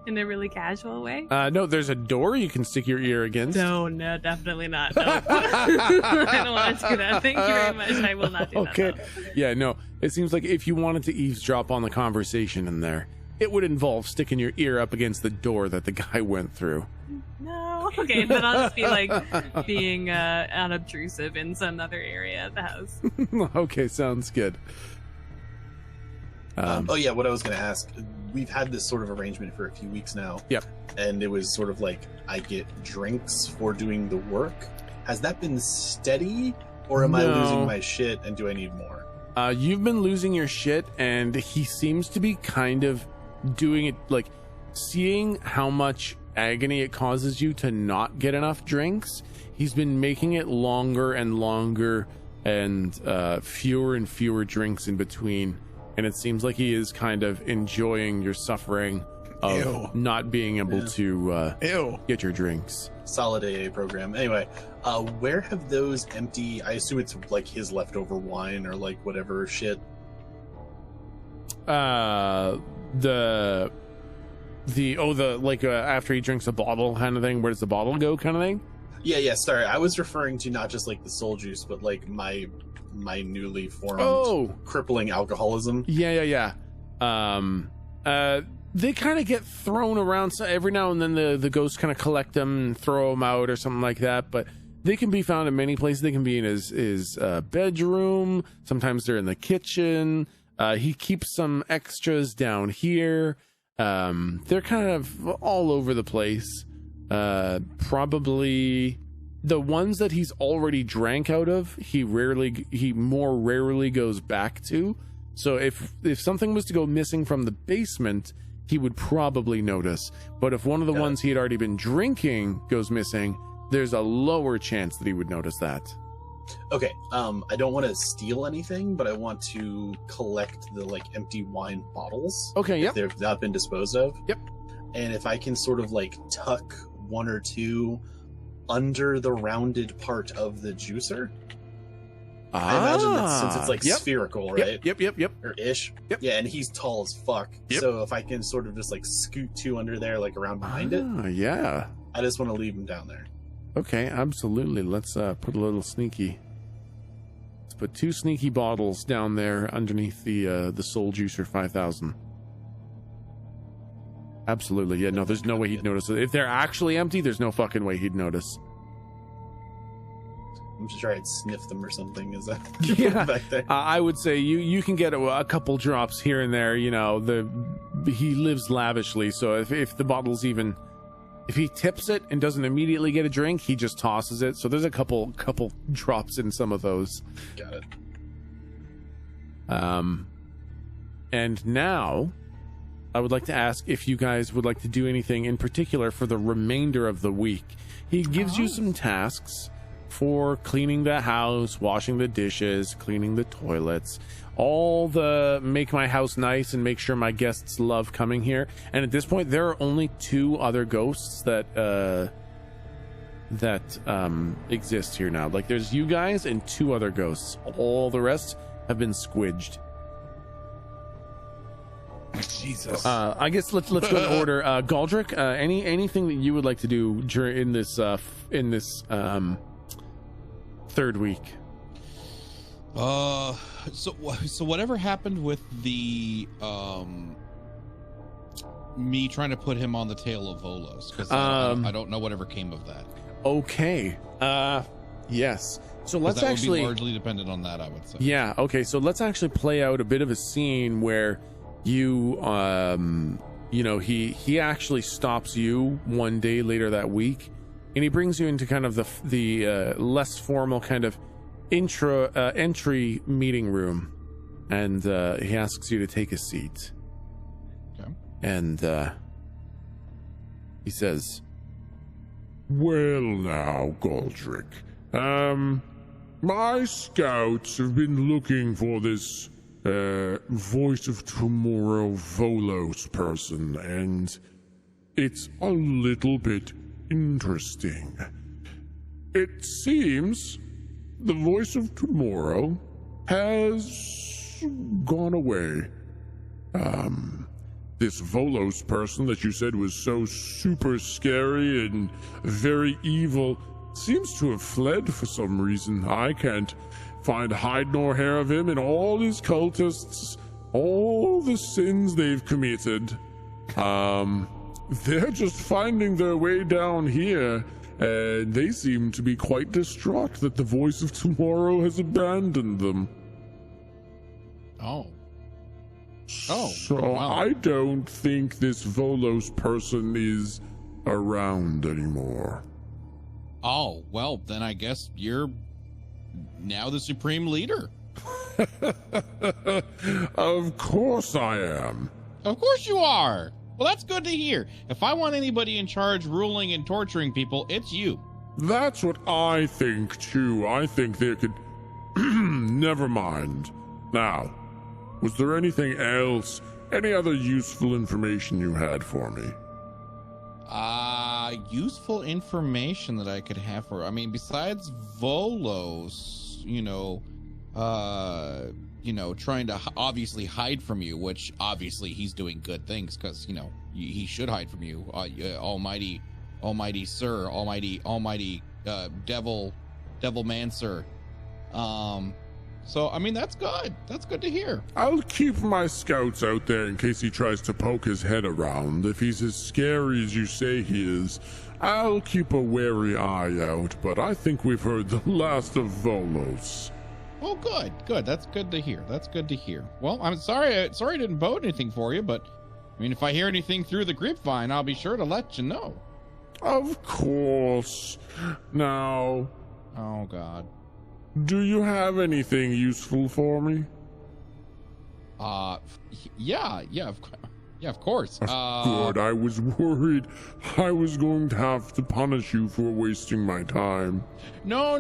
in a really casual way. No, there's a door you can stick your ear against. No, definitely not. No. I don't want to do that. Thank you very much. I will not do that. Okay. Yeah, no. It seems like if you wanted to eavesdrop on the conversation in there, it would involve sticking your ear up against the door that the guy went through. No. Okay, then I'll just be like being unobtrusive in some other area of the house. Okay, sounds good. What I was going to ask, we've had this sort of arrangement for a few weeks now. Yep. And it was sort of like I get drinks for doing the work. Has that been steady, or am I losing my shit and do I need more? You've been losing your shit, and he seems to be kind of doing it, like seeing how much agony it causes you to not get enough drinks. He's been making it longer and longer and fewer and fewer drinks in between. And it seems like he is kind of enjoying your suffering of not being able to get your drinks. Solid AA program. Anyway, where have those empty, I assume it's like his leftover wine or like whatever shit. After he drinks a bottle kind of thing, where does the bottle go kind of thing? Yeah, sorry. I was referring to not just like the soul juice, but like my newly formed crippling alcoholism. Yeah. They kind of get thrown around, so every now and then the ghosts kind of collect them and throw them out or something like that, but they can be found in many places. They can be in his bedroom. Sometimes they're in the kitchen. He keeps some extras down here. They're kind of all over the place. Probably the ones that he's already drank out of, he more rarely goes back to. So if something was to go missing from the basement, he would probably notice. But if one of the ones he had already been drinking goes missing, there's a lower chance that he would notice that. Okay, I don't want to steal anything, but I want to collect the like empty wine bottles. Okay, yep. If they've not been disposed of. Yep. And if I can sort of like tuck one or two under the rounded part of the juicer. I imagine that since it's like spherical, right? Yep. Or ish. Yep. Yeah, and he's tall as fuck. Yep. So if I can sort of just like scoot two under there, like around behind it. Yeah. I just want to leave him down there. Okay, absolutely. Let's put a little sneaky. Let's put 2 sneaky bottles down there underneath the Soul Juicer 5000. Absolutely. Yeah, no, there's no way he'd notice it. If they're actually empty, there's no fucking way he'd notice. I'm just trying to sniff them or something. Is that back there? I would say you can get a couple drops here and there. You know, he lives lavishly, so if the bottle's even, if he tips it and doesn't immediately get a drink, he just tosses it. So there's a couple drops in some of those. Got it. And now I would like to ask if you guys would like to do anything in particular for the remainder of the week. He gives you some tasks for cleaning the house, washing the dishes, cleaning the toilets, all the make my house nice and make sure my guests love coming here. And at this point, there are only 2 other ghosts that exist here now. Like, there's you guys and 2 other ghosts. All the rest have been squidged. Jesus. I guess let's go in order. Galdrick, anything that you would like to do during in this 3rd week? So whatever happened with the me trying to put him on the tail of Volos, because I don't know whatever came of that. Okay. Yes. So let's actually would be largely dependent on that, I would say. Yeah. Okay. So let's actually play out a bit of a scene where you he actually stops you one day later that week, and he brings you into kind of the less formal kind of entry meeting room, and he asks you to take a seat. Okay. And he says, "Well now, Galdrick, my scouts have been looking for this Voice of Tomorrow Volos person, and it's a little bit interesting. It seems the Voice of Tomorrow has gone away. This Volos person that you said was so super scary and very evil seems to have fled for some reason. I can't find hide nor hair of him and all his cultists, all the sins they've committed. They're just finding their way down here, and they seem to be quite distraught that the Voice of Tomorrow has abandoned them." Oh, so wow. I don't think this Volos person is around anymore. Oh, well, then I guess you're now the supreme leader. Of course I am. Of course you are. Well, that's good to hear. If I want anybody in charge ruling and torturing people, it's you. That's what I think, too. I think they could... Never mind. Now, was there anything else? Any other useful information you had for me? Useful information that I could have for... I mean, besides Volos, trying to obviously hide from you, which obviously he's doing good things, because, he should hide from you. Almighty sir, almighty devil man sir. So, I mean, that's good. That's good to hear. I'll keep my scouts out there in case he tries to poke his head around. If he's as scary as you say he is, I'll keep a wary eye out, but I think we've heard the last of Volos. Oh, good. That's good to hear. Well, I'm sorry I didn't vote anything for you, but, I mean, if I hear anything through the grapevine, I'll be sure to let you know. Of course. Now... Oh, God. Do you have anything useful for me? Yeah, of course. Good. I was worried I was going to have to punish you for wasting my time. No.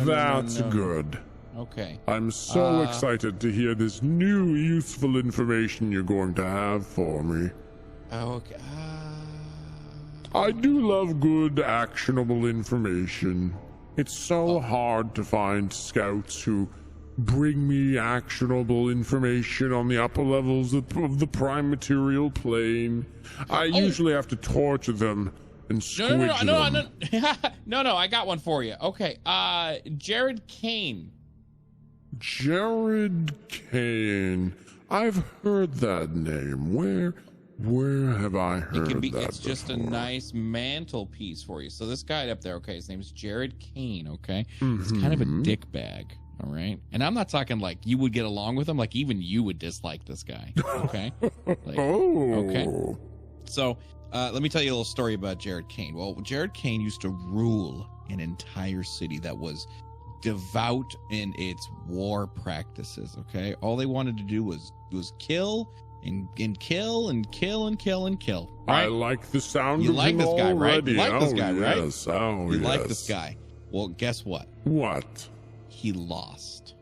That's good. Okay. I'm so excited to hear this new useful information you're going to have for me. Okay. I do love good, actionable information. It's so hard to find scouts who bring me actionable information on the upper levels of the prime material plane. I usually have to torture them and squidge them. No, I got one for you. Okay, Jared Kane. Jared Kane. I've heard that name. Where have I heard that It's just a nice mantelpiece for you. So this guy up there, okay, his name is Jared Kane, okay? He's kind of a dick bag, all right? And I'm not talking like you would get along with him, like even you would dislike this guy, okay? Okay. So let me tell you a little story about Jared Kane. Well, Jared Kane used to rule an entire city that was devout in its war practices, okay? All they wanted to do was kill and kill and kill and kill and kill. Right? I like the sound you of like him this guy, already. right? You like this guy, right? Yes. Oh, you yes. like this guy. Well, guess what? What? He lost.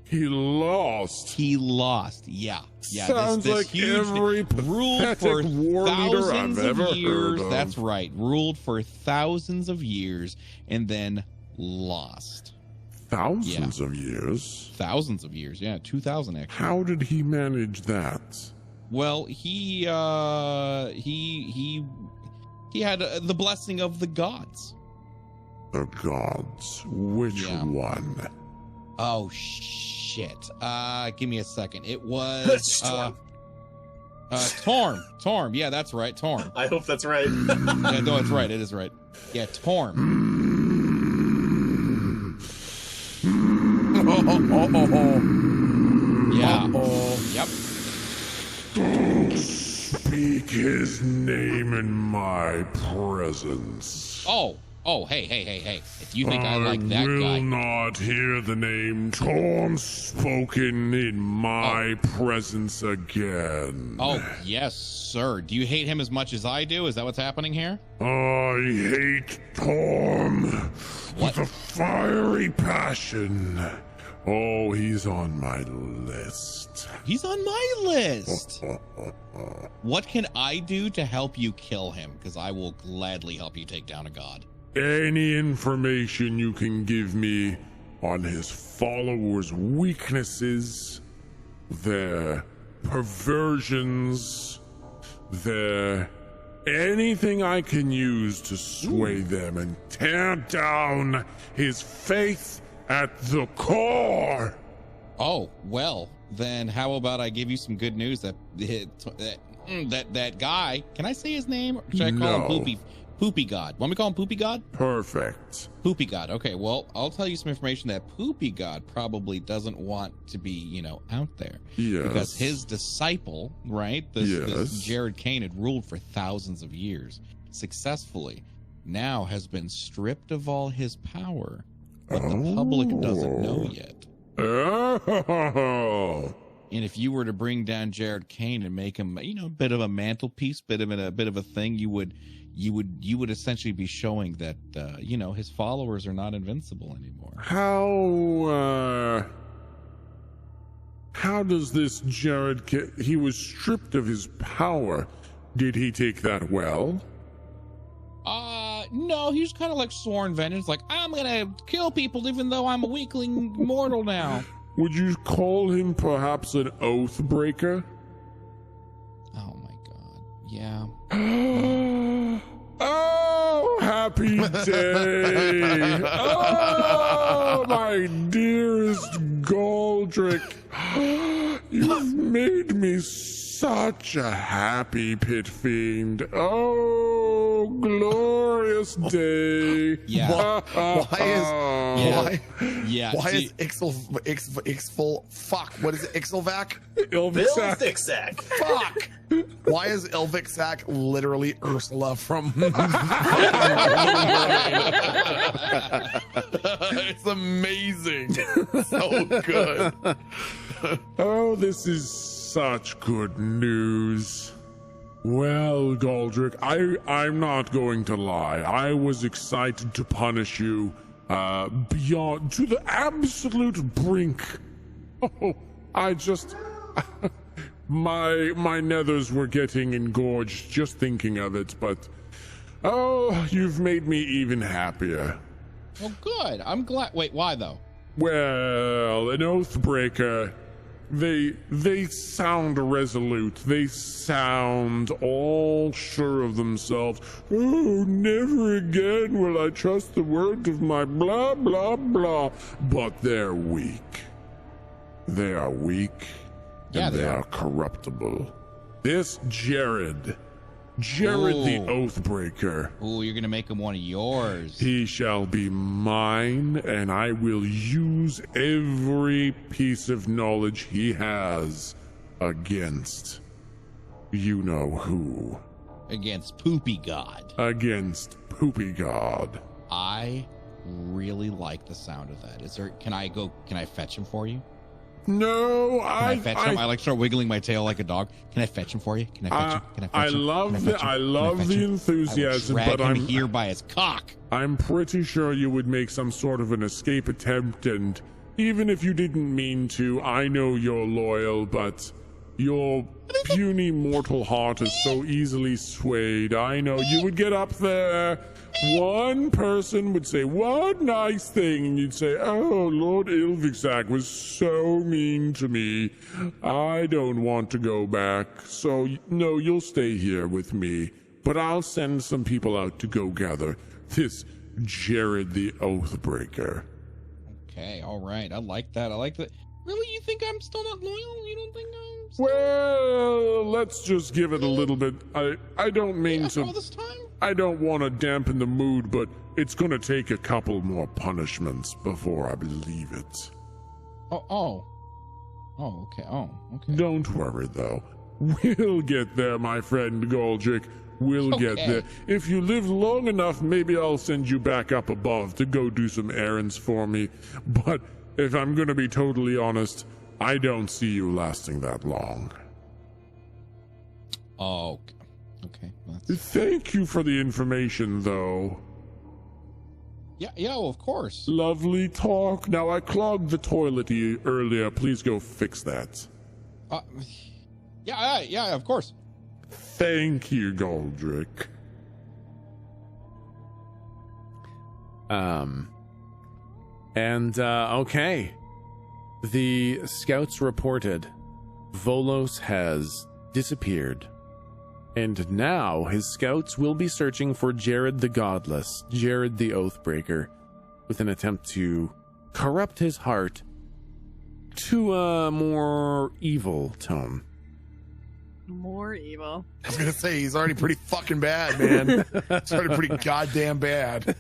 He lost. He lost. Yeah. Sounds this like huge every ruled for war leader I've thousands ever of years. heard of. That's right. Ruled for thousands of years and then lost. Thousands of years? Thousands of years. Yeah, 2,000 actually. How did he manage that? Well, he had the blessing of the gods. The gods. Which one? Oh shit. Give me a second. It was Torm. Torm. Yeah, that's right. Torm. I hope that's right. Yeah, no, it's right. It is right. Yeah, Torm. Yeah. Yep. Don't speak his name in my presence. Oh, hey. If you think I like that will guy. not hear the name Torm spoken in my presence again. Oh, yes, sir. Do you hate him as much as I do? Is that what's happening here? I hate Torm with a fiery passion. Oh, he's on my list. He's on my list. What can I do to help you kill him? Because I will gladly help you take down a god. Any information you can give me on his followers' weaknesses, their perversions, their anything I can use to sway them and tear down his faith at the core. Oh, well, then how about I give you some good news that guy, can I say his name? Or should I call him Poopy God? Want me to call him Poopy God? Perfect. Poopy God. Okay, well, I'll tell you some information that Poopy God probably doesn't want to be, out there. Yes. Because his disciple, right, this Jared Kane had ruled for thousands of years successfully, now has been stripped of all his power, but the public doesn't know yet. Oh. And if you were to bring down Jared Kane and make him, a bit of a mantelpiece, bit of a thing, you would essentially be showing that his followers are not invincible anymore. How does this Jared Kane, he was stripped of his power? Did he take that well? No, he's kind of like sworn vengeance, like, I'm gonna kill people even though I'm a weakling mortal now. Would you call him perhaps an oath breaker? Oh my god, yeah. Oh, happy day. Oh, my dearest Goldrick. You've made me such a happy pit fiend. Oh, glorious day. Yeah. Why is Ixelvac? Ilvixac. Fuck. Why is Ilvixac literally Ursula from? It's amazing. So good. Oh, this is such good news. Well, Goldrick, I'm not going to lie. I was excited to punish you beyond, to the absolute brink. Oh, my nethers were getting engorged just thinking of it, but you've made me even happier. Well, good. I'm glad. Wait, why though? Well, an oathbreaker, they sound resolute. They sound all sure of themselves. Oh, never again will I trust the word of my blah, blah, blah. But they're weak. They are weak. Yeah, and they are corruptible. This Jared the Oathbreaker. Ooh, you're gonna make him one of yours. He shall be mine, and I will use every piece of knowledge he has against you know who. Against Poopy God. Against Poopy God. I really like the sound of that. Can I fetch him for you? No, Can I fetch him? I like start wiggling my tail like a dog. Can I fetch him for you? Can I fetch him? Can I fetch him? I love the enthusiasm, but I'm here by his cock. I'm pretty sure you would make some sort of an escape attempt, and even if you didn't mean to, I know you're loyal, but your puny mortal heart is so easily swayed. I know you would get up there. One person would say one nice thing, and you'd say, "Oh, Lord Ilvixac was so mean to me. I don't want to go back. So, no, you'll stay here with me. But I'll send some people out to go gather this Jared the Oathbreaker." Okay, all right. I like that. I like that. Really? You think I'm still not loyal? You don't think I'm still... Well, let's just give it a little bit. I don't mean to... all this time? I don't want to dampen the mood, but it's going to take a couple more punishments before I believe it. Oh, okay. Don't worry, though. We'll get there, my friend Goldrick. We'll get there. If you live long enough, maybe I'll send you back up above to go do some errands for me. But if I'm going to be totally honest, I don't see you lasting that long. Oh, okay. Thank you for the information, though. Yeah, well, of course. Lovely talk. Now, I clogged the toilet earlier. Please go fix that. Yeah, of course. Thank you, Goldrick. Okay. The scouts reported Volos has disappeared. And now his scouts will be searching for Jared the Godless, Jared the Oathbreaker, with an attempt to corrupt his heart to a more evil tone. More evil. I was gonna say he's already pretty fucking bad, man. He's already pretty goddamn bad.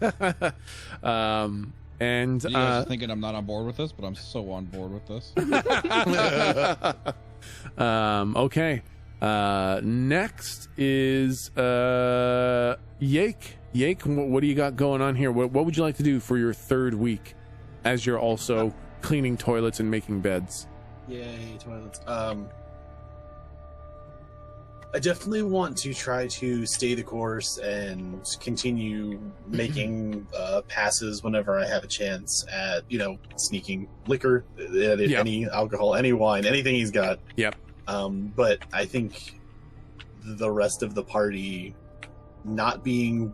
And you guys are thinking I'm not on board with this, but I'm so on board with this. Okay. Next is Yake. Yake, what do you got going on here? What would you like to do for your third week as you're also cleaning toilets and making beds? Yay, toilets. I definitely want to try to stay the course and continue making passes whenever I have a chance at, sneaking liquor, any alcohol, any wine, anything he's got. Yep. But I think the rest of the party not being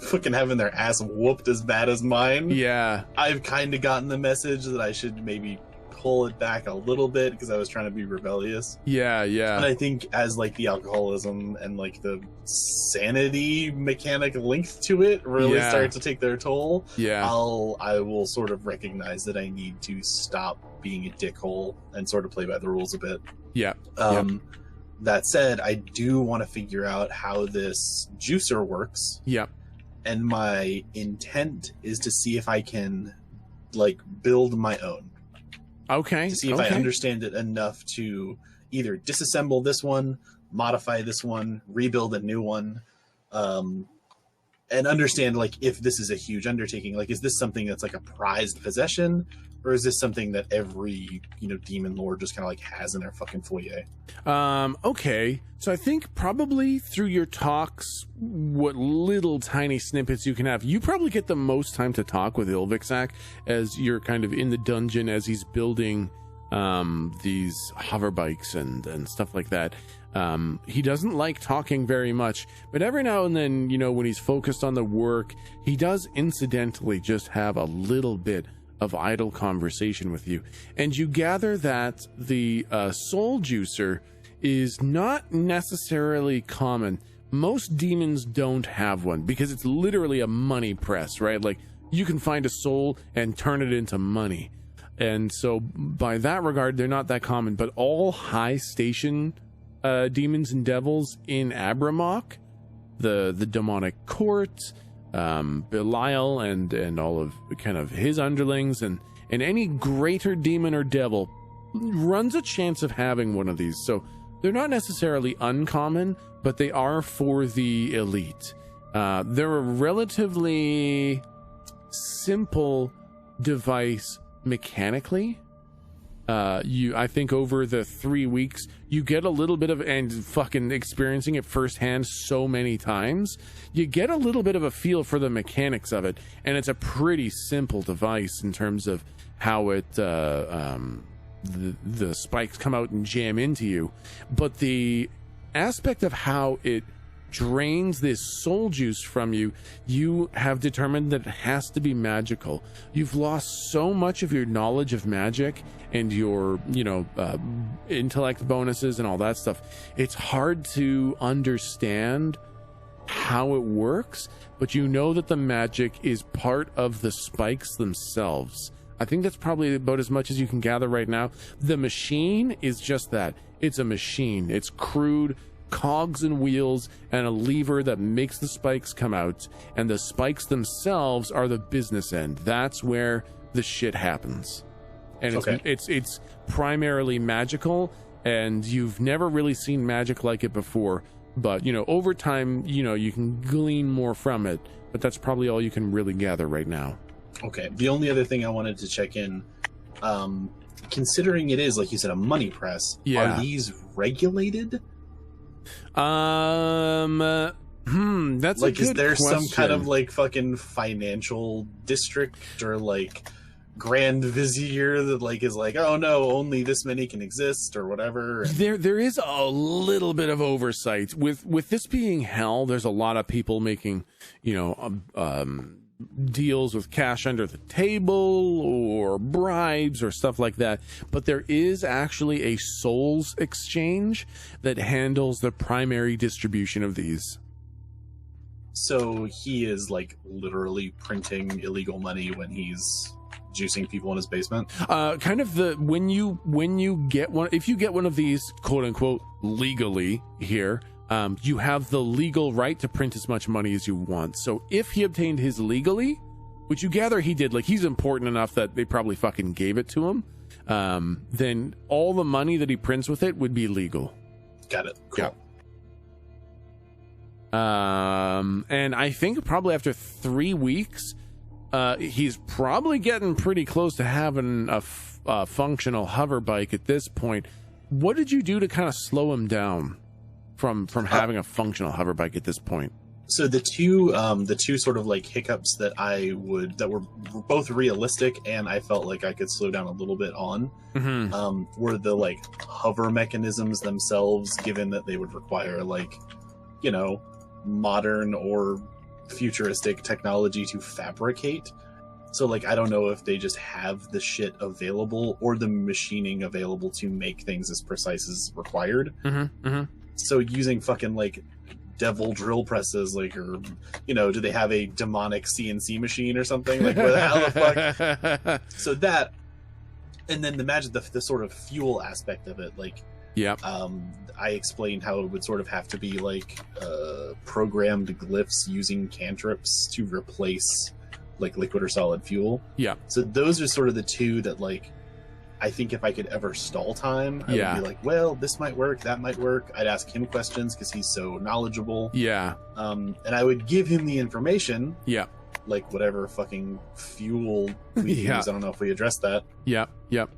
fucking having their ass whooped as bad as mine. Yeah. I've kind of gotten the message that I should maybe pull it back a little bit because I was trying to be rebellious. Yeah. And I think as the alcoholism and the sanity mechanic linked to it really start to take their toll. Yeah. I will sort of recognize that I need to stop being a dickhole and sort of play by the rules a bit. Yeah. That said, I do want to figure out how this juicer works. Yep. And my intent is to see if I can build my own. Okay. To see if I understand it enough to either disassemble this one, modify this one, rebuild a new one, and understand if this is a huge undertaking. Is this something that's a prized possession, or is this something that every demon lord just kind of has in their fucking foyer? Okay. So I think probably through your talks, what little tiny snippets you can have, you probably get the most time to talk with Ilvixac as you're kind of in the dungeon as he's building these hover bikes and stuff like that. He doesn't like talking very much, but every now and then, when he's focused on the work, he does incidentally just have a little bit of idle conversation with you. And you gather that the soul juicer is not necessarily common. Most demons don't have one because it's literally a money press, right? You can find a soul and turn it into money. And so by that regard, they're not that common. But all high station demons and devils in Abramok, the demonic court, Belial and all of kind of his underlings, and any greater demon or devil runs a chance of having one of these. So they're not necessarily uncommon, but they are for the elite. They're a relatively simple device mechanically. I think over the 3 weeks, you get a little bit of, and fucking experiencing it firsthand so many times, you get a little bit of a feel for the mechanics of it. And it's a pretty simple device in terms of how it, the spikes come out and jam into you. But the aspect of how it drains this soul juice from you, you have determined that it has to be magical. You've lost so much of your knowledge of magic and your, intellect bonuses and all that stuff. It's hard to understand how it works, but you know that the magic is part of the spikes themselves. I think that's probably about as much as you can gather right now. The machine is just that. It's a machine. It's crude cogs and wheels and a lever that makes the spikes come out, and the spikes themselves are the business end. That's where the shit happens. And it's primarily magical, and you've never really seen magic like it before, but over time you can glean more from it, but that's probably all you can really gather right now. Okay, the only other thing I wanted to check in, considering it is, like you said, a money press, are these regulated? That's like, a good is there question. some kind of like fucking financial district or like grand vizier that like is like, oh no, only this many can exist or whatever? There is a little bit of oversight with this being hell. There's a lot of people making deals with cash under the table or bribes or stuff like that, but there is actually a souls exchange that handles the primary distribution of these. So he is like literally printing illegal money when he's juicing people in his basement? When you get one, if you get one of these quote unquote legally here, you have the legal right to print as much money as you want. So if he obtained his legally, which you gather he did, like he's important enough that they probably fucking gave it to him, then all the money that he prints with it would be legal. Got it. Cool. Yeah. And I think probably after 3 weeks, he's probably getting pretty close to having a functional hover bike at this point. What did you do to kind of slow him down from having a functional hover bike at this point? So the two sort of like hiccups that were both realistic and I felt like I could slow down a little bit on, were the like hover mechanisms themselves, given that they would require like, modern or futuristic technology to fabricate. So like, I don't know if they just have the shit available or the machining available to make things as precise as required. So using fucking like devil drill presses, like, or do they have a demonic CNC machine or something? Like, where the hell the fuck? So that, and then the magic, the sort of fuel aspect of it, like, I explained how it would sort of have to be like programmed glyphs using cantrips to replace like liquid or solid fuel. Yeah. So those are sort of the two that like, I think if I could ever stall time, I would be like, well, this might work, that might work. I'd ask him questions because he's so knowledgeable. Yeah. And I would give him the information. Yeah. Like whatever fucking fuel we use. I don't know if we addressed that. Yeah. Yep.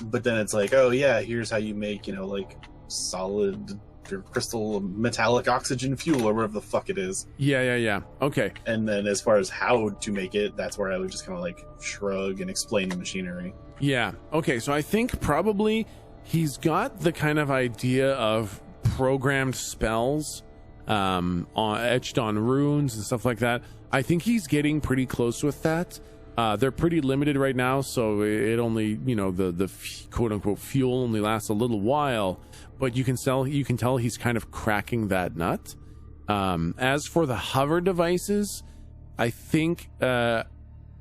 But then it's like, oh yeah, here's how you make, like solid or crystal metallic oxygen fuel or whatever the fuck it is. Yeah. Okay. And then as far as how to make it, that's where I would just kind of like shrug and explain the machinery. Yeah. Okay. So I think probably he's got the kind of idea of programmed spells, etched on runes and stuff like that. I think he's getting pretty close with that. They're pretty limited right now, so it only, the quote unquote fuel only lasts a little while, but you can tell he's kind of cracking that nut. As for the hover devices, I think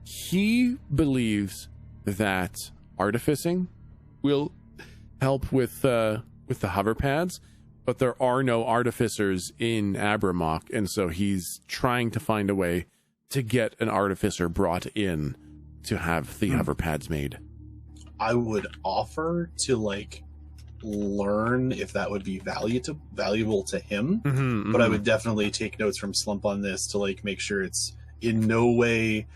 he believes that artificing will help with the hover pads, but there are no artificers in Abramok, and so he's trying to find a way to get an artificer brought in to have the hover pads made. I would offer to like learn if that would be valuable to him, but I would definitely take notes from Slump on this to like make sure it's in no way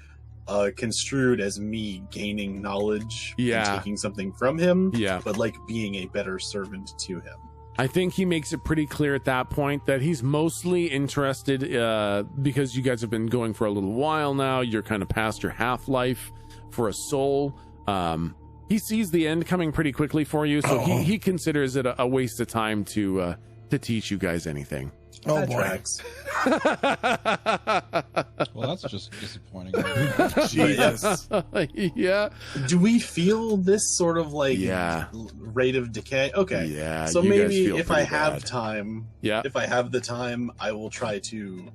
construed as me gaining knowledge and taking something from him, but like being a better servant to him. I think he makes it pretty clear at that point that he's mostly interested, because you guys have been going for a little while now, you're kind of past your half-life for a soul. He sees the end coming pretty quickly for you, so he considers it a waste of time to teach you guys anything. Oh boy. Well, that's just disappointing. Jesus. Yeah. Do we feel this sort of like rate of decay? Okay. Yeah. So maybe if I have time, if I have the time, I will try to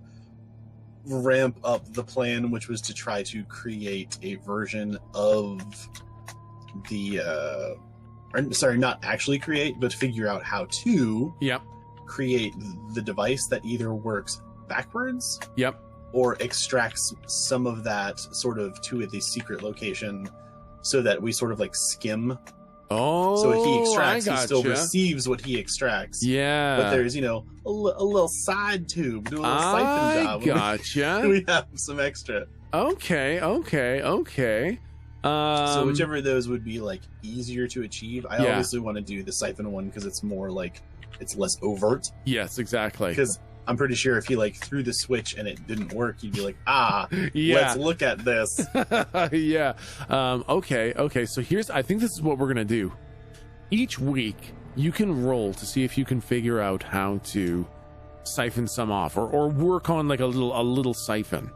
ramp up the plan, which was to try to create a version of the not actually create, but figure out how to create the device that either works backwards or extracts some of that sort of to the secret location, so that we sort of like skim. So if he extracts, he still receives what he extracts. But there's, you know, a little side tube, do a little siphon job. Gotcha. We have some extra. Okay. So whichever of those would be like easier to achieve. I obviously want to do the siphon one because it's more like, it's less overt. Yes, exactly. Because I'm pretty sure if he like threw the switch and it didn't work, you'd be like, let's look at this. Okay. So I think this is what we're going to do. Each week, you can roll to see if you can figure out how to siphon some off or work on like a little siphon.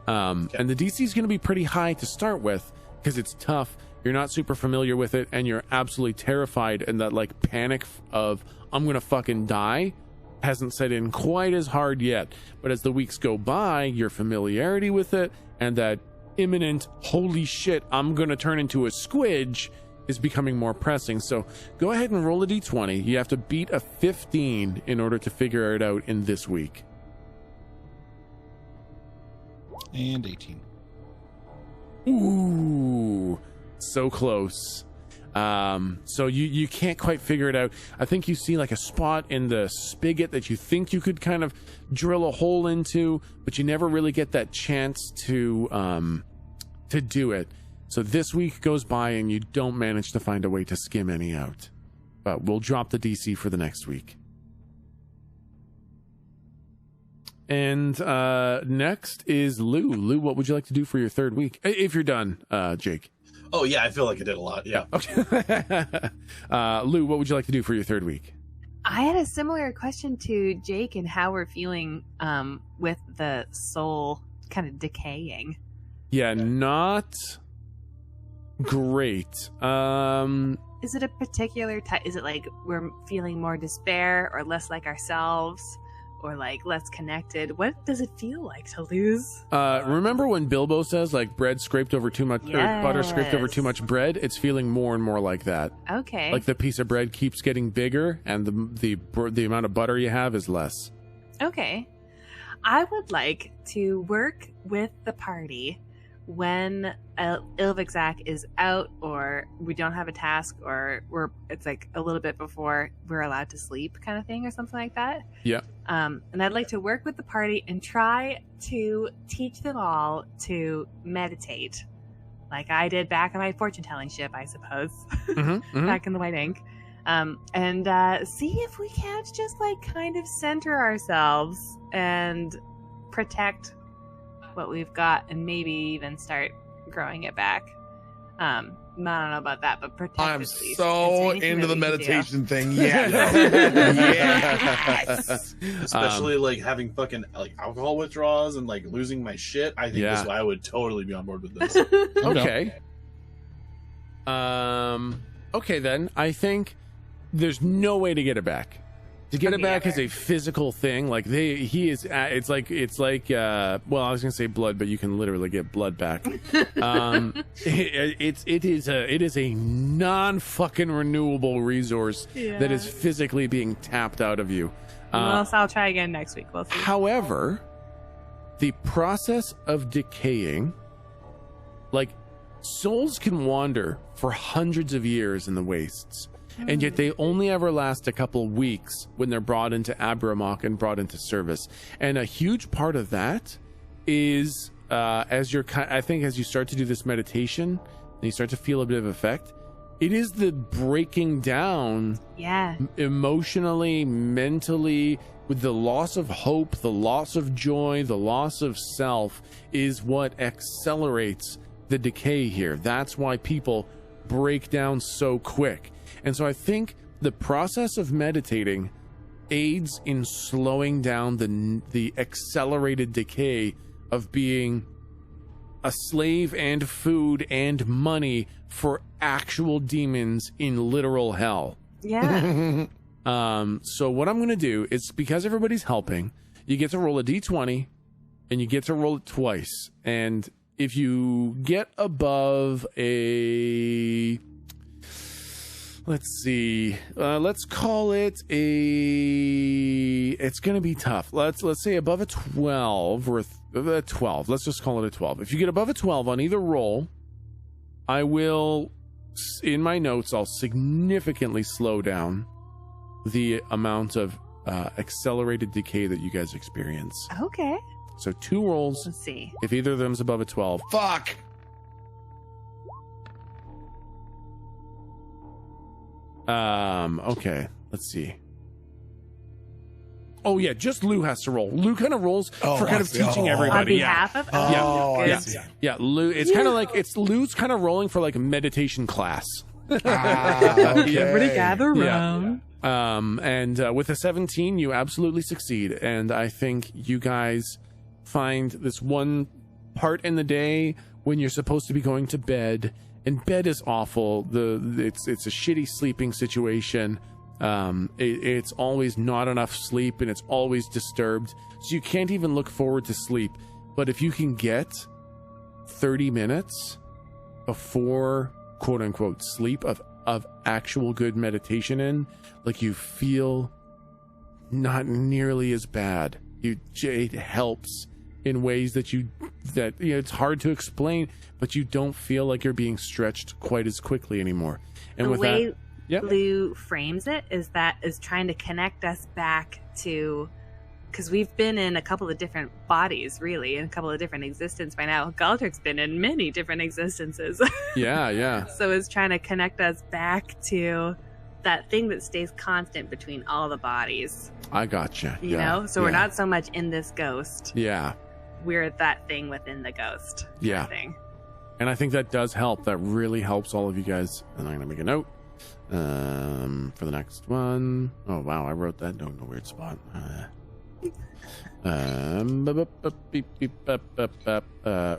And the DC is going to be pretty high to start with because it's tough. You're not super familiar with it and you're absolutely terrified, and that like panic of I'm going to fucking die hasn't set in quite as hard yet. But as the weeks go by, your familiarity with it and that imminent holy shit, I'm going to turn into a squidge is becoming more pressing. So go ahead and roll a d20. You have to beat a 15 in order to figure it out in this week. And 18. Ooh, so close. So you can't quite figure it out. I think you see like a spot in the spigot that you think you could kind of drill a hole into, but you never really get that chance to do it. So this week goes by and you don't manage to find a way to skim any out. But we'll drop the DC for the next week. And next is Lou. Lou, what would you like to do for your third week? If you're done, Jake. Oh, yeah, I feel like I did a lot, yeah. Okay. Lou, what would you like to do for your third week? I had a similar question to Jake and how we're feeling with the soul kind of decaying. Yeah, not great. Is it a particular type? Is it like we're feeling more despair or less like ourselves? Or like less connected? What does it feel like to lose? Remember when Bilbo says like bread scraped over too much, or butter scraped over too much bread? It's feeling more and more like that. Okay. Like the piece of bread keeps getting bigger, and the amount of butter you have is less. Okay. I would like to work with the party when Ilvixak is out, or we don't have a task, or it's like a little bit before we're allowed to sleep kind of thing, or something like that. Yeah. And I'd like to work with the party and try to teach them all to meditate, like I did back on my fortune-telling ship, I suppose, back in the White Ink. And see if we can't just like kind of center ourselves and protect what we've got, and maybe even start growing it back. I don't know about that, but protect. I'm so into the meditation thing. Yes. Especially like having fucking like alcohol withdrawals and like losing my shit. I think I would totally be on board with this. Okay. Okay then. I think there's no way to get it back. To get it back is a physical thing. Like it's like well, I was gonna say blood, but you can literally get blood back. It is a non-fucking renewable resource that is physically being tapped out of you. Well, I'll try again next week. We'll see. However, the process of decaying, like souls can wander for hundreds of years in the wastes. And yet they only ever last a couple weeks when they're brought into Abramok and brought into service. And a huge part of that is as you start to do this meditation and you start to feel a bit of effect, it is the breaking down, emotionally, mentally, with the loss of hope, the loss of joy, the loss of self, is what accelerates the decay here. That's why people break down so quick. And so I think the process of meditating aids in slowing down the accelerated decay of being a slave and food and money for actual demons in literal hell. Yeah. So what I'm going to do is, because everybody's helping, you get to roll a d20 and you get to roll it twice. And if you get above a, let's see, let's call it it's going to be tough. Let's say above a 12 or a 12. Let's just call it a 12. If you get above a 12 on either roll, I will, in my notes, I'll significantly slow down the amount of accelerated decay that you guys experience. Okay. So 2 rolls. Let's see. If either of them's above a 12. Fuck. Okay. Let's see. Oh yeah, just Lou has to roll. Lou kind of rolls for kind of teaching everybody. On behalf of yeah. Lou, it's kind of like Lou's kind of rolling for like a meditation class. Okay. Everybody gather around. And with a 17, you absolutely succeed. And I think you guys find this one part in the day when you're supposed to be going to bed, and bed is awful. It's a shitty sleeping situation. It's always not enough sleep, and it's always disturbed, so you can't even look forward to sleep. But if you can get 30 minutes before quote unquote sleep of actual good meditation in, like, you feel not nearly as bad. It helps in ways that it's hard to explain, but you don't feel like you're being stretched quite as quickly anymore. And with that, Lou frames it is trying to connect us back to, because we've been in a couple of different bodies, really, in a couple of different existences by now. Galdric's been in many different existences. Yeah. So it's trying to connect us back to that thing that stays constant between all the bodies. I gotcha. You know? So we're not so much in this ghost. Yeah. We're that thing within the ghost. Yeah. Thing. And I think that does help. That really helps all of you guys. And I'm going to make a note for the next one. Oh, wow. I wrote that note in a weird spot.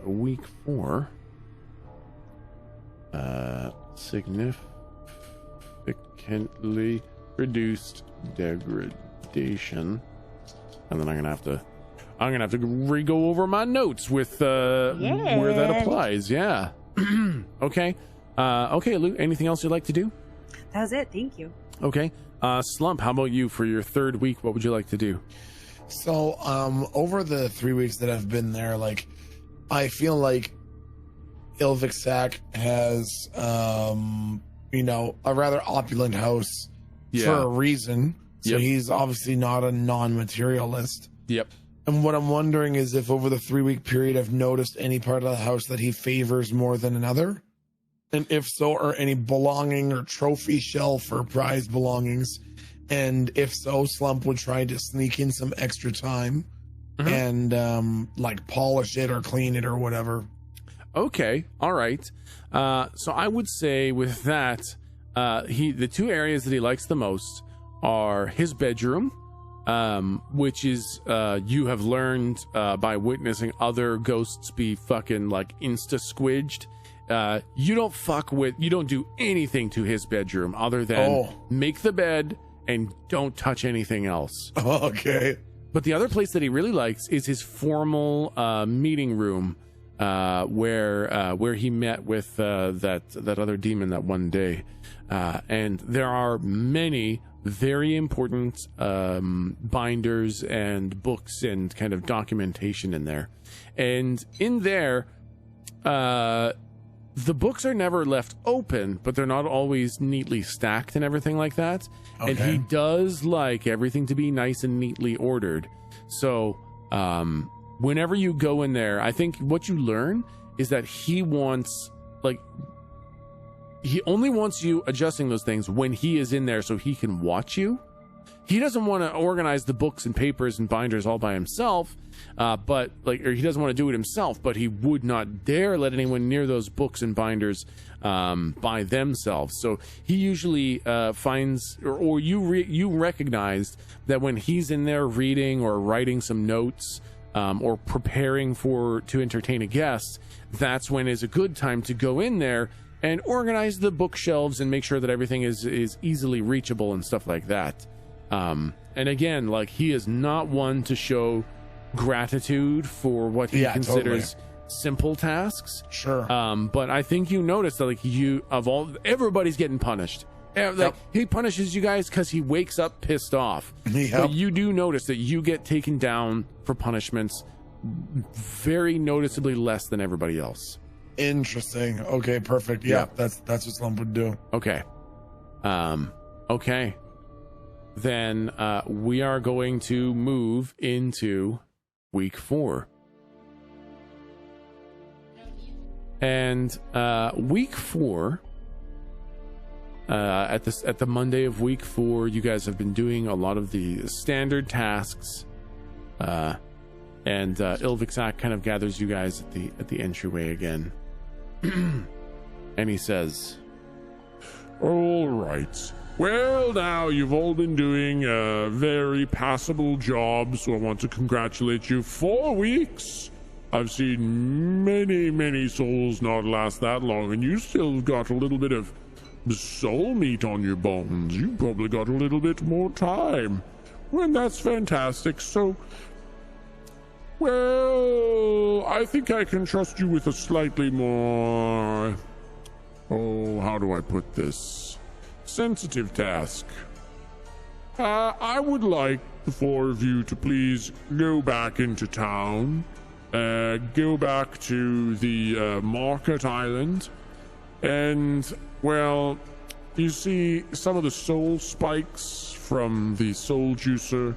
Week 4. Significantly reduced degradation. And then I'm gonna have to re-go over my notes with where that applies. Yeah. Okay. Okay, Lou, anything else you'd like to do? That was it. Thank you. Okay. Slump, how about you for your 3rd week? What would you like to do? So, over the 3 weeks that I've been there, like, I feel like Ilviksak has, a rather opulent house for a reason. So he's obviously not a non-materialist. Yep. And what I'm wondering is if over the 3 week period I've noticed any part of the house that he favors more than another. And if so, are any belonging or trophy shelf or prize belongings? And if so, Slump would try to sneak in some extra time and like polish it or clean it or whatever. Okay. All right. So I would say with that, the 2 areas that he likes the most are his bedroom, which is you have learned by witnessing other ghosts be fucking like insta-squidged. You don't do anything to his bedroom other than make the bed and don't touch anything else. Okay. But the other place that he really likes is his formal meeting room, where he met with that other demon that one day. And there are many very important binders and books and kind of documentation in there. And in there, the books are never left open, but they're not always neatly stacked and everything like that. Okay. And he does like everything to be nice and neatly ordered. So whenever you go in there, I think what you learn is that he wants, like, he only wants you adjusting those things when he is in there so he can watch you. He doesn't want to organize the books and papers and binders all by himself, or he doesn't want to do it himself, but he would not dare let anyone near those books and binders by themselves. So he usually finds, or you recognized that when he's in there reading or writing some notes or preparing to entertain a guest, that's when is a good time to go in there and organize the bookshelves and make sure that everything is easily reachable and stuff like that. And again, like, he is not one to show gratitude for what he considers simple tasks. Sure. But I think you notice that, like, everybody's getting punished. Like, he punishes you guys because he wakes up pissed off. But you do notice that you get taken down for punishments very noticeably less than everybody else. Interesting. Okay, perfect. Yeah, that's what Slump would do. Okay. Okay. Then we are going to move into week 4. And week 4, at the Monday of week 4, you guys have been doing a lot of the standard tasks, and Ilvixak kind of gathers you guys at the entryway again. And he says, all right. Well, now you've all been doing a very passable job, so I want to congratulate you. 4 weeks. I've seen many souls not last that long, and you still got a little bit of soul meat on your bones. You probably got a little bit more time. Well, that's fantastic. So, well, I think I can trust you with a slightly more, how do I put this? Sensitive task. I would like the 4 of you to please go back into town, go back to the Market Island, and, well, you see some of the soul spikes from the soul juicer.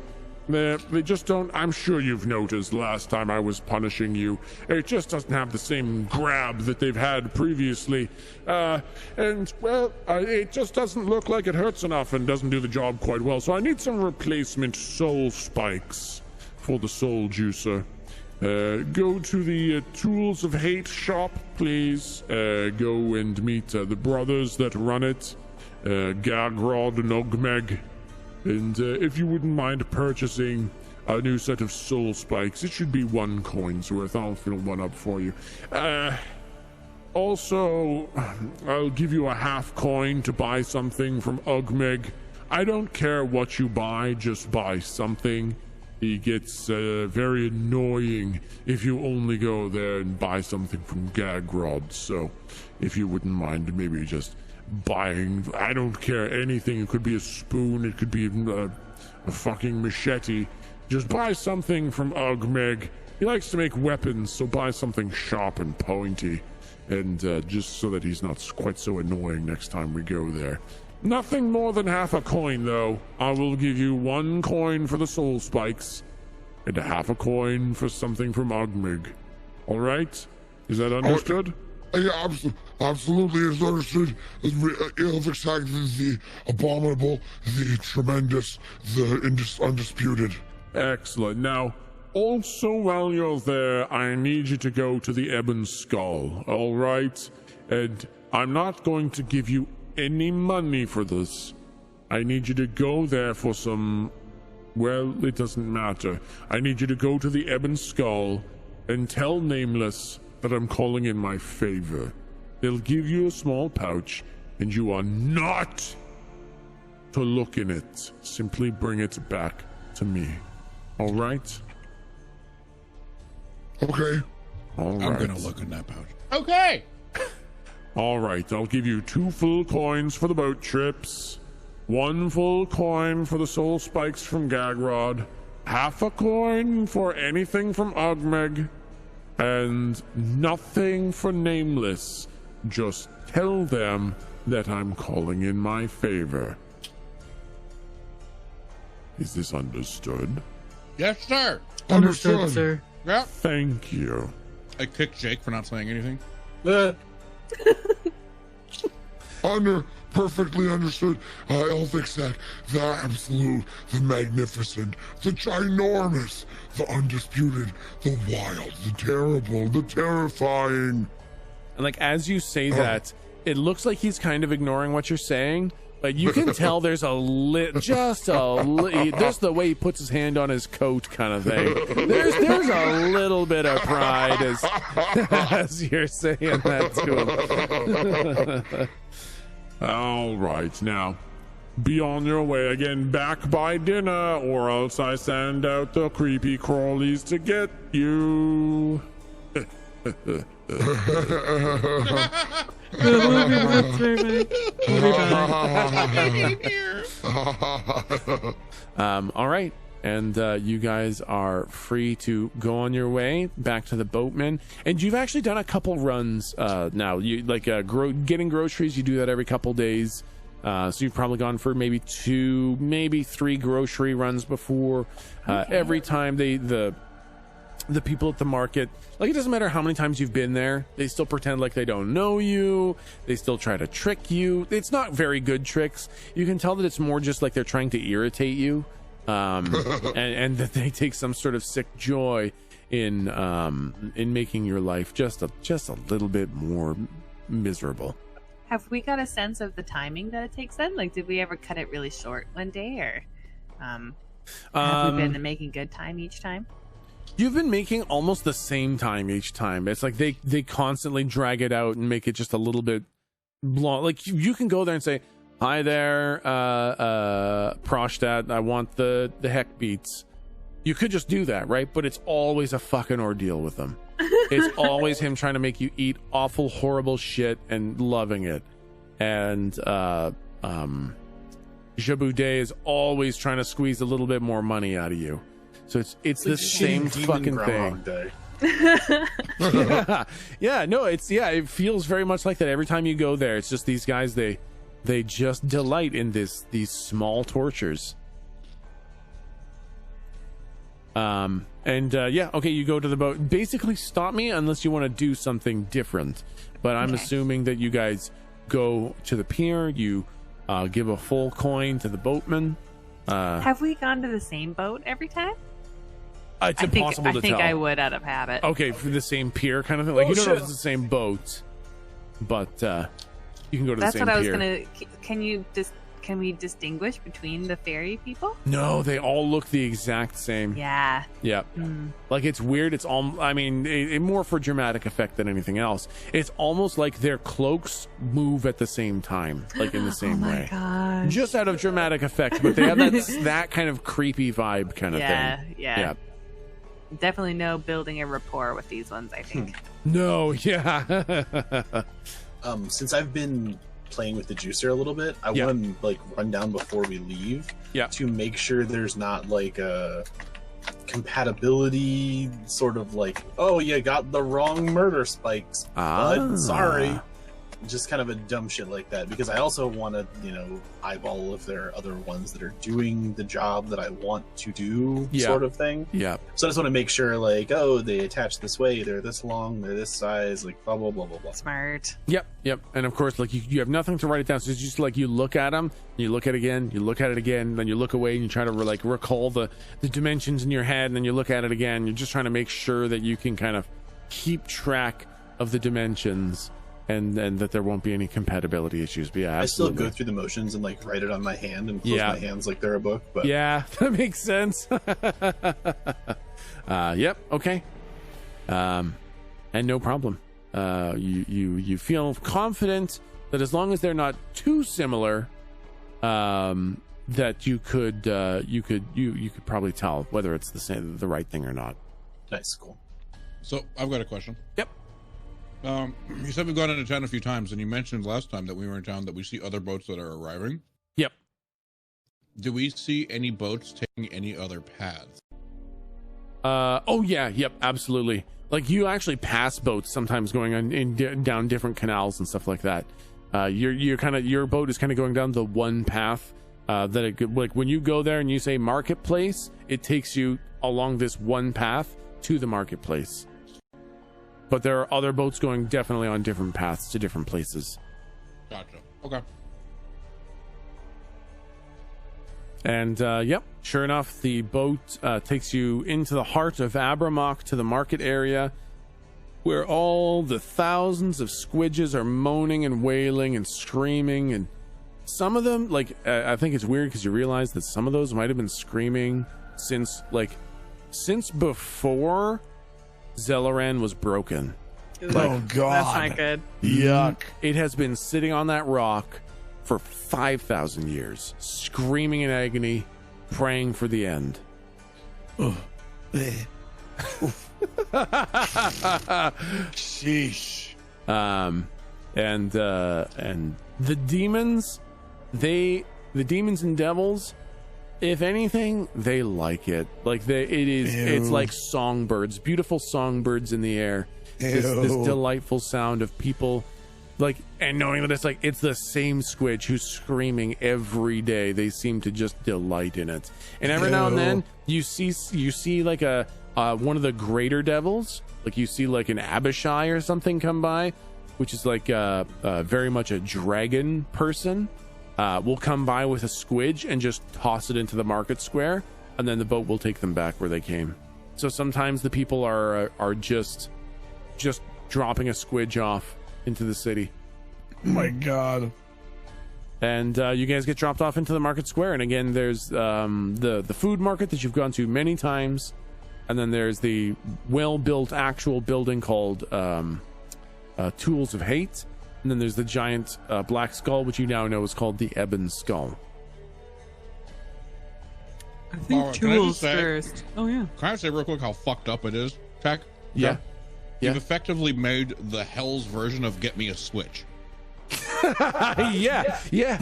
They just don't, I'm sure you've noticed last time I was punishing you, it just doesn't have the same grab that they've had previously. And, well, it just doesn't look like it hurts enough and doesn't do the job quite well. So I need some replacement soul spikes for the soul juicer. Go to the Tools of Hate shop, please. Go and meet the brothers that run it, Gagrod and Ogmeg. And if you wouldn't mind purchasing a new set of soul spikes, it should be 1 coin's worth. I'll fill one up for you. Also, I'll give you a half coin to buy something from Ogmeg. I don't care what you buy, just buy something. He gets very annoying if you only go there and buy something from Gagrod. So, if you wouldn't mind, maybe just buying, I don't care, anything. It could be a spoon, it could be even a fucking machete. Just buy something from Ogmeg. He likes to make weapons, so buy something sharp and pointy, and just so that he's not quite so annoying next time we go there. Nothing more than half a coin, though. I will give you 1 coin for the soul spikes and a half a coin for something from Ogmeg. All right? Is that understood? Yeah, absolutely, it's understood. Ilvixak is the abominable, the tremendous, the undisputed. Excellent. Now, also while you're there, I need you to go to the Ebon Skull, all right? And I'm not going to give you any money for this. I need you to go there for some, well, it doesn't matter. I need you to go to the Ebon Skull and tell Nameless that I'm calling in my favor. They'll give you a small pouch, and you are not to look in it. Simply bring it back to me. All right? Okay. All right. I'm gonna look in that pouch. Okay. All right. I'll give you 2 full coins for the boat trips, 1 full coin for the soul spikes from Gagrod, half a coin for anything from Ogmeg, and nothing for Nameless. Just tell them that I'm calling in my favor. Is this understood? Yes, sir. Understood, sir. Yeah. Thank you. I kicked Jake for not saying anything. Perfectly understood. Elvic said the absolute, the magnificent, the ginormous, the undisputed, the wild, the terrible, the terrifying. And like as you say that, it looks like he's kind of ignoring what you're saying, but you can tell there's just the way he puts his hand on his coat kind of thing. There's a little bit of pride as you're saying that to him. All right, now, be on your way again back by dinner, or else I send out the creepy crawlies to get you. All right. And you guys are free to go on your way back to the boatman. And you've actually done a couple runs now. You like getting groceries. You do that every couple days. So you've probably gone for maybe 2, maybe 3 grocery runs before. Every time the people at the market, like, it doesn't matter how many times you've been there, they still pretend like they don't know you. They still try to trick you. It's not very good tricks. You can tell that it's more just like they're trying to irritate you. And that they take some sort of sick joy in making your life just a little bit more miserable. Have we got a sense of the timing that it takes then? Like, did we ever cut it really short one day, or have we been making good time each time? You've been making almost the same time each time. It's like they constantly drag it out and make it just a little bit long. Like, you can go there and say, "Hi there, Prostat, I want the heck beats." You could just do that, right? But it's always a fucking ordeal with them. It's always him trying to make you eat awful, horrible shit and loving it. And Jaboudet is always trying to squeeze a little bit more money out of you. So it's the same fucking thing. It feels very much like that every time you go there. It's just these guys, they just delight in these small tortures. You go to the boat. Basically, stop me unless you want to do something different. But I'm assuming that you guys go to the pier. You give a full coin to the boatman. Have we gone to the same boat every time? It's impossible to tell. I think I would out of habit. Okay, for the same pier kind of thing. Like, you don't know if it's the same boat, but you can go to the same pier. That's what I was gonna. Can we distinguish between the ferry people? No, they all look the exact same. Yeah. Yep. Like, it's weird. It's all. I mean, more for dramatic effect than anything else. It's almost like their cloaks move at the same time, like in the same way. Gosh. Just out of dramatic effect, but they have that kind of creepy vibe kind of thing. Yeah. Definitely no building a rapport with these ones, I think. No, yeah. Since I've been playing with the juicer a little bit, I want to like run down before we leave to make sure there's not like a compatibility sort of like, oh, you got the wrong murder spikes, bud. Sorry. Just kind of a dumb shit like that, because I also want to, eyeball if there are other ones that are doing the job that I want to do, sort of thing. Yeah. So I just want to make sure, like, oh, they attach this way, they're this long, they're this size, like, blah, blah, blah, blah, blah. Smart. Yep. And of course, like, you have nothing to write it down. So it's just like you look at them, you look at it again, you look at it again, then you look away and you try to, like, recall the dimensions in your head, and then you look at it again. You're just trying to make sure that you can kind of keep track of the dimensions. And that there won't be any compatibility issues. But yeah, absolutely. I still go through the motions and like write it on my hand and close my hands like they're a book. But yeah, that makes sense. Yep. Okay. And no problem. You feel confident that as long as they're not too similar, that you could probably tell whether it's the right thing or not. Nice, cool. So I've got a question. Yep. You said we've gone into town a few times, and you mentioned last time that we were in town that we see other boats that are arriving. Yep. Do we see any boats taking any other paths? Yep, absolutely. Like, you actually pass boats sometimes going on down different canals and stuff like that. Your boat is kind of going down the one path like when you go there and you say marketplace, it takes you along this one path to the marketplace. But there are other boats going definitely on different paths to different places. Gotcha. Okay. And yep, sure enough, the boat takes you into the heart of Abramok to the market area, where all the thousands of squidges are moaning and wailing and screaming. And some of them, like, I think it's weird because you realize that some of those might have been screaming since before Zelleran was broken. Oh God, that's not good. Yuck! It has been sitting on that rock for 5,000 years, screaming in agony, praying for the end. Sheesh. And the demons, the demons and devils, if anything, they like it. Like it's like songbirds, beautiful songbirds in the air. This delightful sound of people, like, and knowing that it's the same squidge who's screaming every day. They seem to just delight in it. And every now and then you see like a one of the greater devils, like you see like an Abishai or something come by, which is like very much a dragon person. Will come by with a squidge and just toss it into the market square, and then the boat will take them back where they came. So sometimes the people are just dropping a squidge off into the city. Oh my God. And you guys get dropped off into the market square, and again there's the food market that you've gone to many times, and then there's the well-built actual building called Tools of Hate. And then there's the giant black skull, which you now know is called the Ebon Skull. I think tools first. Oh, yeah. Can I say real quick how fucked up it is, Tech? Yeah. You've effectively made the Hell's version of Get Me a Switch. Yeah.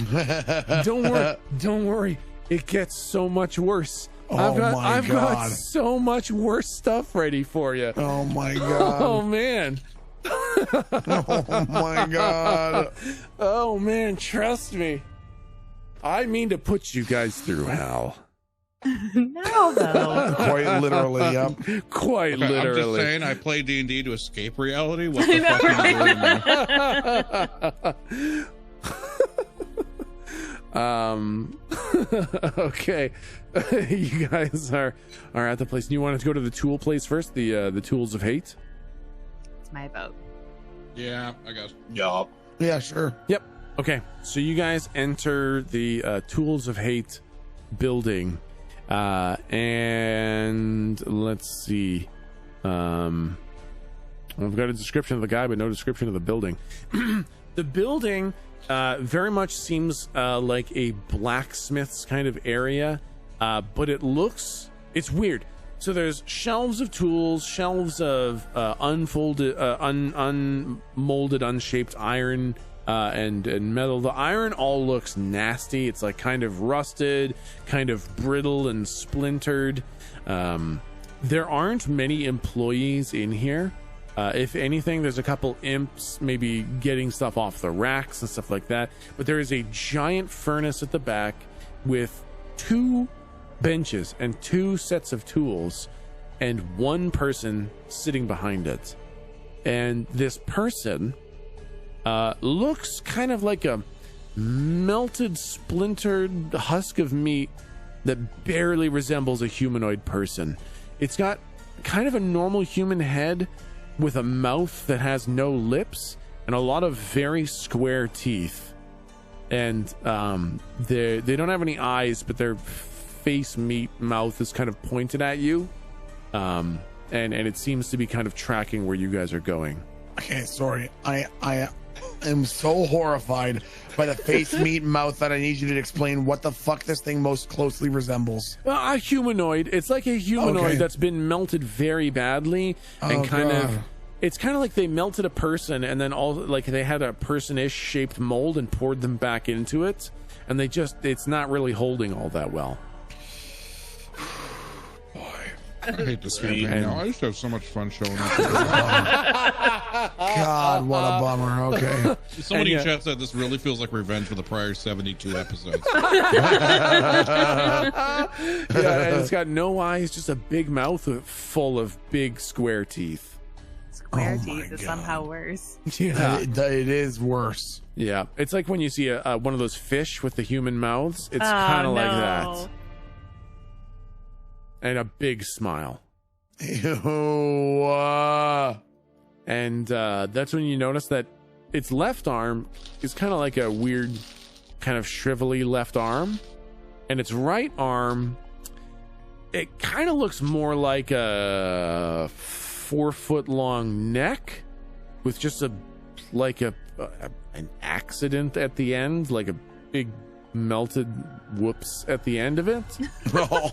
Don't worry. It gets so much worse. I've got so much worse stuff ready for you. Oh, my God. Oh, man. Oh my God. Oh man, trust me. I mean to put you guys through hell. No, though. Quite literally, yep. Quite literally. I'm just saying, I play D&D to escape reality. What the fuck are you doing, man? Okay. You guys are at the place. Do you want to go to the tool place first? The Tools of Hate? It's my boat. Yeah, I guess. Yup. Yeah, sure. Yep. Okay. So you guys enter the Tools of Hate building, and let's see. I've got a description of the guy, but no description of the building. The building very much seems like a blacksmith's kind of area, but it's weird. So there's shelves of tools, shelves of unmolded, unshaped iron and metal. The iron all looks nasty. It's like kind of rusted, kind of brittle and splintered. There aren't many employees in here. If anything, there's a couple imps maybe getting stuff off the racks and stuff like that. But there is a giant furnace at the back with 2 benches and 2 sets of tools and 1 person sitting behind it. And this person looks kind of like a melted, splintered husk of meat that barely resembles a humanoid person. It's got kind of a normal human head with a mouth that has no lips and a lot of very square teeth. And they don't have any eyes, but they're face meat mouth is kind of pointed at you, and it seems to be kind of tracking where you guys are going. Okay, sorry. I am so horrified by the face meat mouth that I need you to explain what the fuck this thing most closely resembles. A humanoid. It's like a humanoid that's been melted very badly, and it's kind of like they melted a person and then they had a person-ish shaped mold and poured them back into it, and it's not really holding all that well. I hate this campaign now. I used to have so much fun showing up. God, what a bummer. Okay. Somebody in chat said this really feels like revenge for the prior 72 episodes. Yeah, it's got no eyes, just a big mouth full of big square teeth. Square teeth is somehow worse. Yeah, it is worse. Yeah, it's like when you see one of those fish with the human mouths. It's kind of like that. And a big smile. Ew. And that's when you notice that its left arm is kind of like a weird, kind of shrivelly left arm. And its right arm, it kind of looks more like a 4-foot-long neck with just an accident at the end, like a big melted whoops at the end of it. Oh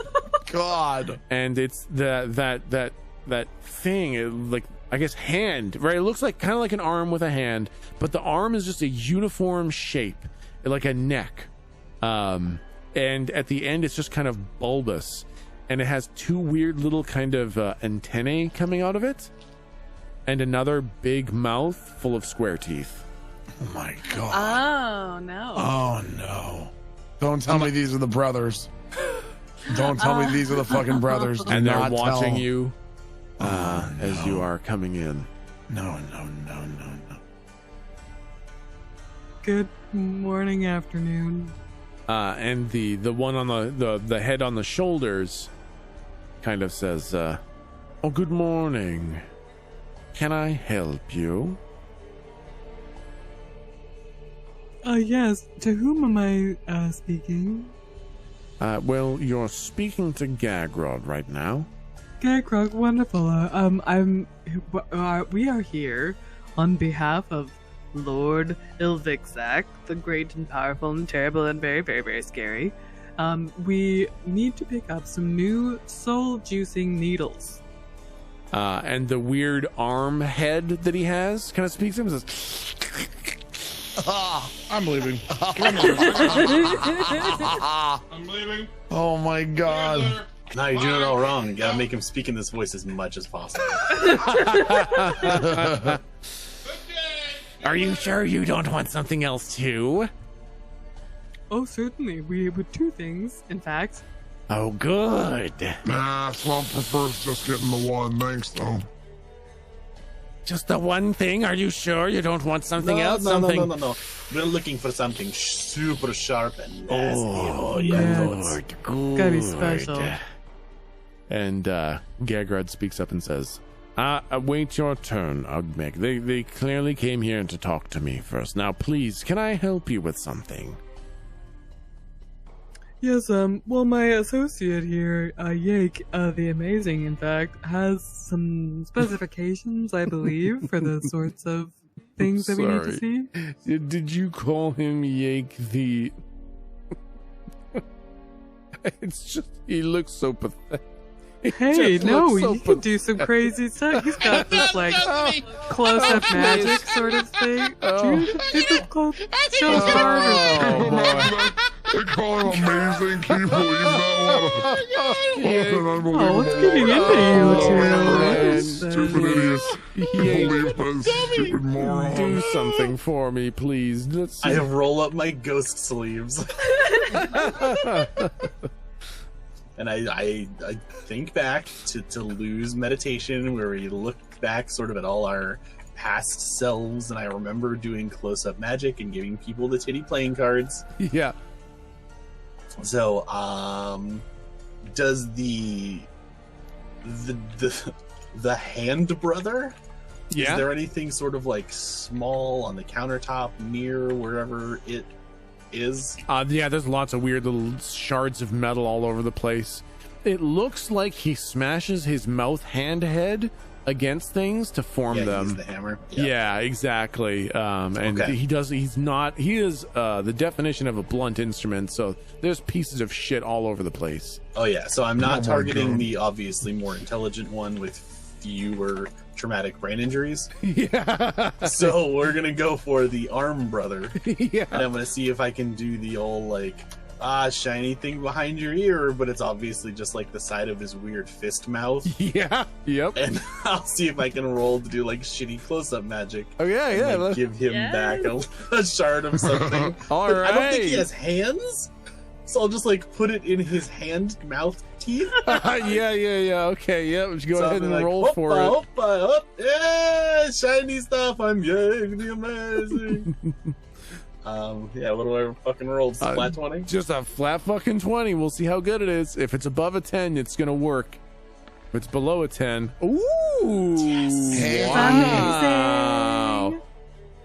God! And it's that thing, like, I guess hand, right? It looks like kind of like an arm with a hand, but the arm is just a uniform shape, like a neck. And at the end, it's just kind of bulbous. And it has two weird little kind of antennae coming out of it, and another big mouth full of square teeth. Oh my God! Oh no! Oh no! Don't tell me these are the brothers. Don't tell me these are the fucking brothers. And they're watching you as you are coming in. No. Good morning, afternoon. And the one on the head on the shoulders kind of says, "Oh, good morning. Can I help you?" Yes. To whom am I speaking? Well, you're speaking to Gagrod right now. Gagrod, wonderful. We are here on behalf of Lord Ilvixak, the great and powerful and terrible and very, very, very scary. We need to pick up some new soul juicing needles. And the weird arm head that he has kind of speaks to him and says, I'm leaving. I'm leaving. Oh my God! No, you're doing it all wrong. You gotta make him speak in this voice as much as possible. "Are you sure you don't want something else too?" Oh, certainly. We would two things, in fact. Oh, good. Nah, Slump prefers just getting the one. Thanks, though. Just the one thing? Are you sure you don't want something else? No. We're looking for something super sharp and nasty. Oh, yeah, Lord. Good. Gotta be special. And Gagrod speaks up and says, "Wait your turn, Ugmeg. They clearly came here to talk to me first. Now, please, can I help you with something?" Yes, well, my associate here, Yake, the Amazing, in fact, has some specifications, I believe, for the sorts of things that we need to see. Did you call him Yake the... It's just, he looks so pathetic. Hey, no, he can do some crazy stuff. He's got this, like, close-up magic sort of thing. Do the close show They call him amazing. Can you believe that one? Oh, what's getting into you two? Stupid idiots. Believe us, stupid moron. Do something for me, please. Let's see. I roll up my ghost sleeves. And I think back to Lou's meditation where we look back sort of at all our past selves, and I remember doing close-up magic and giving people the titty playing cards. Yeah. So, does the hand brother? Yeah. Is there anything sort of like small on the countertop, near wherever it is? Yeah, there's lots of weird little shards of metal all over the place. It looks like he smashes his mouth hand head against things to form them. He uses the hammer. Yeah, exactly. And Okay. he is the definition of a blunt instrument, so there's pieces of shit all over the place. Oh yeah, so I'm not targeting the obviously more intelligent one with fewer traumatic brain injuries. Yeah. So we're gonna go for the arm brother. Yeah. And I'm gonna see if I can do the old like shiny thing behind your ear, but it's obviously just like the side of his weird fist mouth. Yeah. Yep. And I'll see if I can roll to do like shitty close-up magic. Oh yeah, yeah. And, like, give him back a shard of something. All but right. I don't think he has hands, so I'll just like put it in his hand mouth teeth. Yeah. Okay, yeah. Let's go ahead and like, roll for it. Yeah, shiny stuff. I'm the amazing. Yeah, what do I fucking roll? Just a flat 20? Just a flat fucking 20. We'll see how good it is. If it's above a 10, it's gonna work. If it's below a 10, ooh, yes. Wow. Amazing.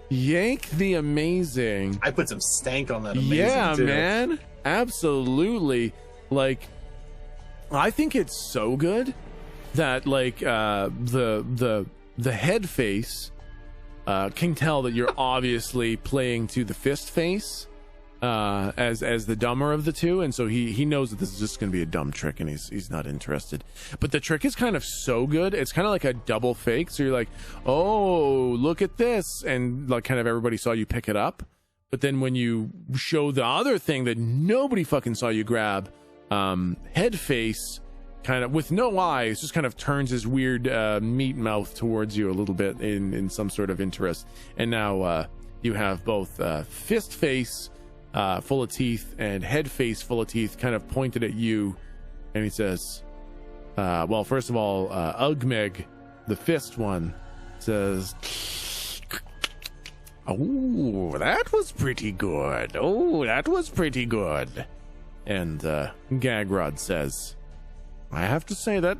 Yank the amazing. I put some stank on that amazing yeah, too. Man. Absolutely. Like, I think it's so good that like the head face can tell that you're obviously playing to the fist face as the dumber of the two, and so he knows that this is just going to be a dumb trick, and he's not interested. But the trick is kind of so good, it's kind of like a double fake. So you're like, oh, look at this, and like kind of everybody saw you pick it up. But then when you show the other thing that nobody fucking saw you grab, head face, kind of with no eyes, just kind of turns his weird meat mouth towards you a little bit in some sort of interest. And now you have both fist face full of teeth and head face full of teeth kind of pointed at you. And he says, well, first of all, Ugmeg, the fist one, says, oh, that was pretty good. Oh, that was pretty good. And Gagrod says, I have to say that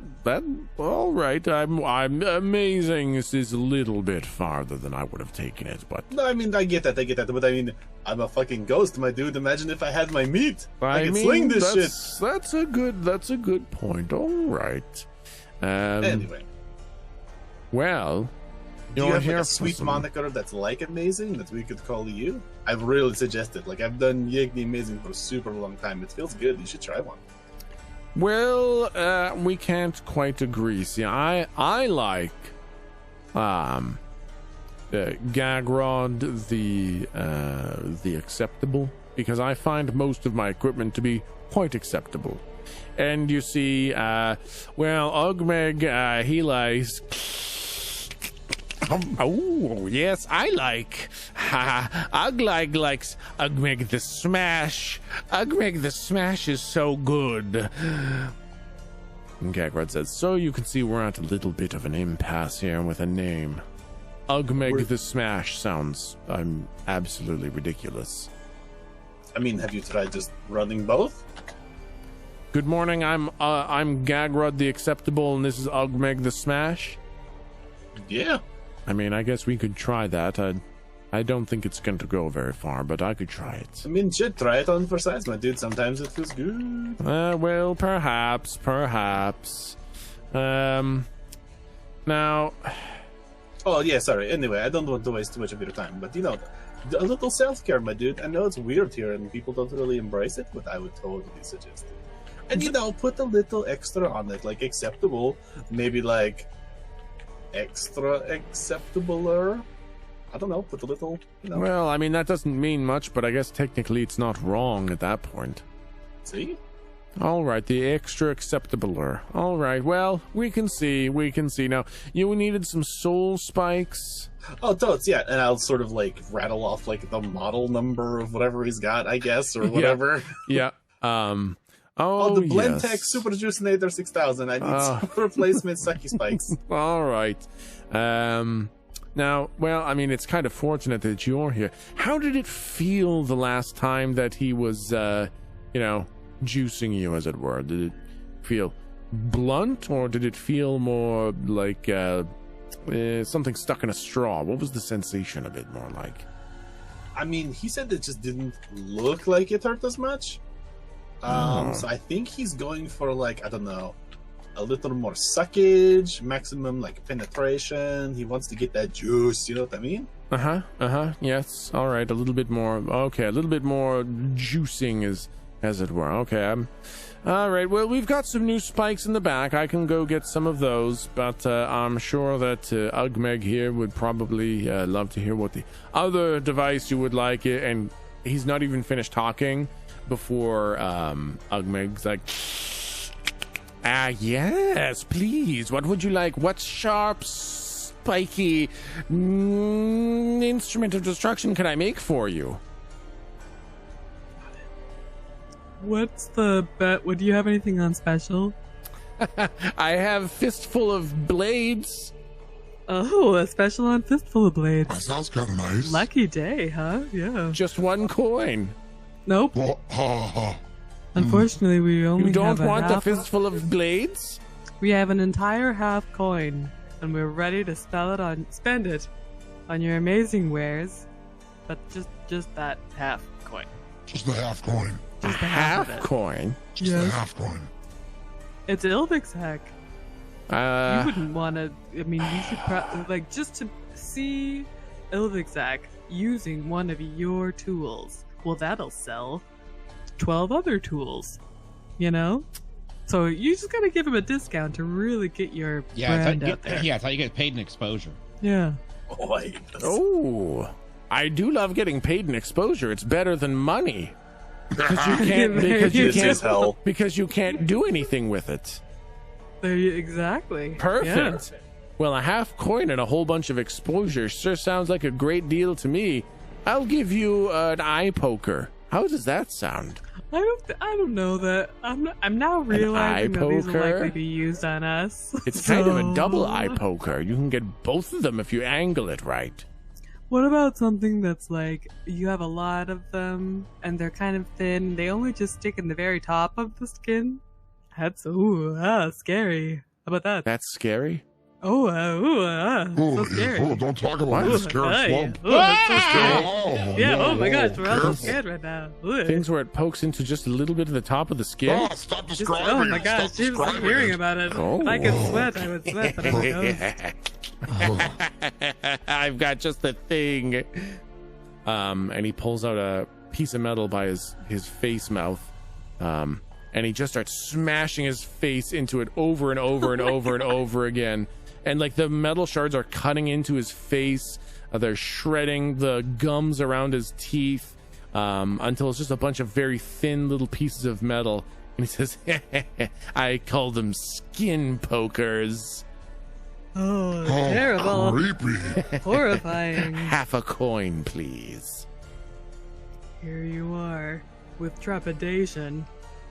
all right. I'm amazing. This is a little bit farther than I would have taken it, but no, I mean I get that. But I mean I'm a fucking ghost, my dude. Imagine if I had my meat. I could sling this shit. That's a good point. All right. Anyway, well, do you have like a sweet moniker that's like amazing that we could call you? I've really suggested. Like I've done Yig the Amazing for a super long time. It feels good. You should try one. Well, we can't quite agree. See, I like Gagrod the acceptable, because I find most of my equipment to be quite acceptable. And you see, well, Ugmeg, he likes. Oh yes, I like. Uglag likes Ugmeg the Smash. Ugmeg the Smash is so good. And Gagrod says, so you can see we're at a little bit of an impasse here with a name. Ugmeg the Smash sounds absolutely ridiculous. I mean, have you tried just running both? Good morning, I'm Gagrod the Acceptable, and this is Ugmeg the Smash. Yeah. I mean, I guess we could try that. I don't think it's going to go very far, but I could try it. I mean, shit, try it on for size, my dude. Sometimes it feels good. Well, perhaps. Now... Oh, yeah, sorry. Anyway, I don't want to waste too much of your time, but, you know, a little self-care, my dude. I know it's weird here and people don't really embrace it, but I would totally suggest it. And, you know, put a little extra on it, like acceptable, maybe like... extra acceptabler. I don't know, put a little, you know. Well, I mean, that doesn't mean much, but I guess technically it's not wrong at that point. See? All right, the extra acceptabler. All right, well, we can see. Now, you needed some soul spikes. Oh, totes, yeah, and I'll sort of like rattle off like the model number of whatever he's got, I guess, or whatever. Yeah. Oh, the Blendtec Super Juicinator 6000. I need some replacement sucky spikes. All right. Now, well, I mean, it's kind of fortunate that you're here. How did it feel the last time that he was, juicing you, as it were? Did it feel blunt, or did it feel more like something stuck in a straw? What was the sensation a bit more like? I mean, he said it just didn't look like it hurt as much. So I think he's going for, like, I don't know, a little more suckage, maximum, like, penetration. He wants to get that juice, you know what I mean? Yes, all right, a little bit more, okay, a little bit more juicing, as it were. Okay, all right, well, we've got some new spikes in the back. I can go get some of those, but I'm sure that Ugmeg here would probably love to hear what the other device you would like, and he's not even finished talking before Ugmeg's like, yes, please. What would you like? What sharp, spiky instrument of destruction can I make for you? What's the bet? Would you have anything on special? I have fistful of blades. Oh, a special on fistful of blades. That sounds kind of nice. Lucky day, huh? Yeah. Just 1 coin. Nope. Well, Unfortunately, we only You don't have want a fistful of blades? We have an entire half coin, and we're ready to spend it on your amazing wares, but just that half coin. Just the half coin. Just the half of it. coin? Just the half coin. It's Ilvixac. You wouldn't want to. I mean, you should like just to see Ilvixac using one of your tools. Well, that'll sell 12 other tools. You know. So you just gotta give him a discount to really get your brand out there. Yeah, I thought you get paid in exposure. Yeah. Oh, I do love getting paid in exposure. It's better than money. Because you can't do anything with it. Exactly. Perfect. Yeah. Well, a half coin and a whole bunch of exposure sure sounds like a great deal to me. I'll give you an eye poker. How does that sound? I don't know that. I'm now realizing that these will likely be used on us. It's kind of a double eye poker. You can get both of them if you angle it right. What about something that's like you have a lot of them and they're kind of thin? They only just stick in the very top of the skin. That's scary. How about that? That's scary. So scary. Oh, don't talk about the scary slump. That's so scary. Yeah. Oh my gosh, we're all so scared right now. Things where it pokes into just a little bit of the top of the skin. Oh, stop describing. Oh my gosh, James, I'm hearing about it. Oh. If I could sweat, I would sweat, but I don't. I've got just the thing. And he pulls out a piece of metal by his face mouth. And he just starts smashing his face into it over and over and over and over again. And like the metal shards are cutting into his face. They're shredding the gums around his teeth until it's just a bunch of very thin little pieces of metal. And he says, I call them skin pokers. Oh, terrible. Creepy. Horrifying. Half a coin, please. Here you are, with trepidation,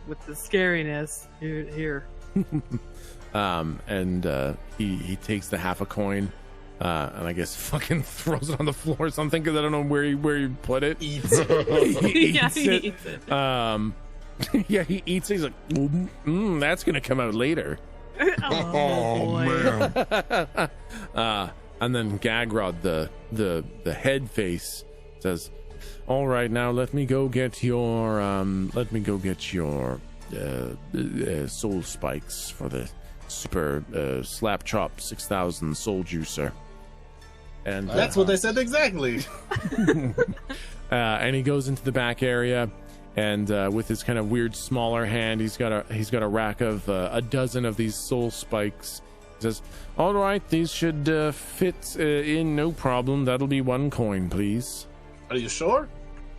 with the scariness. Here. And he takes the half a coin, and I guess fucking throws it on the floor or something, because I don't know where he put it. Eats it. He eats it. Yeah, he eats it. He's like, that's gonna come out later. Oh man. And then Gagrod, the head face, says, all right, now let me go get your soul spikes for the super slap chop 6000 soul juicer. And that's what I said exactly. And he goes into the back area, and with his kind of weird smaller hand, he's got a rack of a dozen of these soul spikes. He says, all right, these should fit in, no problem. That'll be 1 coin, please. Are you sure?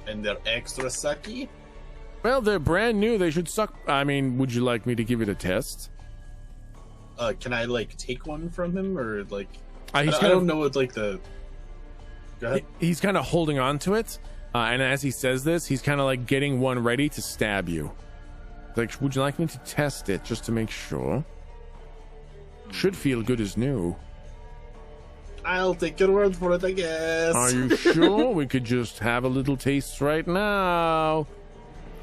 And they're extra sucky? Well, they're brand new. They should suck. I mean, would you like me to give it a test? Can I like take one from him, or like? I don't know what like the. Go ahead. He's kind of holding on to it, and as he says this, he's kind of like getting one ready to stab you. Like, would you like me to test it just to make sure? Should feel good as new. I'll take your word for it, I guess. Are you sure? We could just have a little taste right now.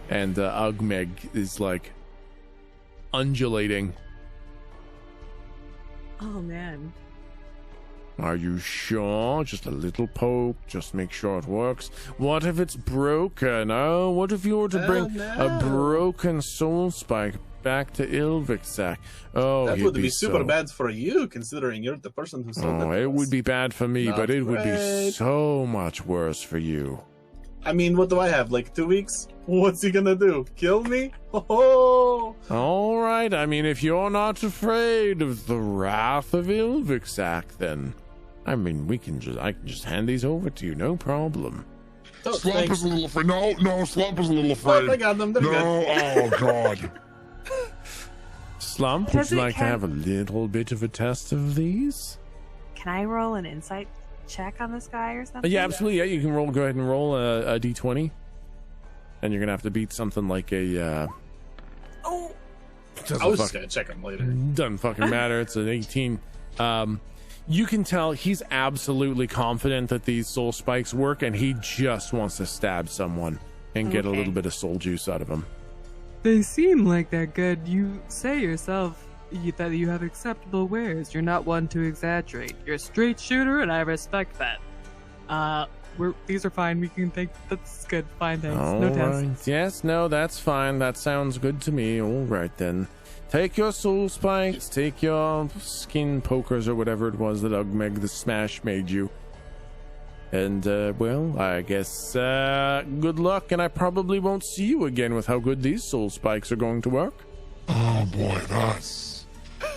And Ugmeg is like undulating. Oh man. Are you sure? Just a little poke. Just make sure it works. What if it's broken? Oh, what if you were to bring a broken soul spike back to Ilvixac? Oh, that would be super bad for you, considering you're the person who sold it. Oh, it would be bad for me, but it would be so much worse for you. I mean, what do I have? Like 2 weeks? What's he gonna do? Kill me? Oh! All right. I mean, if you're not afraid of the wrath of Ilvixac, then I mean, I can just hand these over to you, no problem. Oh, Slump is a little afraid. No, Slump is a little afraid. I got them. They're no, good. oh God. Slump, would you like to have a little bit of a test of these? Can I roll an insight check on this guy or something? Yeah, absolutely. Yeah, you can roll. Go ahead and roll a d20, and you're gonna have to beat something like a. I was just gonna check him later. Doesn't fucking matter. It's an 18. You can tell he's absolutely confident that these soul spikes work, and he just wants to stab someone and get a little bit of soul juice out of them. They seem like they're good. You say yourself that you have acceptable wares. You're not one to exaggerate. You're a straight shooter, and I respect that. These are fine. We can think that's good. Fine, thanks. No tests. Yes, no, that's fine. That sounds good to me. All right then. Take your soul spikes, take your skin pokers or whatever it was that Ugmeg the Smash made you. And, well, I guess, good luck, and I probably won't see you again with how good these soul spikes are going to work. Oh boy, that's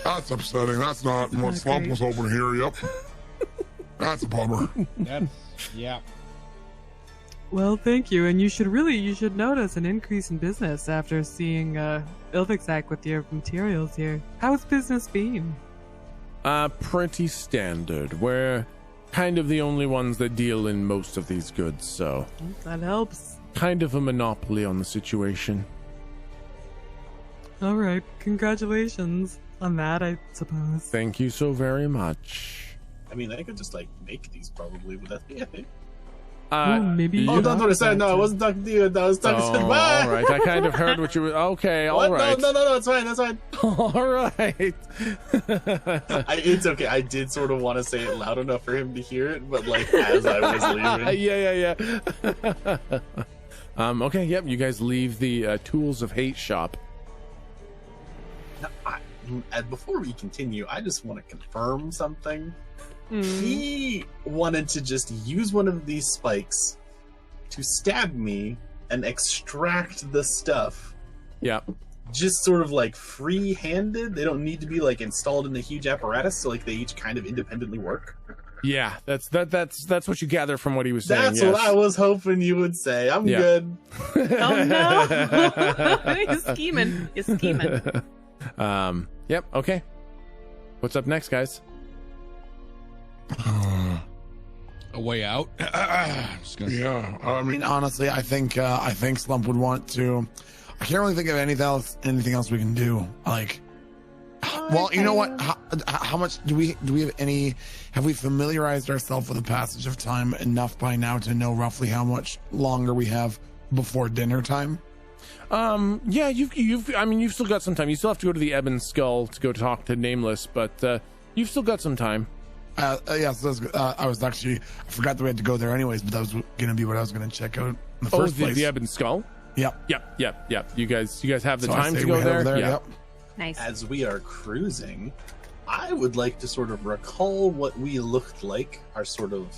upsetting. That's not what Slump was hoping to hear. Yep. That's a bummer. Yeah. Well, thank you, and you should notice an increase in business after seeing Ilvixac with your materials here. How's business been? Pretty standard. We're kind of the only ones that deal in most of these goods, so that helps. Kind of a monopoly on the situation. All right, congratulations on that, I suppose. Thank you so very much. I mean, I could just like make these probably. Would that be a thing? Maybe. Oh, don't understand. No, I wasn't talking to you. I was talking to all right. I kind of heard what you were. Okay, all right. No, it's fine. That's fine. All right. It's okay. I did sort of want to say it loud enough for him to hear it, but like as I was leaving. Yeah. Okay. Yep. You guys leave the Tools of Hate shop. Now, before we continue, I just want to confirm something. He wanted to just use one of these spikes to stab me and extract the stuff. Yeah. Just sort of like free-handed. They don't need to be like installed in a huge apparatus, so like they each kind of independently work. Yeah, that's what you gather from what he was saying. That's what I was hoping you would say. I'm good. Oh no! You're scheming. Yep. Okay. What's up next, guys? A way out. Yeah, I mean, honestly, I think Slump would want to. I can't really think of anything else we can do. Like, well, you know what? How much do we have any? Have we familiarized ourselves with the passage of time enough by now to know roughly how much longer we have before dinner time? Yeah, you've still got some time. You still have to go to the Ebon Skull to go talk to Nameless, but you've still got some time. Yes, I forgot that we had to go there anyways, but that was going to be what I was going to check out in the first place. The Ebon Skull? Yep. You guys have the time to go there? Yep. Nice. As we are cruising, I would like to sort of recall what we looked like, our sort of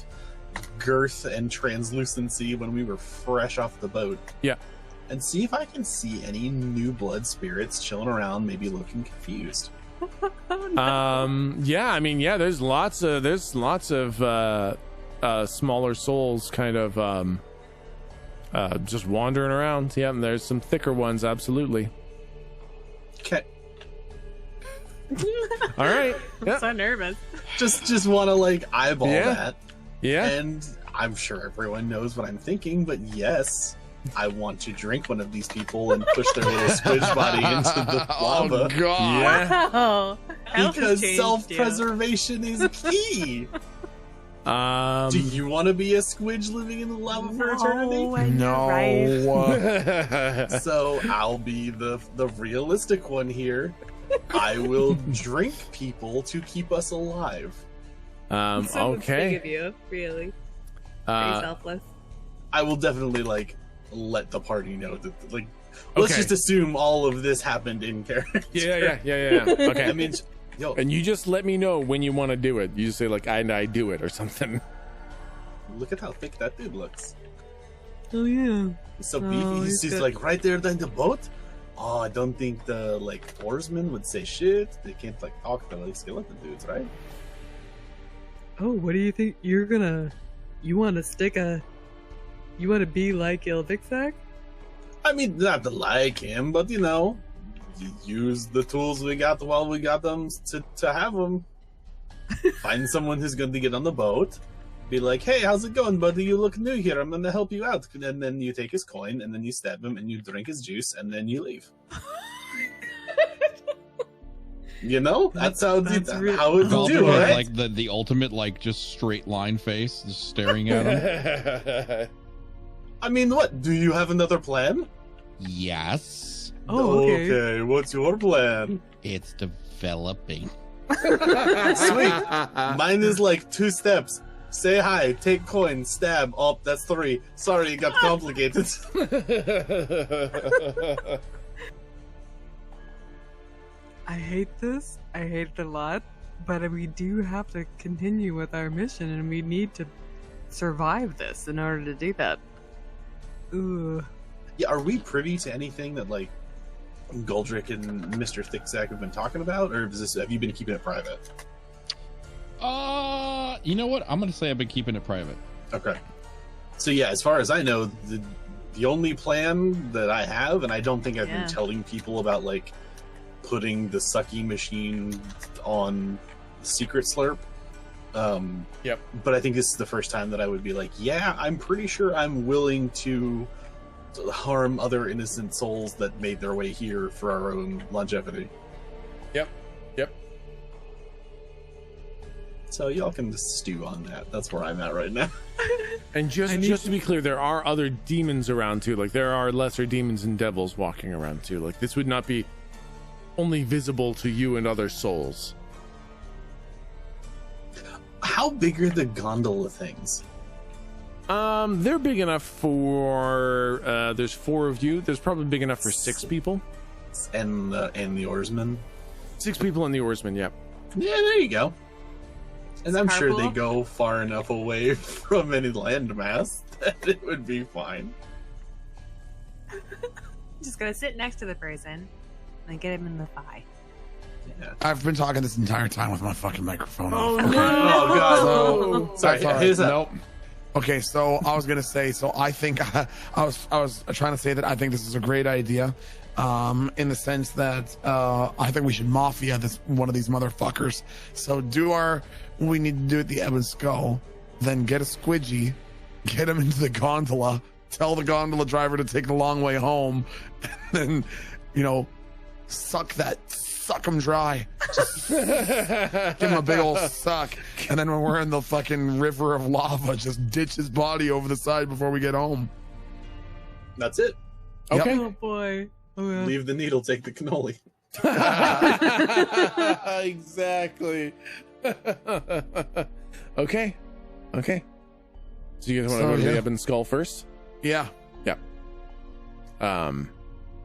girth and translucency when we were fresh off the boat. Yeah. And see if I can see any new blood spirits chilling around, maybe looking confused. Yeah, I mean, yeah, there's lots of smaller souls kind of just wandering around. Yeah, and there's some thicker ones, absolutely. Okay. All right. I'm so nervous. Just want to like eyeball that. Yeah. And I'm sure everyone knows what I'm thinking, but yes, I want to drink one of these people and push their little squidge body into the lava. Oh God! Yeah. Wow. Because self-preservation is key. Do you want to be a squidge living in the lava for eternity? No. Right. So I'll be the realistic one here. I will drink people to keep us alive. So Okay. big of you, really. Pretty selfless. I will definitely like let the party know that like let's Okay. just assume all of this happened in character. Yeah. Okay. I mean, and you just let me know when you want to do it. You just say like I do it or something. look at how thick that dude looks. Oh yeah. He's so beefy. He's like right there in the boat. Oh, I don't think the like oarsmen would say shit. They can't like talk to like skeleton dudes, right? Oh, what do you think? You want to stick a You want to be like Ilvixak? I mean, not to like him, but you know, use the tools we got while we got them to have them. Find someone who's going to get on the boat. Be like, hey, how's it going, buddy? You look new here. I'm going to help you out. And then you take his coin, and then you stab him, and you drink his juice, and then you leave. You know, that's how it's do, right? Like the ultimate, like just straight line face, just staring at him. I mean, what? Do you have another plan? Yes. Oh, okay. What's your plan? It's developing. Sweet. Mine is like 2 steps. Say hi, take coin, stab. Oh, that's 3. Sorry, it got complicated. I hate this. I hate it a lot. But we do have to continue with our mission, and we need to survive this in order to do that. Ooh. Yeah, are we privy to anything that, like, Goldrick and Mr. Thicksack have been talking about? Or have you been keeping it private? You know what? I'm going to say I've been keeping it private. Okay. So, yeah, as far as I know, the only plan that I have, and I don't think I've been telling people about, like, putting the sucky machine on Secret Slurp. Yep. But I think this is the first time that I would be like, yeah, I'm pretty sure I'm willing to harm other innocent souls that made their way here for our own longevity. Yep. So y'all can just stew on that. That's where I'm at right now. And just to be clear, there are other demons around too. Like there are lesser demons and devils walking around too. Like this would not be only visible to you and other souls. How big are the gondola things? They're big enough for there's 4 of you. There's probably big enough for 6 people. And the oarsmen? 6 people and the oarsmen, yep. Yeah, there you go. And I'm sure they Carpool? go far enough away from any landmass that it would be fine. Just gotta sit next to the person and get him in the thigh. Yeah. I've been talking this entire time with my fucking microphone Oh off. no! Oh god! Sorry, That's all right. here's that. Nope. Okay, so I was gonna say, so I think I was trying to say that I think this is a great idea, in the sense that I think we should mafia this one of these motherfuckers. So we need to do it the Ebb and Skull, then get a squidgy, get him into the gondola, tell the gondola driver to take the long way home, and then suck him dry. Just give him a big old suck. And then when we're in the fucking river of lava, just ditch his body over the side before we get home. That's it. Okay. Oh boy. Oh, yeah. Leave the needle, take the cannoli. Exactly. Okay. So you guys want to go to the Ebb and Skull first? Yeah.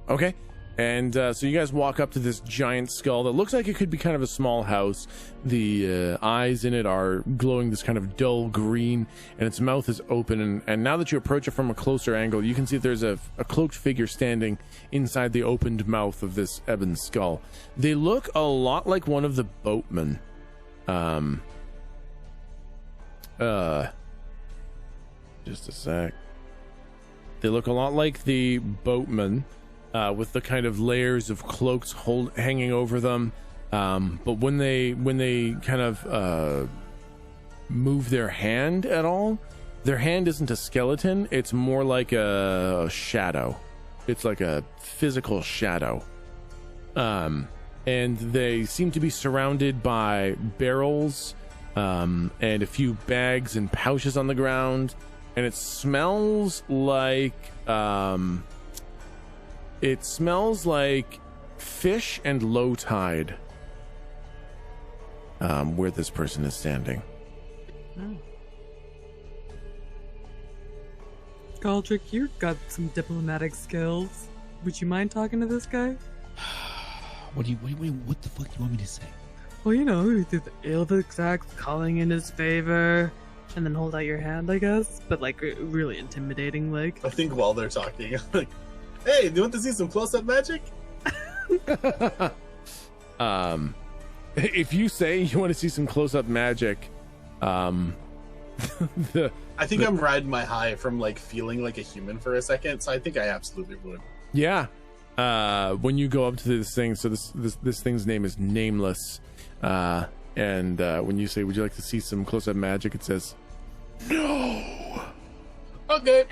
Okay. And so you guys walk up to this giant skull that looks like it could be kind of a small house. The eyes in it are glowing this kind of dull green, and its mouth is open. And now that you approach it from a closer angle, you can see there's a cloaked figure standing inside the opened mouth of this ebon skull. They look a lot like one of the boatmen. Just a sec. They look a lot like the boatmen. With the kind of layers of cloaks hanging over them, but when they kind of move their hand at all, their hand isn't a skeleton. It's more like a shadow. It's like a physical shadow, and they seem to be surrounded by barrels and a few bags and pouches on the ground, and it smells like fish and low tide, where this person is standing. Goldrick, you've got some diplomatic skills. Would you mind talking to this guy? What the fuck do you want me to say? Well, you do the Ilvixak calling in his favor, and then hold out your hand, I guess. But like really intimidating, like. I think while they're talking, I'm like, hey, do you want to see some close-up magic? If you say you want to see some close-up magic, I think I'm riding my high from like feeling like a human for a second, so I think I absolutely would. Yeah. When you go up to this thing, so this thing's name is Nameless, and when you say, "Would you like to see some close-up magic?" it says, "No." Okay.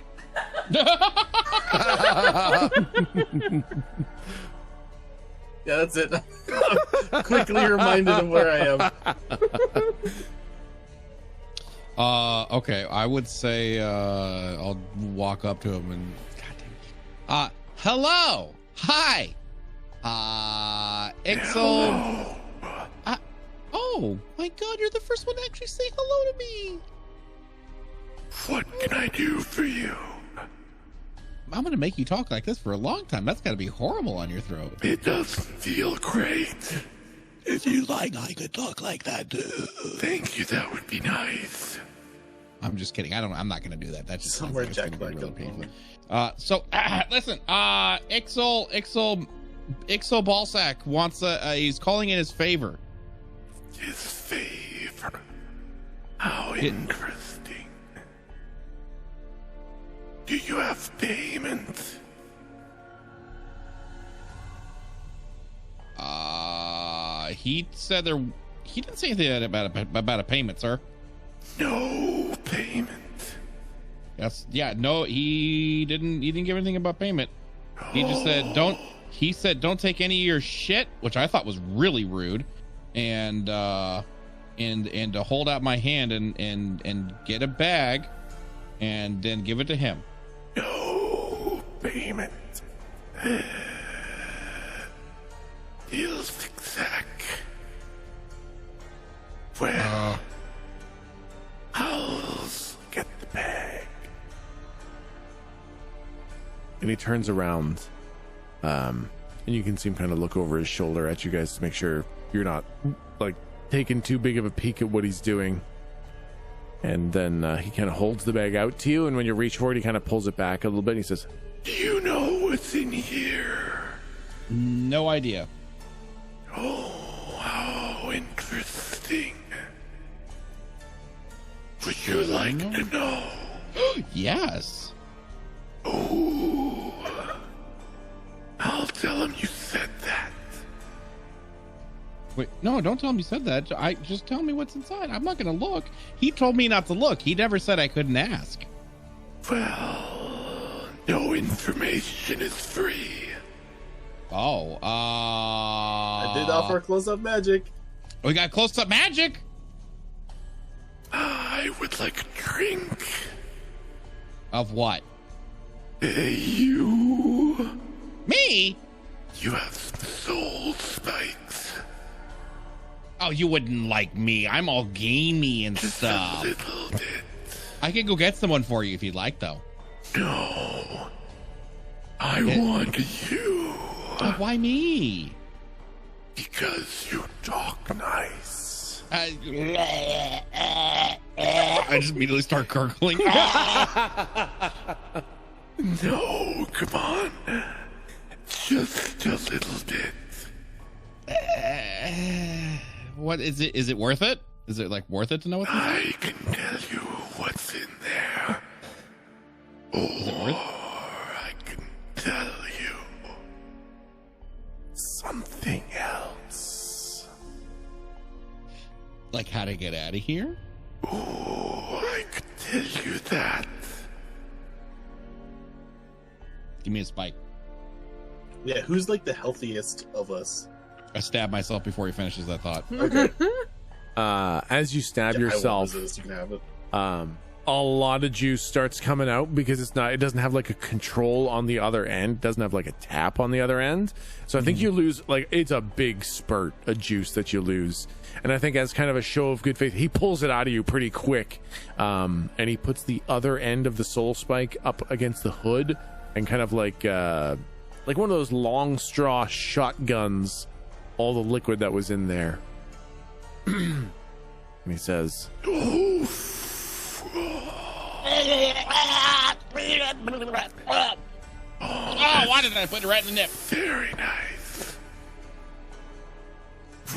Yeah, that's it. I'm quickly reminded of where I am. Okay, I would say I'll walk up to him and hello, hi, Ixel. Oh my God, you're the first one to actually say hello to me. What can I do for you? I'm gonna make you talk like this for a long time. That's gotta be horrible on your throat. It doesn't feel great. If you like, I could talk like that too. Thank you, that would be nice. I'm just kidding. I'm not gonna do that. That's just Somewhere like Jack Black really up painful. So listen, Ixel Ballsack wants he's calling in his favor. His favor? How interesting. Do you have payment? He said he didn't say anything about a payment, sir. No payment. Yes, yeah, no, he didn't give anything about payment. He just said don't take any of your shit, which I thought was really rude, and to hold out my hand and get a bag and then give it to him. No payment. Deal's exact. Well, I'll get the bag. And he turns around, and you can see him kind of look over his shoulder at you guys to make sure you're not like taking too big of a peek at what he's doing. And then he kind of holds the bag out to you, and when you reach for it, he kind of pulls it back a little bit, and he says, "Do you know what's in here?" No idea. Oh, how interesting. Would you like to know? Yes. Oh, I'll tell him you said that. Wait, no, don't tell him you said that. Just tell me what's inside. I'm not gonna look. He told me not to look. He never said I couldn't ask. Well, no information is free. Oh, I did offer close-up magic. We got close-up magic. I would like a drink. Of what? You. Me? You have some soul spikes. Oh, you wouldn't like me. I'm all gamey and Just stuff. a little bit. I could go get someone for you if you'd like, though. No. I want you. Oh, why me? Because you talk nice. I just immediately start gurgling. No, come on. Just a little bit. What is it? Is it worth it? Is it like worth it to know what's inside? I can tell you what's in there. Or I can tell you something else. Like how to get out of here? Oh, I could tell you that. Give me a spike. Yeah, who's like the healthiest of us? I stab myself before he finishes that thought. Okay. As you stab Yeah, yourself, you can have it. a lot of juice starts coming out because it doesn't have like a control on the other end. It doesn't have like a tap on the other end. So I think you lose, like, it's a big spurt of juice that you lose. And I think as kind of a show of good faith, he pulls it out of you pretty quick. And he puts the other end of the soul spike up against the hood and kind of like one of those long straw shotguns all the liquid that was in there. And he says, Oh, why did I put it right in the nip? Very nice.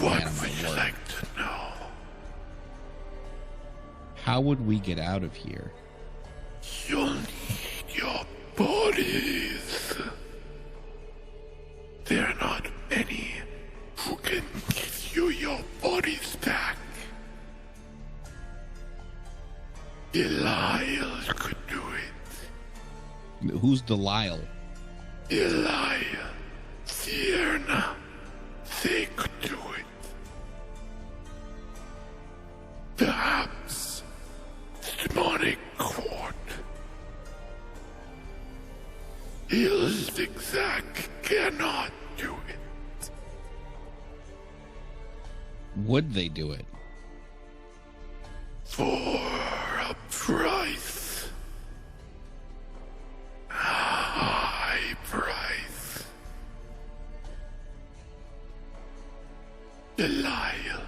What would you like to know? How would we get out of here? You'll need your bodies. There are not many who can give you your bodies back. Belial could do it. Who's Delisle? Belial, Sierra, they could do it. Perhaps the demonic court. Zigzag cannot do it. Would they do it? For a price. High price. Belial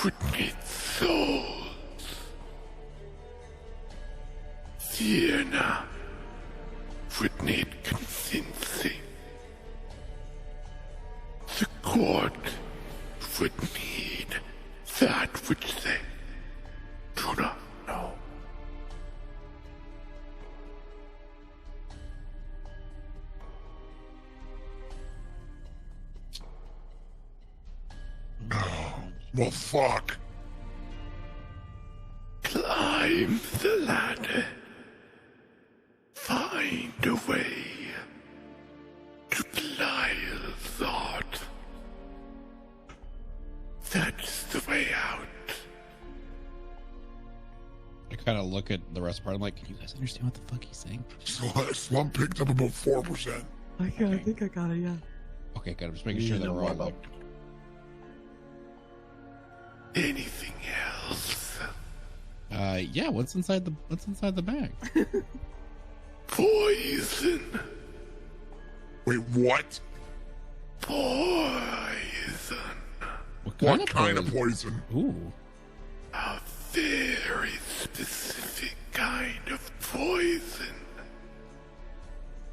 would need souls. Sienna would need convincing. The court would need that which they do not know. Well, fuck. Climb the ladder. Find a way to Belial's thought. That's the way out. I kind of look at the rest of the part. I'm like, can you guys understand what the fuck he's saying? Slump picked up about 4%. I think I got it, yeah. Okay, good. I'm just making sure that we're all like... Anything else? Yeah. What's inside the bag? Poison. Wait, what? Poison. What kind of poison? Ooh. A very specific kind of poison.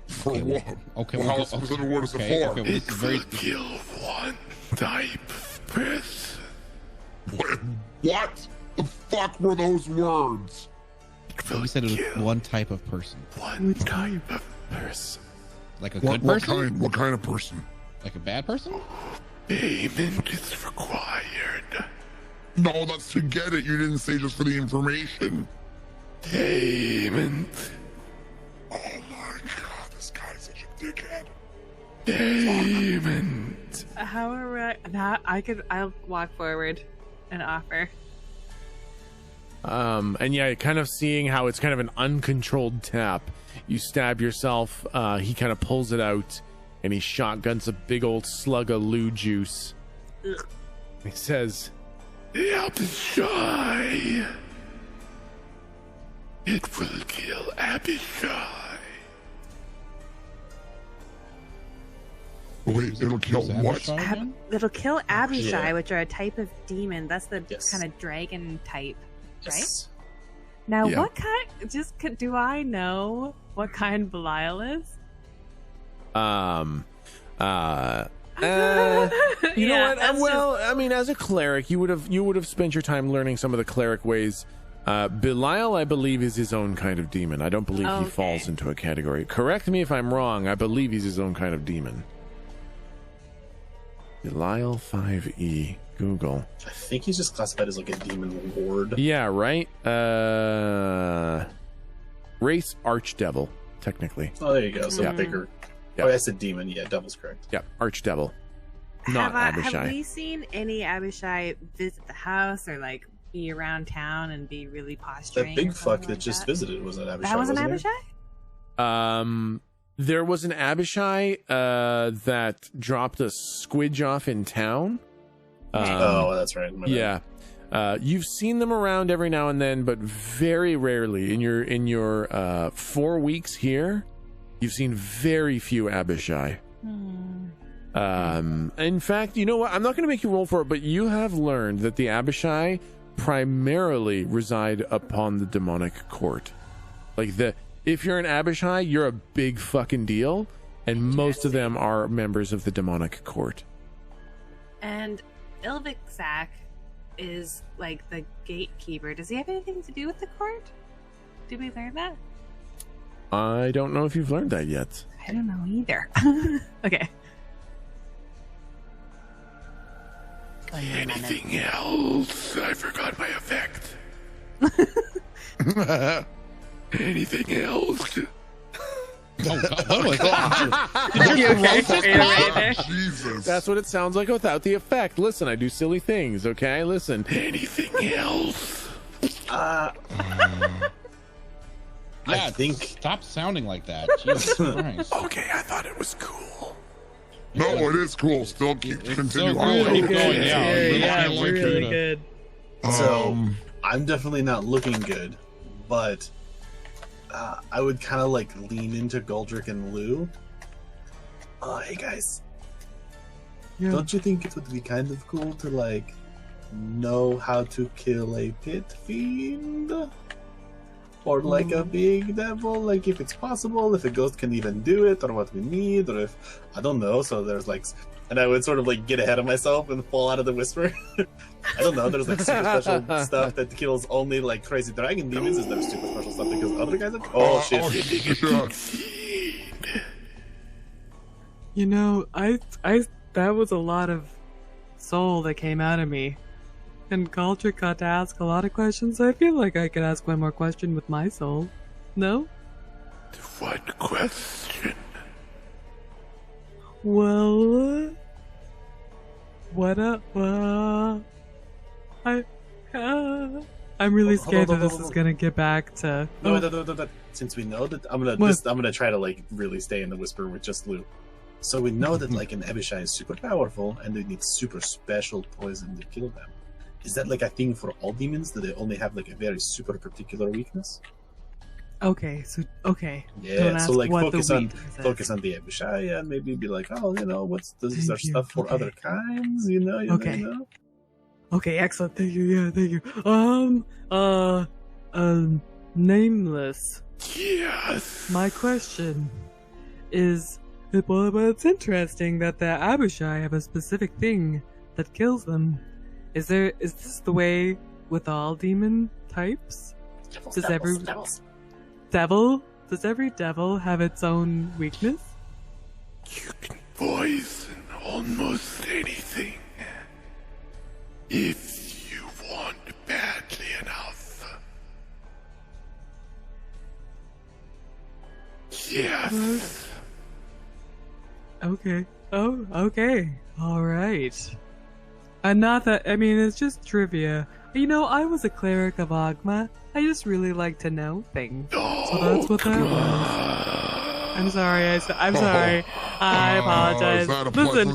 For what? Okay. Well, how specific what is it for? Okay, well, it could kill one type of person. What the fuck were those words? You said it was one type of person. One type of person. Like a good person? What kind of person? Like a bad person? Payment is required. No, that's to get it. You didn't say just for the information. Payment. Oh my god, this guy's such a dickhead. Payment. However, I'll walk forward and offer. And yeah, kind of seeing how it's kind of an uncontrolled tap. You stab yourself. He kind of pulls it out, and he shotguns a big old slug of loo juice. Ugh. He says, Abishai. It will kill Abishai. Wait, it'll kill what? It'll kill Abishai, which are a type of demon. That's the kind of dragon type, right? Now, what kind? Do I know what kind Belial is? You know what? Well, I mean, as a cleric, you would have spent your time learning some of the cleric ways. Belial, I believe, is his own kind of demon. I don't believe he falls into a category. Correct me if I'm wrong. I believe he's his own kind of demon. Belial 5e. Google. I think he's just classified as like a demon lord. Yeah, right? Race archdevil, technically. Oh, there you go. So bigger. Yeah. Oh, I said demon. Yeah, devil's correct. Yeah, archdevil. Not Abishai. Have we seen any Abishai visit the house or like be around town and be really posturing? That big fuck that just visited was an Abishai. That was an Abishai? There was an Abishai that dropped a squidge off in town. Oh, that's right. Yeah. You've seen them around every now and then, but very rarely. In your 4 weeks here, you've seen very few Abishai. In fact, you know what? I'm not going to make you roll for it, but you have learned that the Abishai primarily reside upon the demonic court. If you're an Abishai, you're a big fucking deal, and most of them are members of the demonic court. And Ilvikzak is like the gatekeeper. Does he have anything to do with the court? Did we learn that? I don't know if you've learned that yet. I don't know either. Okay. Anything else? I forgot my effect. Anything else? Oh, God, what was that? Did your throat just pop? Jesus. That's what it sounds like without the effect. Listen, I do silly things, okay? Listen. Anything else? Yeah, I think. Stop sounding like that. Jesus Christ. Okay, I thought it was cool. No, it is cool. Still continue so on. good. Keep going, Yeah, it's really good. So I'm definitely not looking good, but I would kind of like lean into Goldrick and Lou. Hey guys, don't you think it would be kind of cool to like know how to kill a pit fiend? Or like a big devil, like if it's possible, if a ghost can even do it, or what we need, or if, I don't know, so there's like, and I would sort of like get ahead of myself and fall out of the whisper. I don't know, there's like super special stuff that kills only like crazy dragon demons. Is there super special stuff that kills other guys? Oh shit. You know, I that was a lot of soul that came out of me. And Goldrick got to ask a lot of questions. I feel like I could ask one more question with my soul. No? What question? Well, what up? I'm really scared that this is gonna get back to. No. Since we know that, I'm gonna try to like really stay in the whisper with just Lou. So we know that like an Abishai is super powerful, and they need super special poison to kill them. Is that like a thing for all demons? Do they only have like a very super particular weakness? Okay, so okay. Yeah, so like focus on the Abishai and maybe be like, oh, you know, is there stuff for other kinds? You know, know? Okay, excellent. Thank you. Yeah, thank you. Nameless. Yes. My question is, well, it's interesting that the Abishai have a specific thing that kills them. Is this the way with all demon types? Does every devil have its own weakness? You can poison almost anything if you want badly enough. Yes. Okay. Oh, okay. All right. And not that, I mean, it's just trivia. You know, I was a cleric of Agma. I just really like to know things. So that's what that was. I'm sorry. I'm sorry. I apologize. Listen,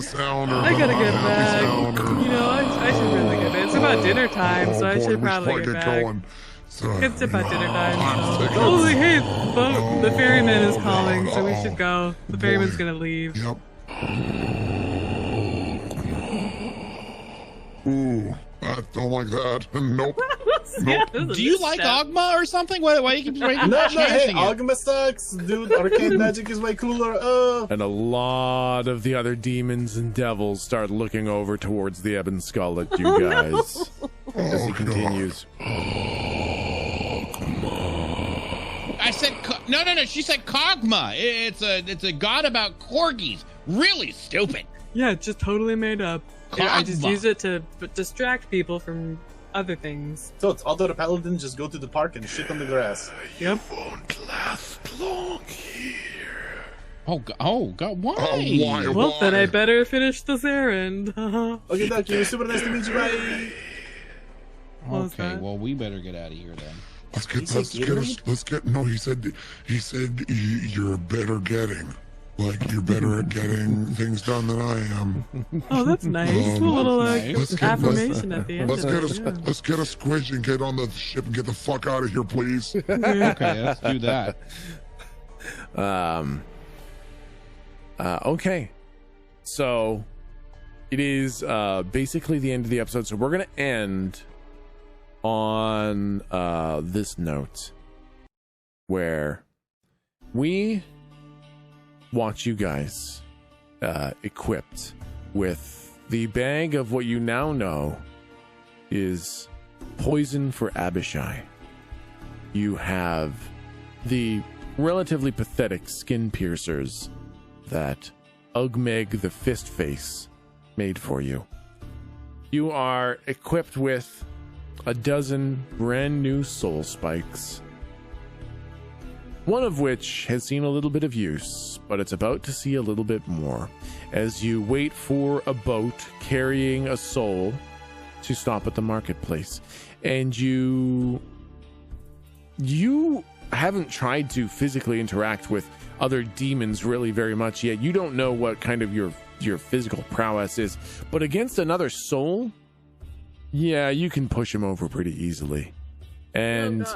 I gotta get back. You know, I should really get back. It's about dinner time, so I should probably get back. It's about dinner time. Oh, hey, the ferryman is calling, so we should go. The ferryman's gonna leave. Yep. Ooh, I don't like that. Nope. Do you like Agma or something? Why you keep No, hey, Agma sucks, dude. Arcane magic is way cooler. And a lot of the other demons and devils start looking over towards the Ebon Skull at you guys as he continues. I said no. She said Kogma. It's a god about corgis. Really stupid. Yeah, just totally made up. I just use it to distract people from other things. So it's other paladins just go to the park and shit on the grass. Yep. You won't last long here. Oh God, why? Why? Well, then I better finish this errand. Okay, Doc, it was super nice to meet you. Bye. Okay, well, we better get out of here then. Let's get. No, he said you're better getting. Like, you're better at getting things done than I am. Oh, that's nice. A little affirmation at the end. Let's get a squish and get on the ship and get the fuck out of here, please. Okay, let's do that. Okay. So it is basically the end of the episode. So we're gonna end on this note where we watch you guys equipped with the bag of what you now know is poison for Abishai. You have the relatively pathetic skin piercers that Ugmeg the Fist Face made for you. You are equipped with a dozen brand new soul spikes, one of which has seen a little bit of use, but it's about to see a little bit more as you wait for a boat carrying a soul to stop at the marketplace. And you haven't tried to physically interact with other demons really very much yet. You don't know what kind of your physical prowess is, but against another soul, yeah, you can push him over pretty easily. And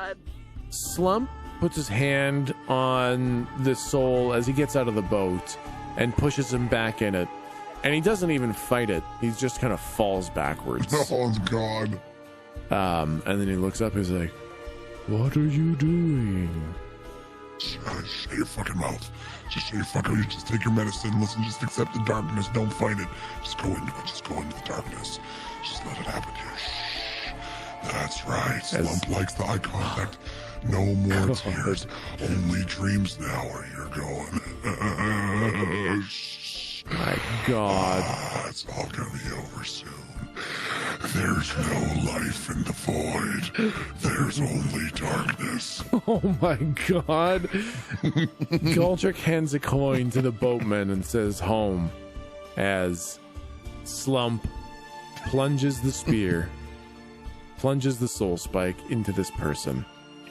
Slump puts his hand on the soul as he gets out of the boat and pushes him back in it. And he doesn't even fight it. He just kind of falls backwards. Oh, God. And then he looks up and he's like, "What are you doing?" Shut your fucking mouth. Just shut your fucking mouth. Just take your medicine. Listen, just accept the darkness. Don't fight it. Just go into it. Just go into the darkness. Just let it happen here. Shh. That's right. Slump likes the eye contact. No more tears. Only dreams now where you're going. My God. It's all gonna be over soon. There's no life in the void. There's only darkness. Oh my God. Goldrick hands a coin to the boatman and says home as Slump plunges the spear, plunges the soul spike into this person.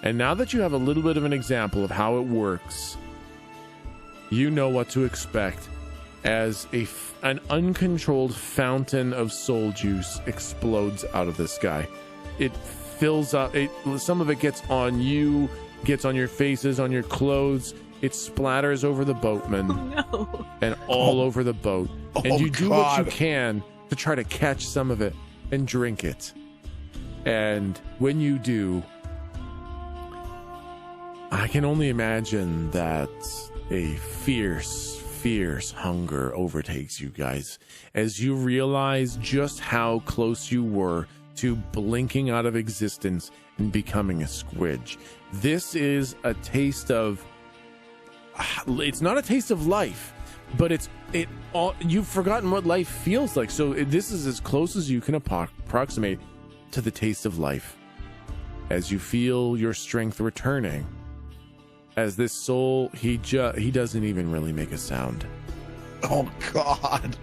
And now that you have a little bit of an example of how it works, you know what to expect as an uncontrolled fountain of soul juice explodes out of this guy. It fills up, some of it gets on you, gets on your faces, on your clothes. It splatters over the boatman and all over the boat. And you do what you can to try to catch some of it and drink it. And when you do, I can only imagine that a fierce hunger overtakes you guys as you realize just how close you were to blinking out of existence and becoming a squidge. This is a taste of, it's not a taste of life, but you've forgotten what life feels like. So this is as close as you can approximate to the taste of life as you feel your strength returning. As this soul, he doesn't even really make a sound. Oh God!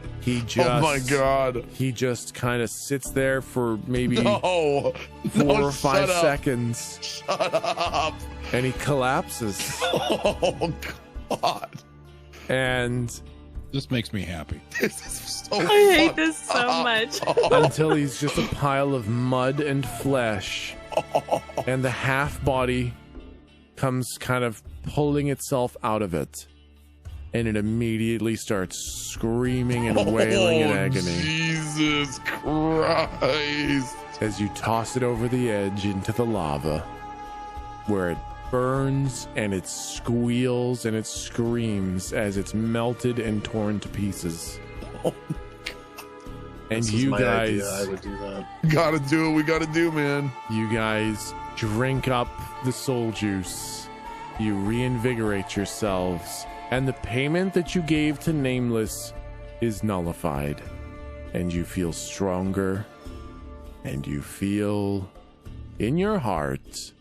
Oh my God! He just kind of sits there for maybe 4 or 5 seconds. Shut up! And he collapses. Oh God! And this makes me happy. This is so. I hate this so much. Until he's just a pile of mud and flesh, and the half body comes kind of pulling itself out of it, and it immediately starts screaming and wailing in agony. Jesus Christ! As you toss it over the edge into the lava, where it burns and it squeals and it screams as it's melted and torn to pieces. Oh, and this you guys, idea. I would do that. Gotta do what we gotta do, man. You guys drink up the soul juice. You reinvigorate yourselves, and the payment that you gave to Nameless is nullified, and you feel stronger, and you feel in your heart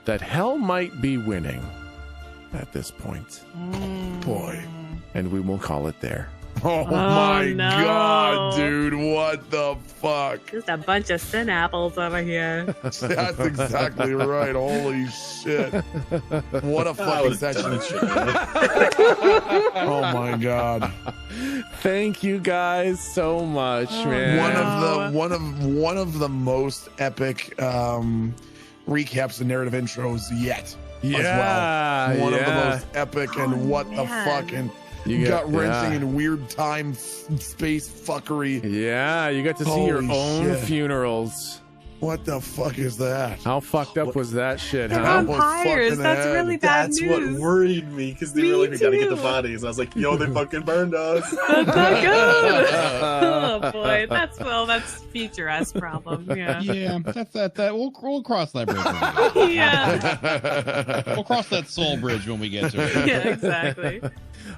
that hell might be winning at this point. Boy. And we will call it there. Oh my God, dude. What the fuck? Just a bunch of sin apples over here. That's exactly right. Holy shit. What a fucking session. Oh my God. Thank you guys so much, man. One of the most epic recaps and narrative intros yet. Yeah. As well. One of the most epic and what the fuck and gut-wrenching and weird time space fuckery. Yeah, you got to see your own funerals. What the fuck is that? How fucked up was that shit, They're huh? vampires. That's really bad That's news. what worried me because they were like, we gotta get the bodies. I was like, yo, they fucking burned us. That's not good. Oh boy, that's future us problem. Yeah. Yeah, that. We'll cross that bridge. Yeah. We'll cross that soul bridge when we get to it. Yeah, exactly.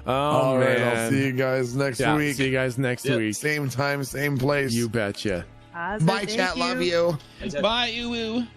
All right, man. I'll see you guys next week. See you guys next week. Same time, same place. You betcha. Awesome, Bye, chat. Love you. Bye, Uwu.